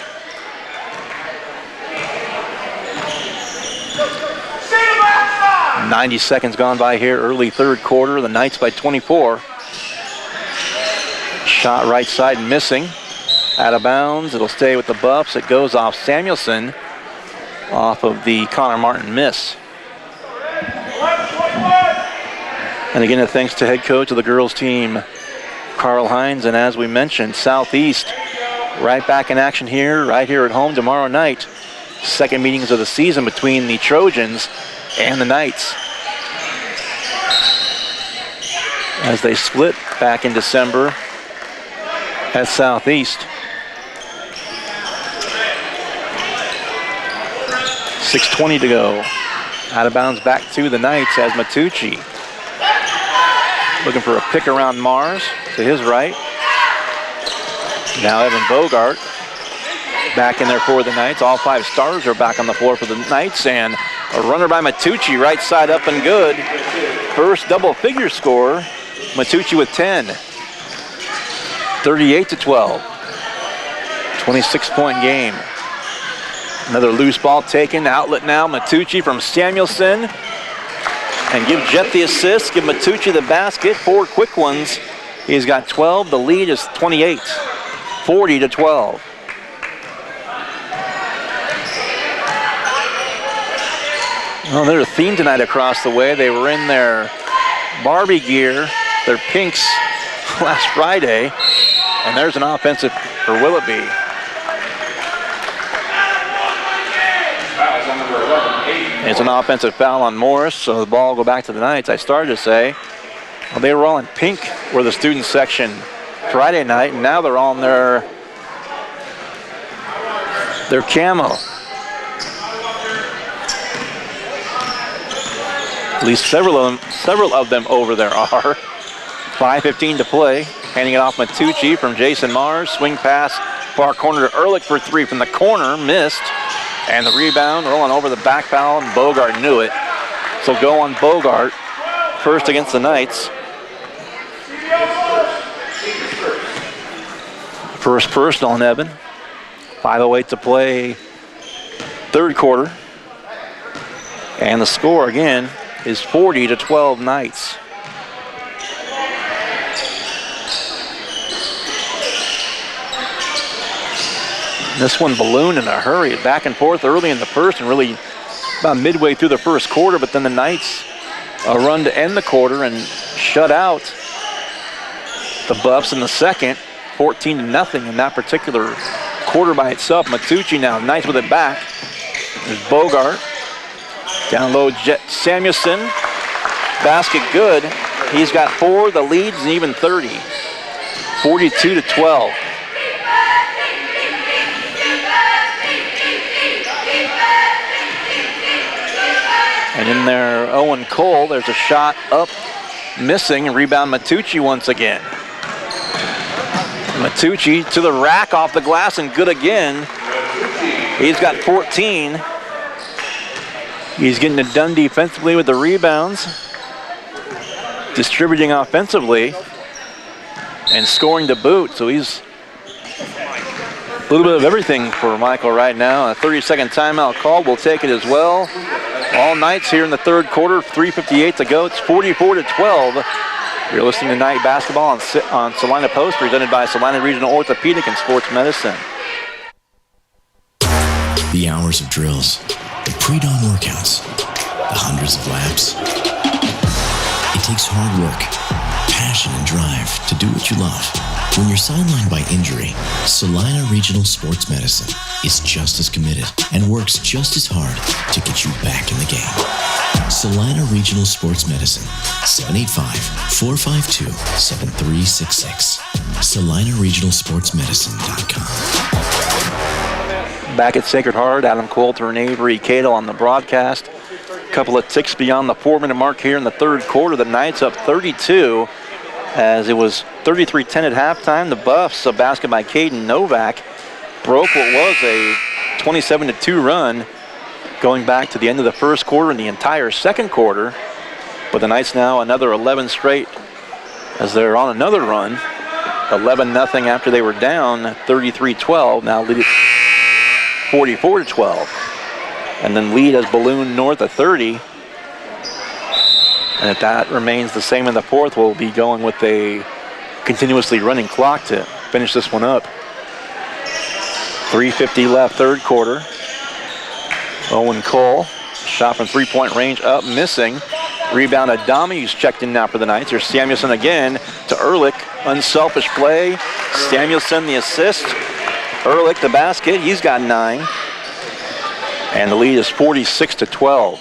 90 seconds gone by here, early third quarter. The Knights by 24. Shot right side missing. Out of bounds. It'll stay with the Buffs. It goes off Samuelson off of the Connor Martin miss. And again, a thanks to head coach of the girls team, Carl Hines. And as we mentioned, Southeast right back in action here, right here at home tomorrow night. Second meetings of the season between the Trojans and the Knights, as they split back in December at Southeast. 6:20 to go. Out of bounds back to the Knights as Matucci looking for a pick around Mars to his right. Now Evan Bogart back in there for the Knights. All 5 stars are back on the floor for the Knights, and a runner by Matucci, right side up and good. First double-figure score, Matucci with 10. 38-12. 26-point game. Another loose ball taken. Outlet now, Matucci from Samuelson. And give Jet the assist, give Matucci the basket. 4 quick ones. He's got 12. The lead is 28. 40-12. Well, there's a theme tonight across the way. They were in their Barbie gear, their pinks, last Friday. And there's an offensive, or will it be? It's an offensive foul on Morris, so the ball will go back to the Knights. I started to say, well, they were all in pink for the student section Friday night, and now they're all in their camo. At least several of them over there are. 5:15 to play. Handing it off Matucci from Jason Mars. Swing pass, far corner to Ehrlich for three from the corner. Missed. And the rebound rolling over the back foul, and Bogart knew it. So go on Bogart. First against the Knights. First personal on Eben. 5:08 to play. Third quarter. And the score again is 40-12 Knights. This one ballooned in a hurry, back and forth early in the first and really about midway through the first quarter, but then the Knights a run to end the quarter and shut out the Buffs in the second, 14-0 in that particular quarter by itself. Matucci now, Knights with it back. There's Bogart. Down low, Samuelson. Basket good. He's got 4, the lead's an even 30. 42-12. And in there, Owen Cole, there's a shot up, missing, and rebound Matucci once again. Matucci to the rack off the glass and good again. He's got 14. He's getting it done defensively with the rebounds, distributing offensively, and scoring to boot. So he's a little bit of everything for Michael right now. A 30-second timeout call. We'll take it as well. All Knights here in the third quarter, 3:58 to go. It's 44-12. You're listening to Night Basketball on Salina Post, presented by Salina Regional Orthopedic and Sports Medicine. The hours of drills, the pre-dawn workouts, the hundreds of laps. It takes hard work, passion, and drive to do what you love. When you're sidelined by injury, Salina Regional Sports Medicine is just as committed and works just as hard to get you back in the game. Salina Regional Sports Medicine, 785-452-7366. SalinaRegionalSportsMedicine.com. Back at Sacred Heart, Adam Coulter and Avery Cato on the broadcast. A couple of ticks beyond the 4-minute mark here in the third quarter. The Knights up 32 as it was 33-10 at halftime. The Buffs, a basket by Caden Novak, broke what was a 27-2 run going back to the end of the first quarter and the entire second quarter. But the Knights now another 11 straight as they're on another run. 11-0 after they were down 33-12. Now lead it 44-12. And then lead has ballooned north of 30. And if that remains the same in the fourth, we'll be going with a continuously running clock to finish this one up. 3:50 left, third quarter. Owen Cole, shot from three-point range up, missing. Rebound Adami, who's checked in now for the Knights. Here's Samuelson again to Ehrlich. Unselfish play. Samuelson the assist. Ehrlich the basket. He's got 9. And the lead is 46-12.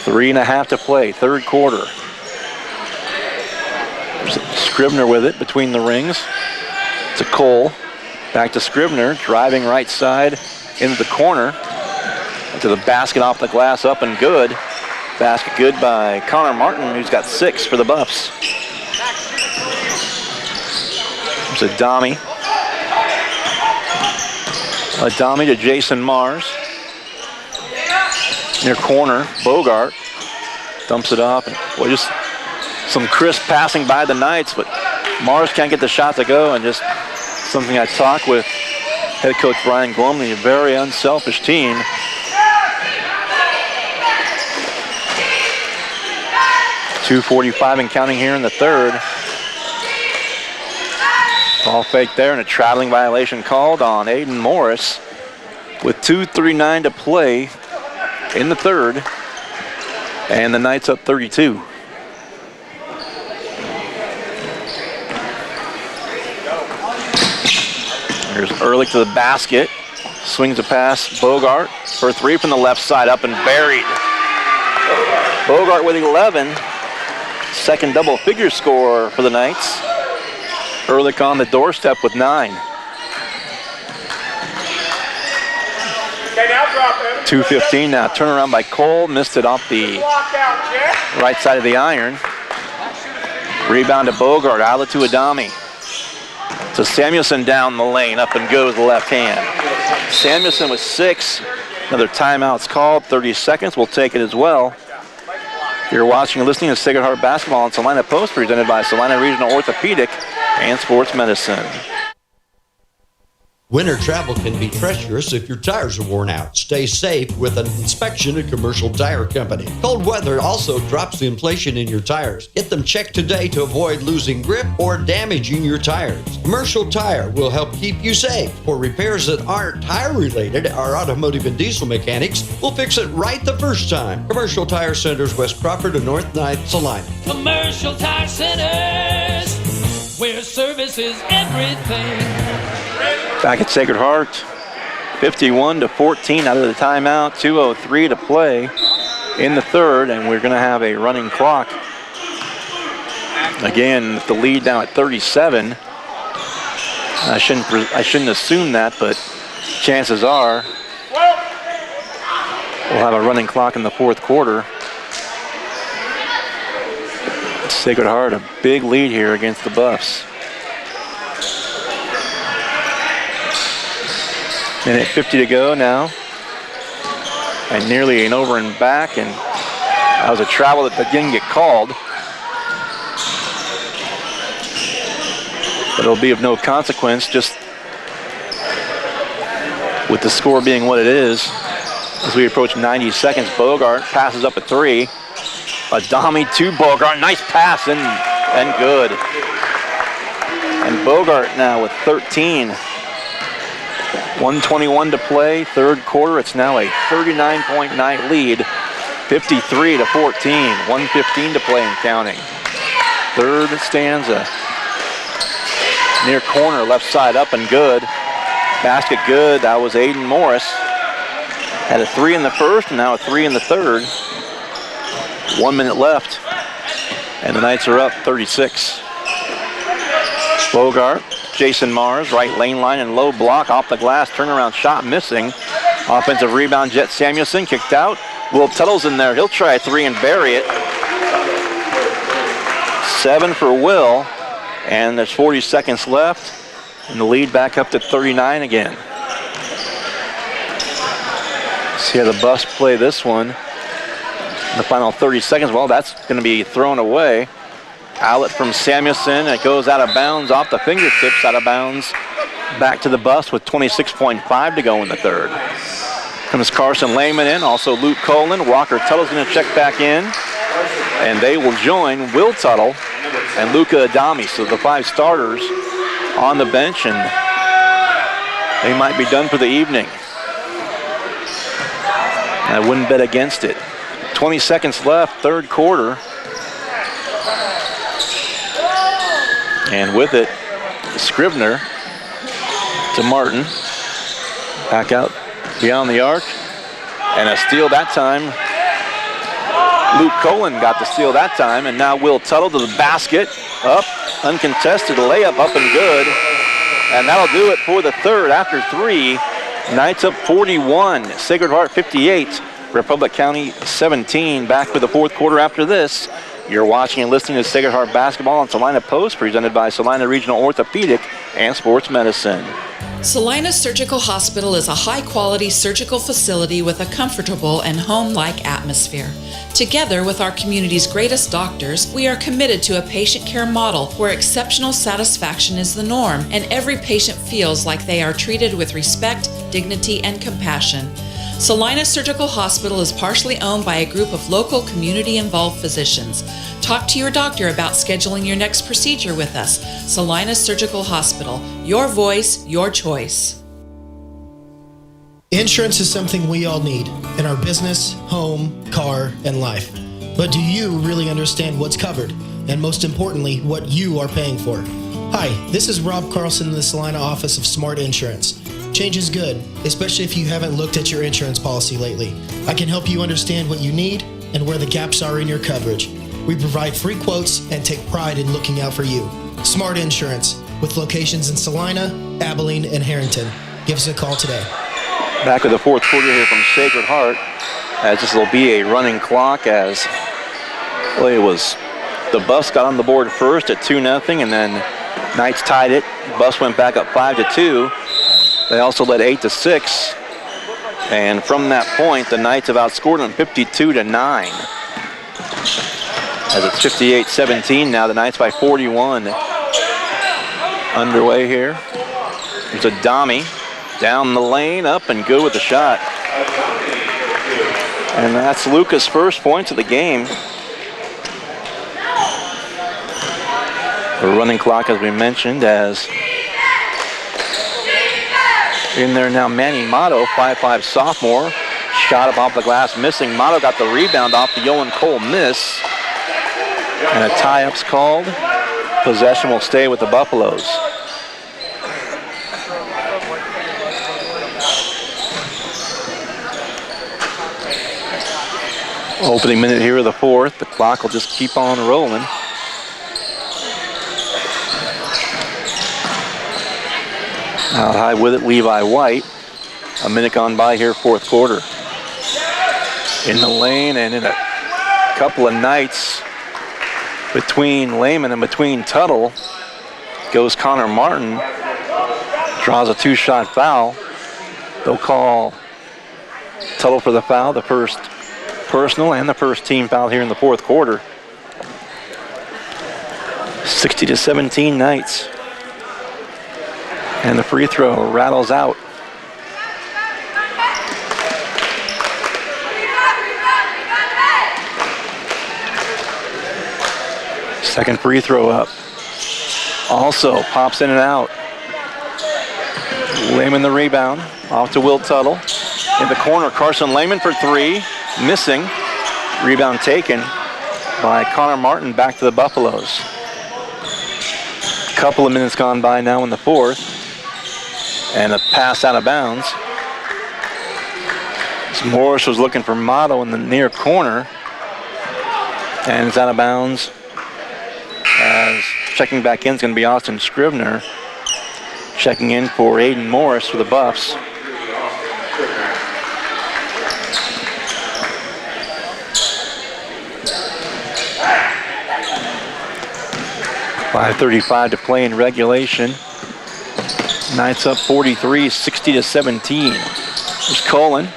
3.5 to play, third quarter. Scribner with it between the rings. To Cole. Back to Scribner, driving right side into the corner. To the basket off the glass, up and good. Basket good by Connor Martin, who's got 6 for the Buffs. There's Adami. Adami to Jason Mars. Near corner, Bogart dumps it off. And boy, just some crisp passing by the Knights, but Mars can't get the shot to go, and just something I talked with head coach Brian Glumley, a very unselfish team. .245 and counting here in the third. Ball fake there and a traveling violation called on Aiden Morris with 2:39 to play in the third, and the Knights up 32. Here's Ehrlich to the basket. Swings a pass. Bogart for three from the left side, up and buried. Bogart with 11. Second double-figure score for the Knights. Ehrlich on the doorstep with 9. 2:15 now. Turnaround by Cole. Missed it off the right side of the iron. Rebound to Bogart. Outlet to Adami. So Samuelson down the lane. Up and goes the left hand. Samuelson with 6. Another timeout's called. 30 seconds. We'll take it as well. You're watching and listening to Sacred Heart Basketball on Salina Post, presented by Salina Regional Orthopedic and Sports Medicine. Winter travel can be treacherous if your tires are worn out. Stay safe with an inspection at Commercial Tire Company. Cold weather also drops the inflation in your tires. Get them checked today to avoid losing grip or damaging your tires. Commercial Tire will help keep you safe. For repairs that aren't tire related, our automotive and diesel mechanics will fix it right the first time. Commercial Tire Centers, West Crawford and North 9th, Salina. Commercial Tire Centers, where service is everything. Back at Sacred Heart, 51-14 out of the timeout, 2:03 to play in the third, and we're going to have a running clock. Again, the lead now at 37. I shouldn't assume that, but chances are we'll have a running clock in the fourth quarter. Sacred Heart, a big lead here against the Buffs. Minute 50 to go now. And nearly an over and back, and that was a travel that didn't get called. But it'll be of no consequence, just with the score being what it is. As we approach 90 seconds, Bogart passes up a three. Adami to Bogart, nice pass and good. And Bogart now with 13. 1:21 to play, third quarter. It's now a 39-point night lead, 53-14. 1:15 to play and counting. Third stanza. Near corner, left side up and good. Basket good. That was Aiden Morris. Had a three in the first and now a three in the third. 1 minute left. And the Knights are up 36. Bogart. Jason Mars, right lane line and low block off the glass, turnaround shot missing. Offensive rebound, Jet Samuelson kicked out. Will Tuttle's in there. He'll try a three and bury it. 7 for Will, and there's 40 seconds left, and the lead back up to 39 again. See how the Buffs play this one. In the final 30 seconds, well, that's going to be thrown away. Outlet from Samuelson, it goes out of bounds, off the fingertips, out of bounds. Back to the Buffs with 26.5 to go in the third. Comes Carson Lehman in, also Luke Colin. Walker Tuttle's going to check back in. And they will join Will Tuttle and Luca Adami. So the 5 starters on the bench, and they might be done for the evening. I wouldn't bet against it. 20 seconds left, third quarter. And with it, Scrivener to Martin. Back out beyond the arc. And a steal that time. Luke Colin got the steal that time. And now Will Tuttle to the basket. Up, uncontested layup, up and good. And that'll do it for the third after 3. Knights up 41. Sacred Heart 58. Republic County 17. Back for the fourth quarter after this. You're watching and listening to Sacred Heart Basketball on Salina Post, presented by Salina Regional Orthopedic and Sports Medicine. Salina Surgical Hospital is a high-quality surgical facility with a comfortable and home-like atmosphere. Together with our community's greatest doctors, we are committed to a patient care model where exceptional satisfaction is the norm and every patient feels like they are treated with respect, dignity, and compassion. Salina Surgical Hospital is partially owned by a group of local community-involved physicians. Talk to your doctor about scheduling your next procedure with us. Salina Surgical Hospital. Your voice, your choice. Insurance is something we all need in our business, home, car, and life. But do you really understand what's covered? And most importantly, what you are paying for? Hi, this is Rob Carlson in the Salina office of Smart Insurance. Change is good, especially if you haven't looked at your insurance policy lately. I can help you understand what you need and where the gaps are in your coverage. We provide free quotes and take pride in looking out for you. Smart Insurance, with locations in Salina, Abilene, and Harrington. Give us a call today. Back with the fourth quarter here from Sacred Heart, as this will be a running clock as, well, it was, the Buffs got on the board first at 2-0, and then Knights tied it. Buffs went back up 5-2. They also led 8-6. And from that point, the Knights have outscored them 52-9. As it's 58-17 now, the Knights by 41. Underway here. There's a Adami down the lane, up and good with the shot. And that's Luca's first points of the game. The running clock, as we mentioned, as in there now Manny Motto, 5'5" sophomore. Shot up off the glass, missing. Motto got the rebound off the Owen Cole miss. And a tie-up's called. Possession will stay with the Buffaloes. Opening minute here of the fourth. The clock will just keep on rolling. Out high with it, Levi White. A minute gone by here, fourth quarter. In the lane and in a couple of Knights between Lehman and between Tuttle goes Connor Martin. Draws a two-shot foul. They'll call Tuttle for the foul, the first personal and the first team foul here in the fourth quarter. 60-17 Knights. And the free throw rattles out. Second free throw up. Also pops in and out. Lehman the rebound. Off to Will Tuttle. In the corner, Carson Lehman for three. Missing. Rebound taken by Connor Martin, back to the Buffaloes. Couple of minutes gone by now in the fourth. And a pass out of bounds. So Morris was looking for Motto in the near corner. And it's out of bounds. As checking back in is going to be Austin Scrivener. Checking in for Aiden Morris for the Buffs. .5:35 to play in regulation. Knights up 43, 60-17. There's Cullen.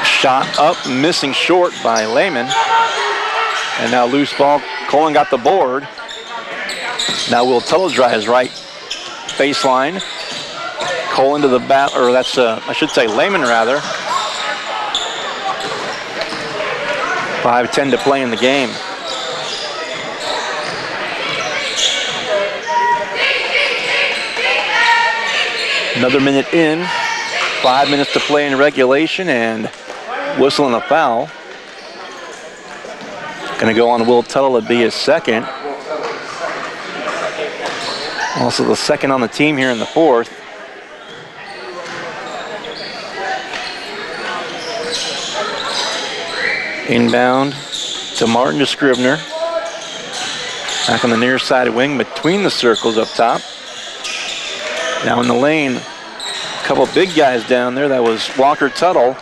Shot up, missing short by Lehman. And now loose ball. Cullen got the board. Now Will Tuttle drives right baseline. Cullen to the bat, or that's, I should say Lehman rather. 5:10 to play in the game. Another minute in, 5 minutes to play in regulation, and whistling a foul. Going to go on Will Tuttle, it'd be his second. Also the second on the team here in the fourth. Inbound to Martin to Scrivener. Back on the near side wing between the circles up top. Now in the lane, a couple big guys down there. That was Walker Tuttle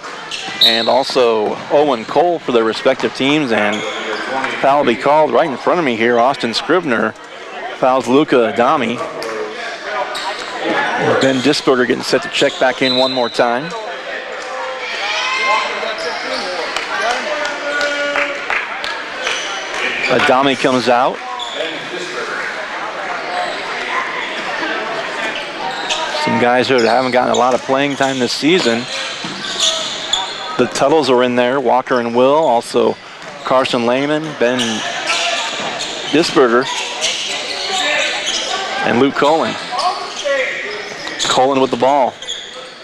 and also Owen Cole for their respective teams. And foul will be called right in front of me here. Austin Scrivener fouls Luca Adami. Ben Disberger getting set to check back in one more time. Adami comes out. Some guys who haven't gotten a lot of playing time this season. The Tuttles are in there, Walker and Will, also Carson Lehman, Ben Disberger, and Luke Cullen. Cullen with the ball.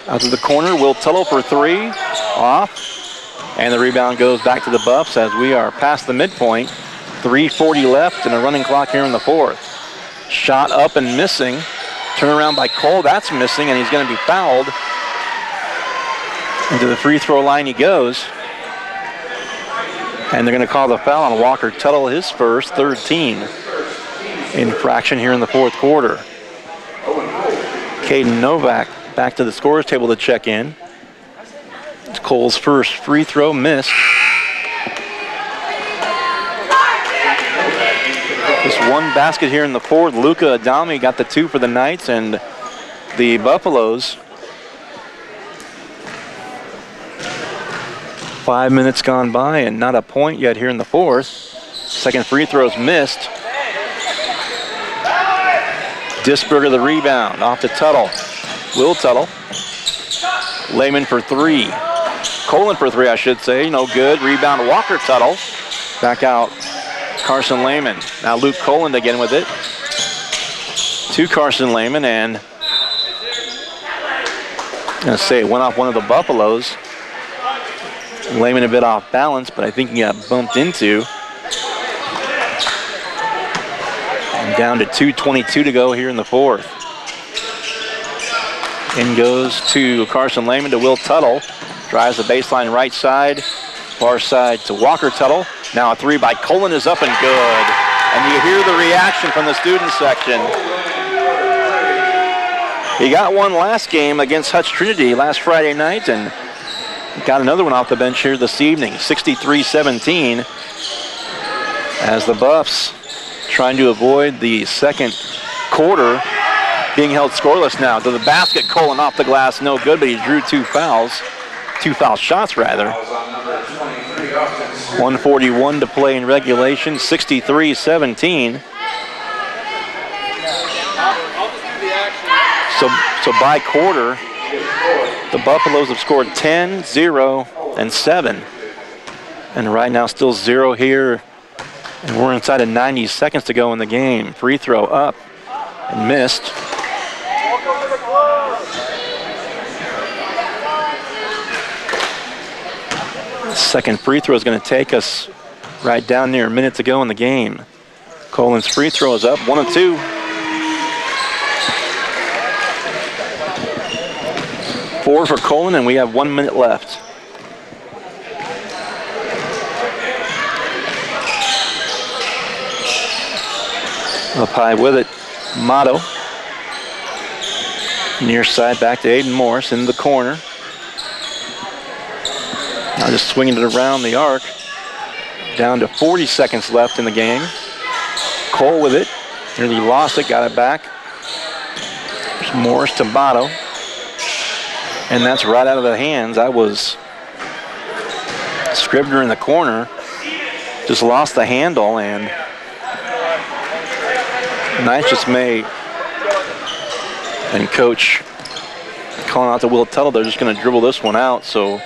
Out to the corner, Will Tuttle for three. Off. And the rebound goes back to the Buffs as we are past the midpoint. 3:40 left and a running clock here in the fourth. Shot up and missing. Turnaround by Cole, that's missing, and he's going to be fouled. Into the free throw line he goes. And they're going to call the foul on Walker Tuttle, his first, third team infraction here in the fourth quarter. Caden Novak back to the scorer's table to check in. It's Cole's first free throw missed. Just one basket here in the fourth. Luka Adami got the two for the Knights and the Buffaloes. 5 minutes gone by and not a point yet here in the fourth. Second free throw's missed. Disberger the rebound, off to Tuttle. Will Tuttle. Lehman for three. Colin for three, I should say. No good. Rebound, Walker Tuttle. Back out, Carson Lehman. Now Luke Colin again with it. To Carson Lehman, and I'm going to say it went off one of the Buffaloes. Lehman a bit off balance, but I think he got bumped into. And down to 2:22 to go here in the fourth. In goes to Carson Lehman to Will Tuttle. Drives the baseline right side. Far side to Walker Tuttle. Now a three by Colin is up and good. And you hear the reaction from the student section. He got one last game against Hutch Trinity last Friday night and got another one off the bench here this evening. 63-17 as the Buffs trying to avoid the second quarter being held scoreless now. To the basket, Colin off the glass, no good, but he drew two foul shots rather. 1:41 to play in regulation, 63-17. So by quarter, the Buffaloes have scored 10, 0, and 7. And right now still 0 here. And we're inside of 90 seconds to go in the game. Free throw up and missed. Second free throw is going to take us right down near a minute to go in the game. Colin's free throw is up, 1 of 2. Four for Colin, and we have 1 minute left. Up high with it, Motto. Near side back to Aiden Morris in the corner. Now just swinging it around the arc. Down to 40 seconds left in the game. Cole with it. Nearly lost it, got it back. There's Morris to Motto. And that's right out of the hands. I was Scribner in the corner. Just lost the handle, and Knights just may, and coach calling out to Will Tuttle, they're just going to dribble this one out. So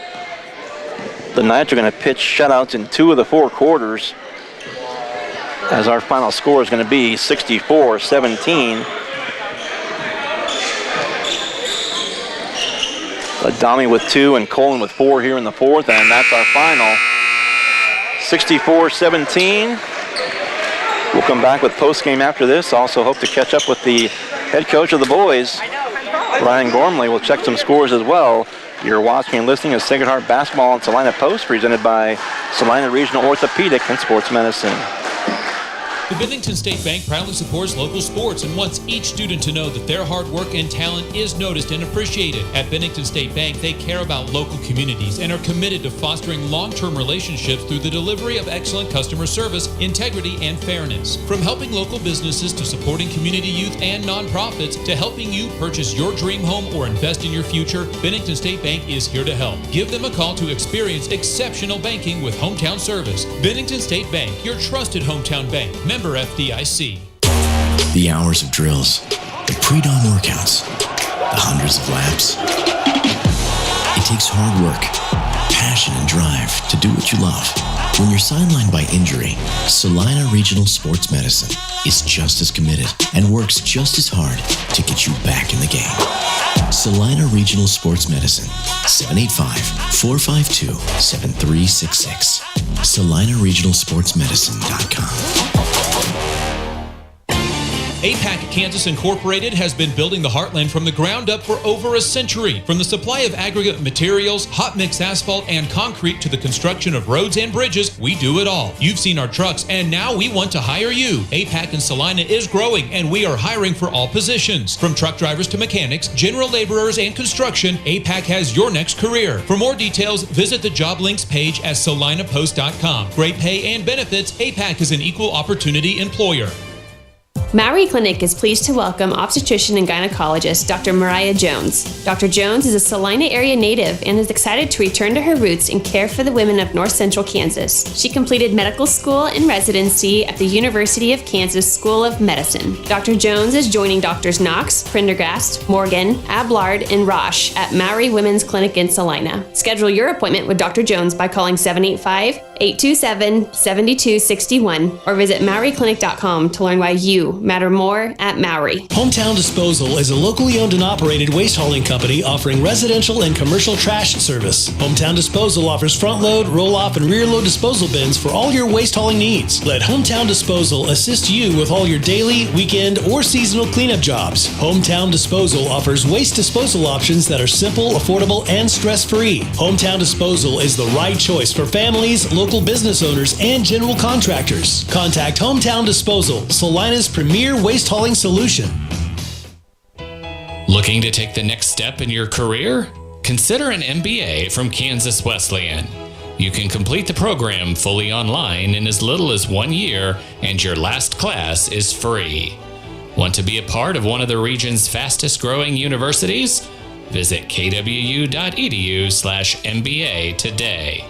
the Knights are going to pitch shutouts in 2 of the 4 quarters, as our final score is going to be 64-17. Adami with 2 and Colin with 4 here in the fourth, and that's our final. 64-17. We'll come back with post-game after this. Also hope to catch up with the head coach of the boys, Ryan Gormley. We'll check some scores as well. You're watching and listening to Sacred Heart Basketball and Salina Post, presented by Salina Regional Orthopedic and Sports Medicine. The Bennington State Bank proudly supports local sports and wants each student to know that their hard work and talent is noticed and appreciated. At Bennington State Bank, they care about local communities and are committed to fostering long-term relationships through the delivery of excellent customer service, integrity, and fairness. From helping local businesses to supporting community youth and nonprofits to helping you purchase your dream home or invest in your future, Bennington State Bank is here to help. Give them a call to experience exceptional banking with hometown service. Bennington State Bank, your trusted hometown bank. Member FDIC. The hours of drills, the pre-dawn workouts, the hundreds of laps. It takes hard work, passion, and drive to do what you love. When you're sidelined by injury, Salina Regional Sports Medicine is just as committed and works just as hard to get you back in the game. Salina Regional Sports Medicine, 785-452-7366. SalinaRegionalSportsMedicine.com. APAC Kansas Incorporated has been building the Heartland from the ground up for over a century. From the supply of aggregate materials, hot mix asphalt, and concrete to the construction of roads and bridges, we do it all. You've seen our trucks, and now we want to hire you. APAC in Salina is growing, and we are hiring for all positions. From truck drivers to mechanics, general laborers, and construction, APAC has your next career. For more details, visit the job links page at salinapost.com. Great pay and benefits, APAC is an equal opportunity employer. Maury Clinic is pleased to welcome obstetrician and gynecologist Dr. Mariah Jones. Dr. Jones is a Salina area native and is excited to return to her roots and care for the women of north central Kansas. She completed medical school and residency at the University of Kansas School of Medicine. Dr. Jones is joining Drs. Knox, Prendergast, Morgan, Ablard, and Roche at Maury Women's Clinic in Salina. Schedule your appointment with Dr. Jones by calling 785-827-7261 or visit MauryClinic.com to learn why you matter more at Maury. Hometown Disposal is a locally owned and operated waste hauling company offering residential and commercial trash service. Hometown Disposal offers front load, roll off, and rear load disposal bins for all your waste hauling needs. Let Hometown Disposal assist you with all your daily, weekend, or seasonal cleanup jobs. Hometown Disposal offers waste disposal options that are simple, affordable, and stress-free. Hometown Disposal is the right choice for families, local business owners, and general contractors. Contact Hometown Disposal, Salina's premier waste hauling solution. Looking to take the next step in your career? Consider an MBA from Kansas Wesleyan. You can complete the program fully online in as little as 1 year, and your last class is free. Want to be a part of one of the region's fastest growing universities? Visit kwu.edu/MBA today.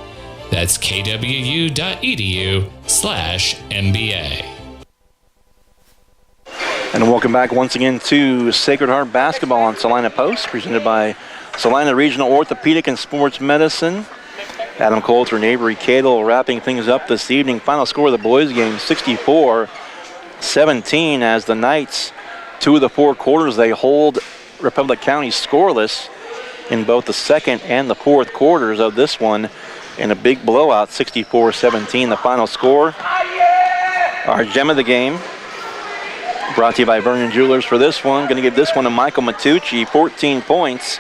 That's kwu.edu/MBA. And welcome back once again to Sacred Heart Basketball on Salina Post, presented by Salina Regional Orthopedic and Sports Medicine. Adam Coulter and Avery Cadle wrapping things up this evening. Final score of the boys' game, 64-17, as the Knights, 2 of the 4 quarters, they hold Republic County scoreless in both the second and the fourth quarters of this one in a big blowout, 64-17, the final score. Our gem of the game, brought to you by Vernon Jewelers for this one. Going to give this one to Michael Matucci, 14 points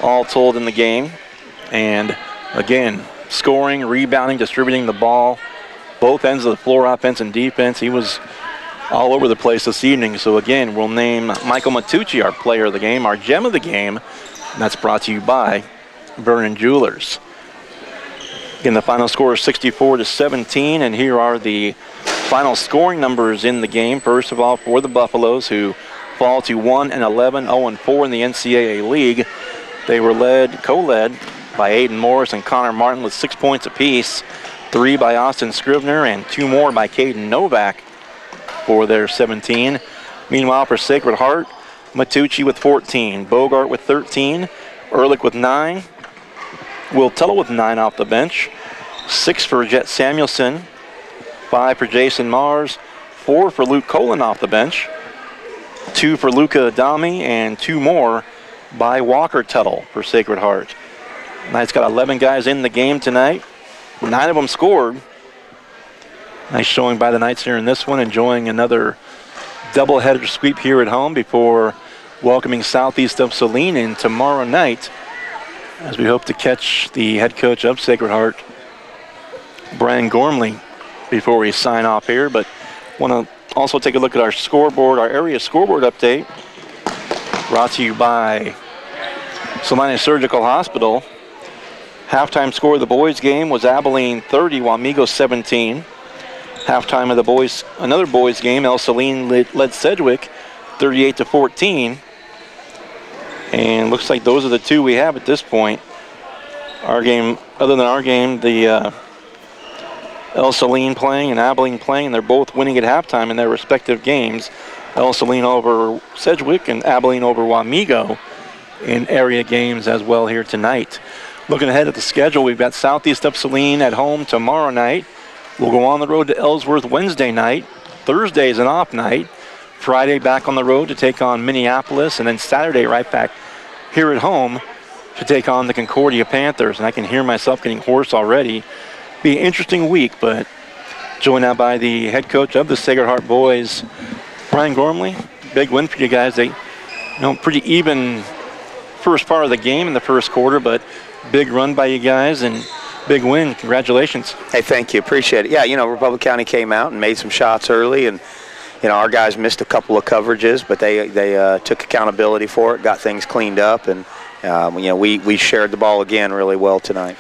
all told in the game. And again, scoring, rebounding, distributing the ball, both ends of the floor, offense and defense. He was all over the place this evening. So again, we'll name Michael Matucci our player of the game, our gem of the game. And that's brought to you by Vernon Jewelers. Again, the final score is 64-17, and here are the final scoring numbers in the game. First of all, for the Buffaloes, who fall to 1-11, 0-4 in the NCAA League. They were co-led by Aiden Morris and Connor Martin with 6 points apiece, 3 by Austin Scrivener and 2 more by Caden Novak for their 17. Meanwhile, for Sacred Heart, Matucci with 14, Bogart with 13, Ehrlich with 9, Will Tuttle with 9 off the bench, 6 for Jet Samuelson, 5 for Jason Mars, 4 for Luke Colin off the bench, 2 for Luca Adami, and 2 more by Walker Tuttle for Sacred Heart. Knight's got 11 guys in the game tonight. 9 of them scored. Nice showing by the Knights here in this one, enjoying another doubleheader sweep here at home before welcoming Southeast of Saline in tomorrow night, as we hope to catch the head coach of Sacred Heart, Brian Gormley, before we sign off here. But want to also take a look at our scoreboard, our area scoreboard update, brought to you by Salina Surgical Hospital. Halftime score of the boys' game was Abilene 30, Wamego 17. Halftime of the boys, another boys' game, El Saline led Sedgwick 38-14. And looks like those are the 2 we have at this point. Our game, other than our game, the El Saline playing and Abilene playing, and they're both winning at halftime in their respective games. El Saline over Sedgwick and Abilene over Wamego in area games as well here tonight. Looking ahead at the schedule, we've got Southeast of Saline at home tomorrow night. We'll go on the road to Ellsworth Wednesday night. Thursday is an off night. Friday back on the road to take on Minneapolis, and then Saturday right back here at home to take on the Concordia Panthers. And I can hear myself getting hoarse already. Be an interesting week, but joined now by the head coach of the Sacred Heart boys, Brian Gormley. Big win for you guys. They, pretty even first part of the game in the first quarter, but big run by you guys and big win. Congratulations. Hey, thank you. Appreciate it. Yeah, Republic County came out and made some shots early, and our guys missed a couple of coverages, but they took accountability for it, got things cleaned up, and we shared the ball again really well tonight.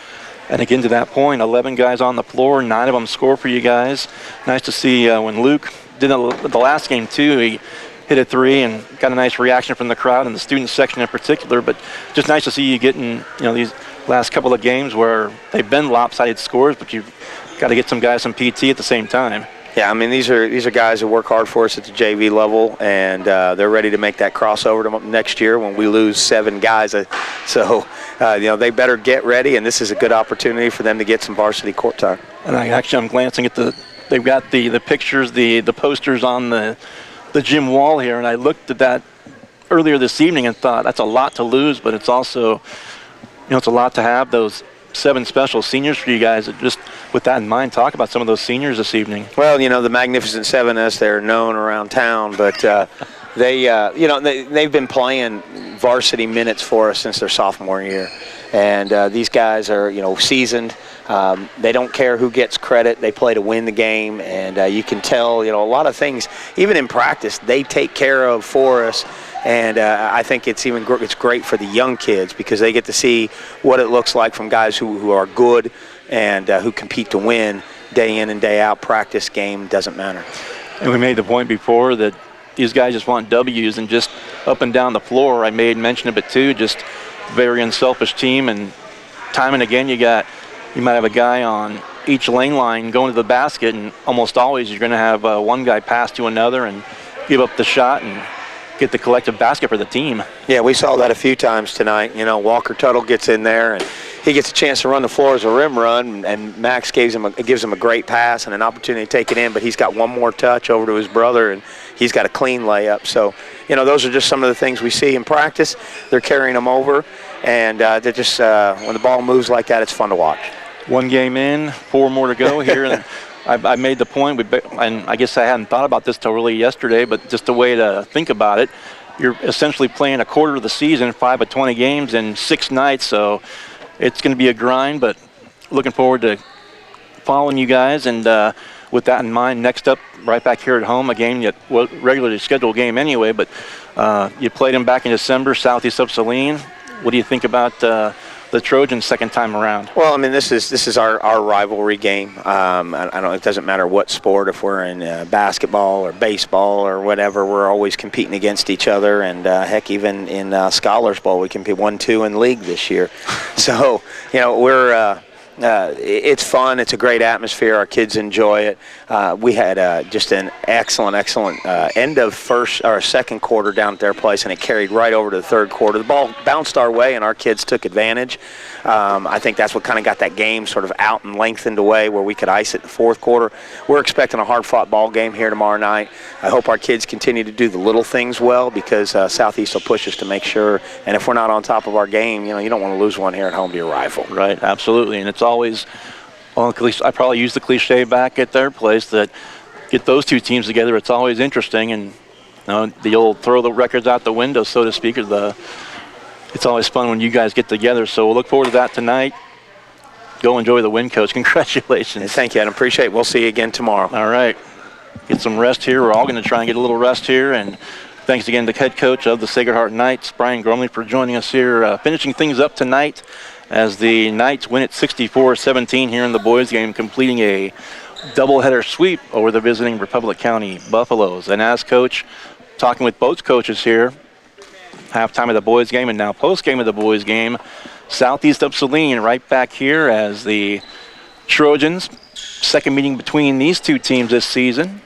And again, to that point, 11 guys on the floor, 9 of them score for you guys. Nice to see when Luke did the last game too. He hit a 3 and got a nice reaction from the crowd and the student section in particular. But just nice to see you getting these last couple of games where they've been lopsided scores, but you've got to get some guys some PT at the same time. Yeah, I mean, these are guys who work hard for us at the JV level, and they're ready to make that crossover to next year when we lose 7 guys. So they better get ready, and this is a good opportunity for them to get some varsity court time. And I'm glancing at they've got the pictures, the posters on the gym wall here, and I looked at that earlier this evening and thought that's a lot to lose, but it's also, it's a lot to have those 7 special seniors for you guys. Just with that in mind, talk about some of those seniors this evening. Well, the Magnificent 7 as they're known around town, but they've been playing varsity minutes for us since their sophomore year, and these guys are seasoned. They don't care who gets credit. They play to win the game, and you can tell a lot of things, even in practice, they take care of for us. And I think it's great for the young kids because they get to see what it looks like from guys who are good and who compete to win day in and day out. Practice, game, doesn't matter. And we made the point before that these guys just want W's, and just up and down the floor, I made mention of it too, just very unselfish team. And time and again, you might have a guy on each lane line going to the basket, and almost always you're going to have one guy pass to another and give up the shot and get the collective basket for the team. Yeah, we saw that a few times tonight. Walker Tuttle gets in there and he gets a chance to run the floor as a rim run, and Max gives him a great pass and an opportunity to take it in, but he's got one more touch over to his brother and he's got a clean layup. So, those are just some of the things we see in practice. They're carrying them over, and they're just when the ball moves like that, it's fun to watch. 1 game in, 4 more to go here. I made the point, and I guess I hadn't thought about this till really yesterday, but just a way to think about it, you're essentially playing a quarter of the season, 5 of 20 games in 6 nights, so it's going to be a grind, but looking forward to following you guys. And with that in mind, next up, right back here at home, a game that was regularly scheduled game anyway, but you played them back in December, Southeast of Saline. What do you think about the Trojans second time around? Well, I mean, this is our rivalry game. It doesn't matter what sport, if we're in basketball or baseball or whatever, we're always competing against each other. And heck, even in Scholars Bowl, we compete 1-2 in league this year. So, we're it's fun. It's a great atmosphere. Our kids enjoy it. We had just an excellent end of second quarter down at their place, and it carried right over to the third quarter. The ball bounced our way, and our kids took advantage. I think that's what kind of got that game sort of out and lengthened away where we could ice it in the fourth quarter. We're expecting a hard-fought ball game here tomorrow night. I hope our kids continue to do the little things well because Southeast will push us to make sure. And if we're not on top of our game, you don't want to lose one here at home to your rival. Right, absolutely. And it's always, well, I probably use the cliche back at their place that get those two teams together, it's always interesting. And the old throw the records out the window, so to speak, it's always fun when you guys get together. So we'll look forward to that tonight. Go enjoy the win, Coach. Congratulations. Thank you, I appreciate it. We'll see you again tomorrow. All right. Get some rest here. We're all going to try and get a little rest here. And thanks again to head coach of the Sacred Heart Knights, Brian Gormley, for joining us here, finishing things up tonight as the Knights win at 64-17 here in the boys game, completing a doubleheader sweep over the visiting Republic County Buffaloes. And as coach, talking with both coaches here, halftime of the boys game and now post-game of the boys game, Southeast of Saline right back here as the Trojans, second meeting between these two teams this season,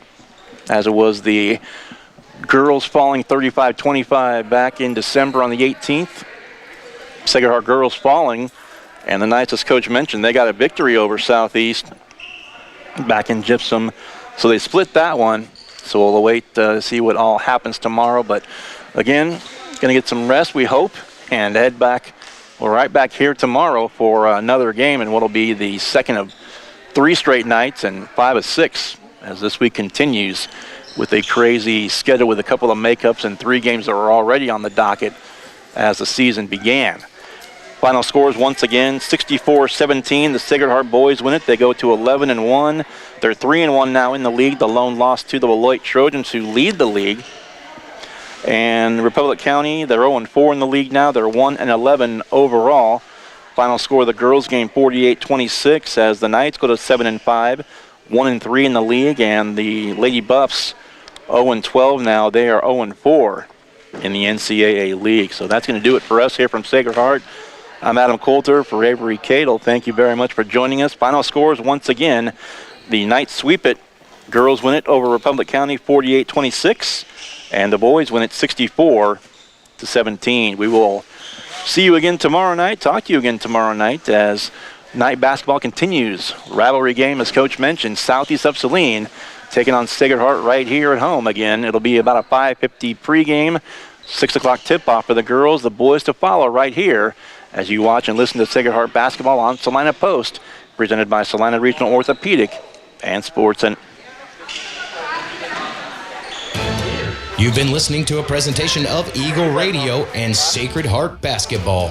as it was the girls falling 35-25 back in December on the 18th. Sacred Heart girls falling, and the Knights, as Coach mentioned, they got a victory over Southeast back in Gypsum, so they split that one. So we'll await to see what all happens tomorrow, but again, going to get some rest, we hope, and head back, right back here tomorrow for another game and what'll be the second of 3 straight nights and 5 of 6 as this week continues with a crazy schedule with a couple of makeups and 3 games that were already on the docket as the season began. Final scores once again, 64-17. The Sacred Heart boys win it. They go to 11-1. They're 3-1 now in the league. The lone loss to the Beloit Trojans, who lead the league. And Republic County, they're 0-4 in the league now. They're 1-11 overall. Final score of the girls game, 48-26, as the Knights go to 7-5, 1-3 in the league. And the Lady Buffs, 0-12 now. They are 0-4 in the NCAA league. So that's going to do it for us here from Sacred Heart. I'm Adam Coulter for Avery Cadle. Thank you very much for joining us. Final scores once again. The Knights sweep it. Girls win it over Republic County 48-26. And the boys win it 64-17. We will see you again tomorrow night. Talk to you again tomorrow night as night basketball continues. Rivalry game, as Coach mentioned, Southeast of Saline taking on Sacred Heart right here at home again. It'll be about a 5:50 pregame, 6 o'clock tip-off for the girls. The boys to follow right here as you watch and listen to Sacred Heart basketball on Salina Post, presented by Salina Regional Orthopedic and Sports Center. You've been listening to a presentation of Eagle Radio and Sacred Heart Basketball.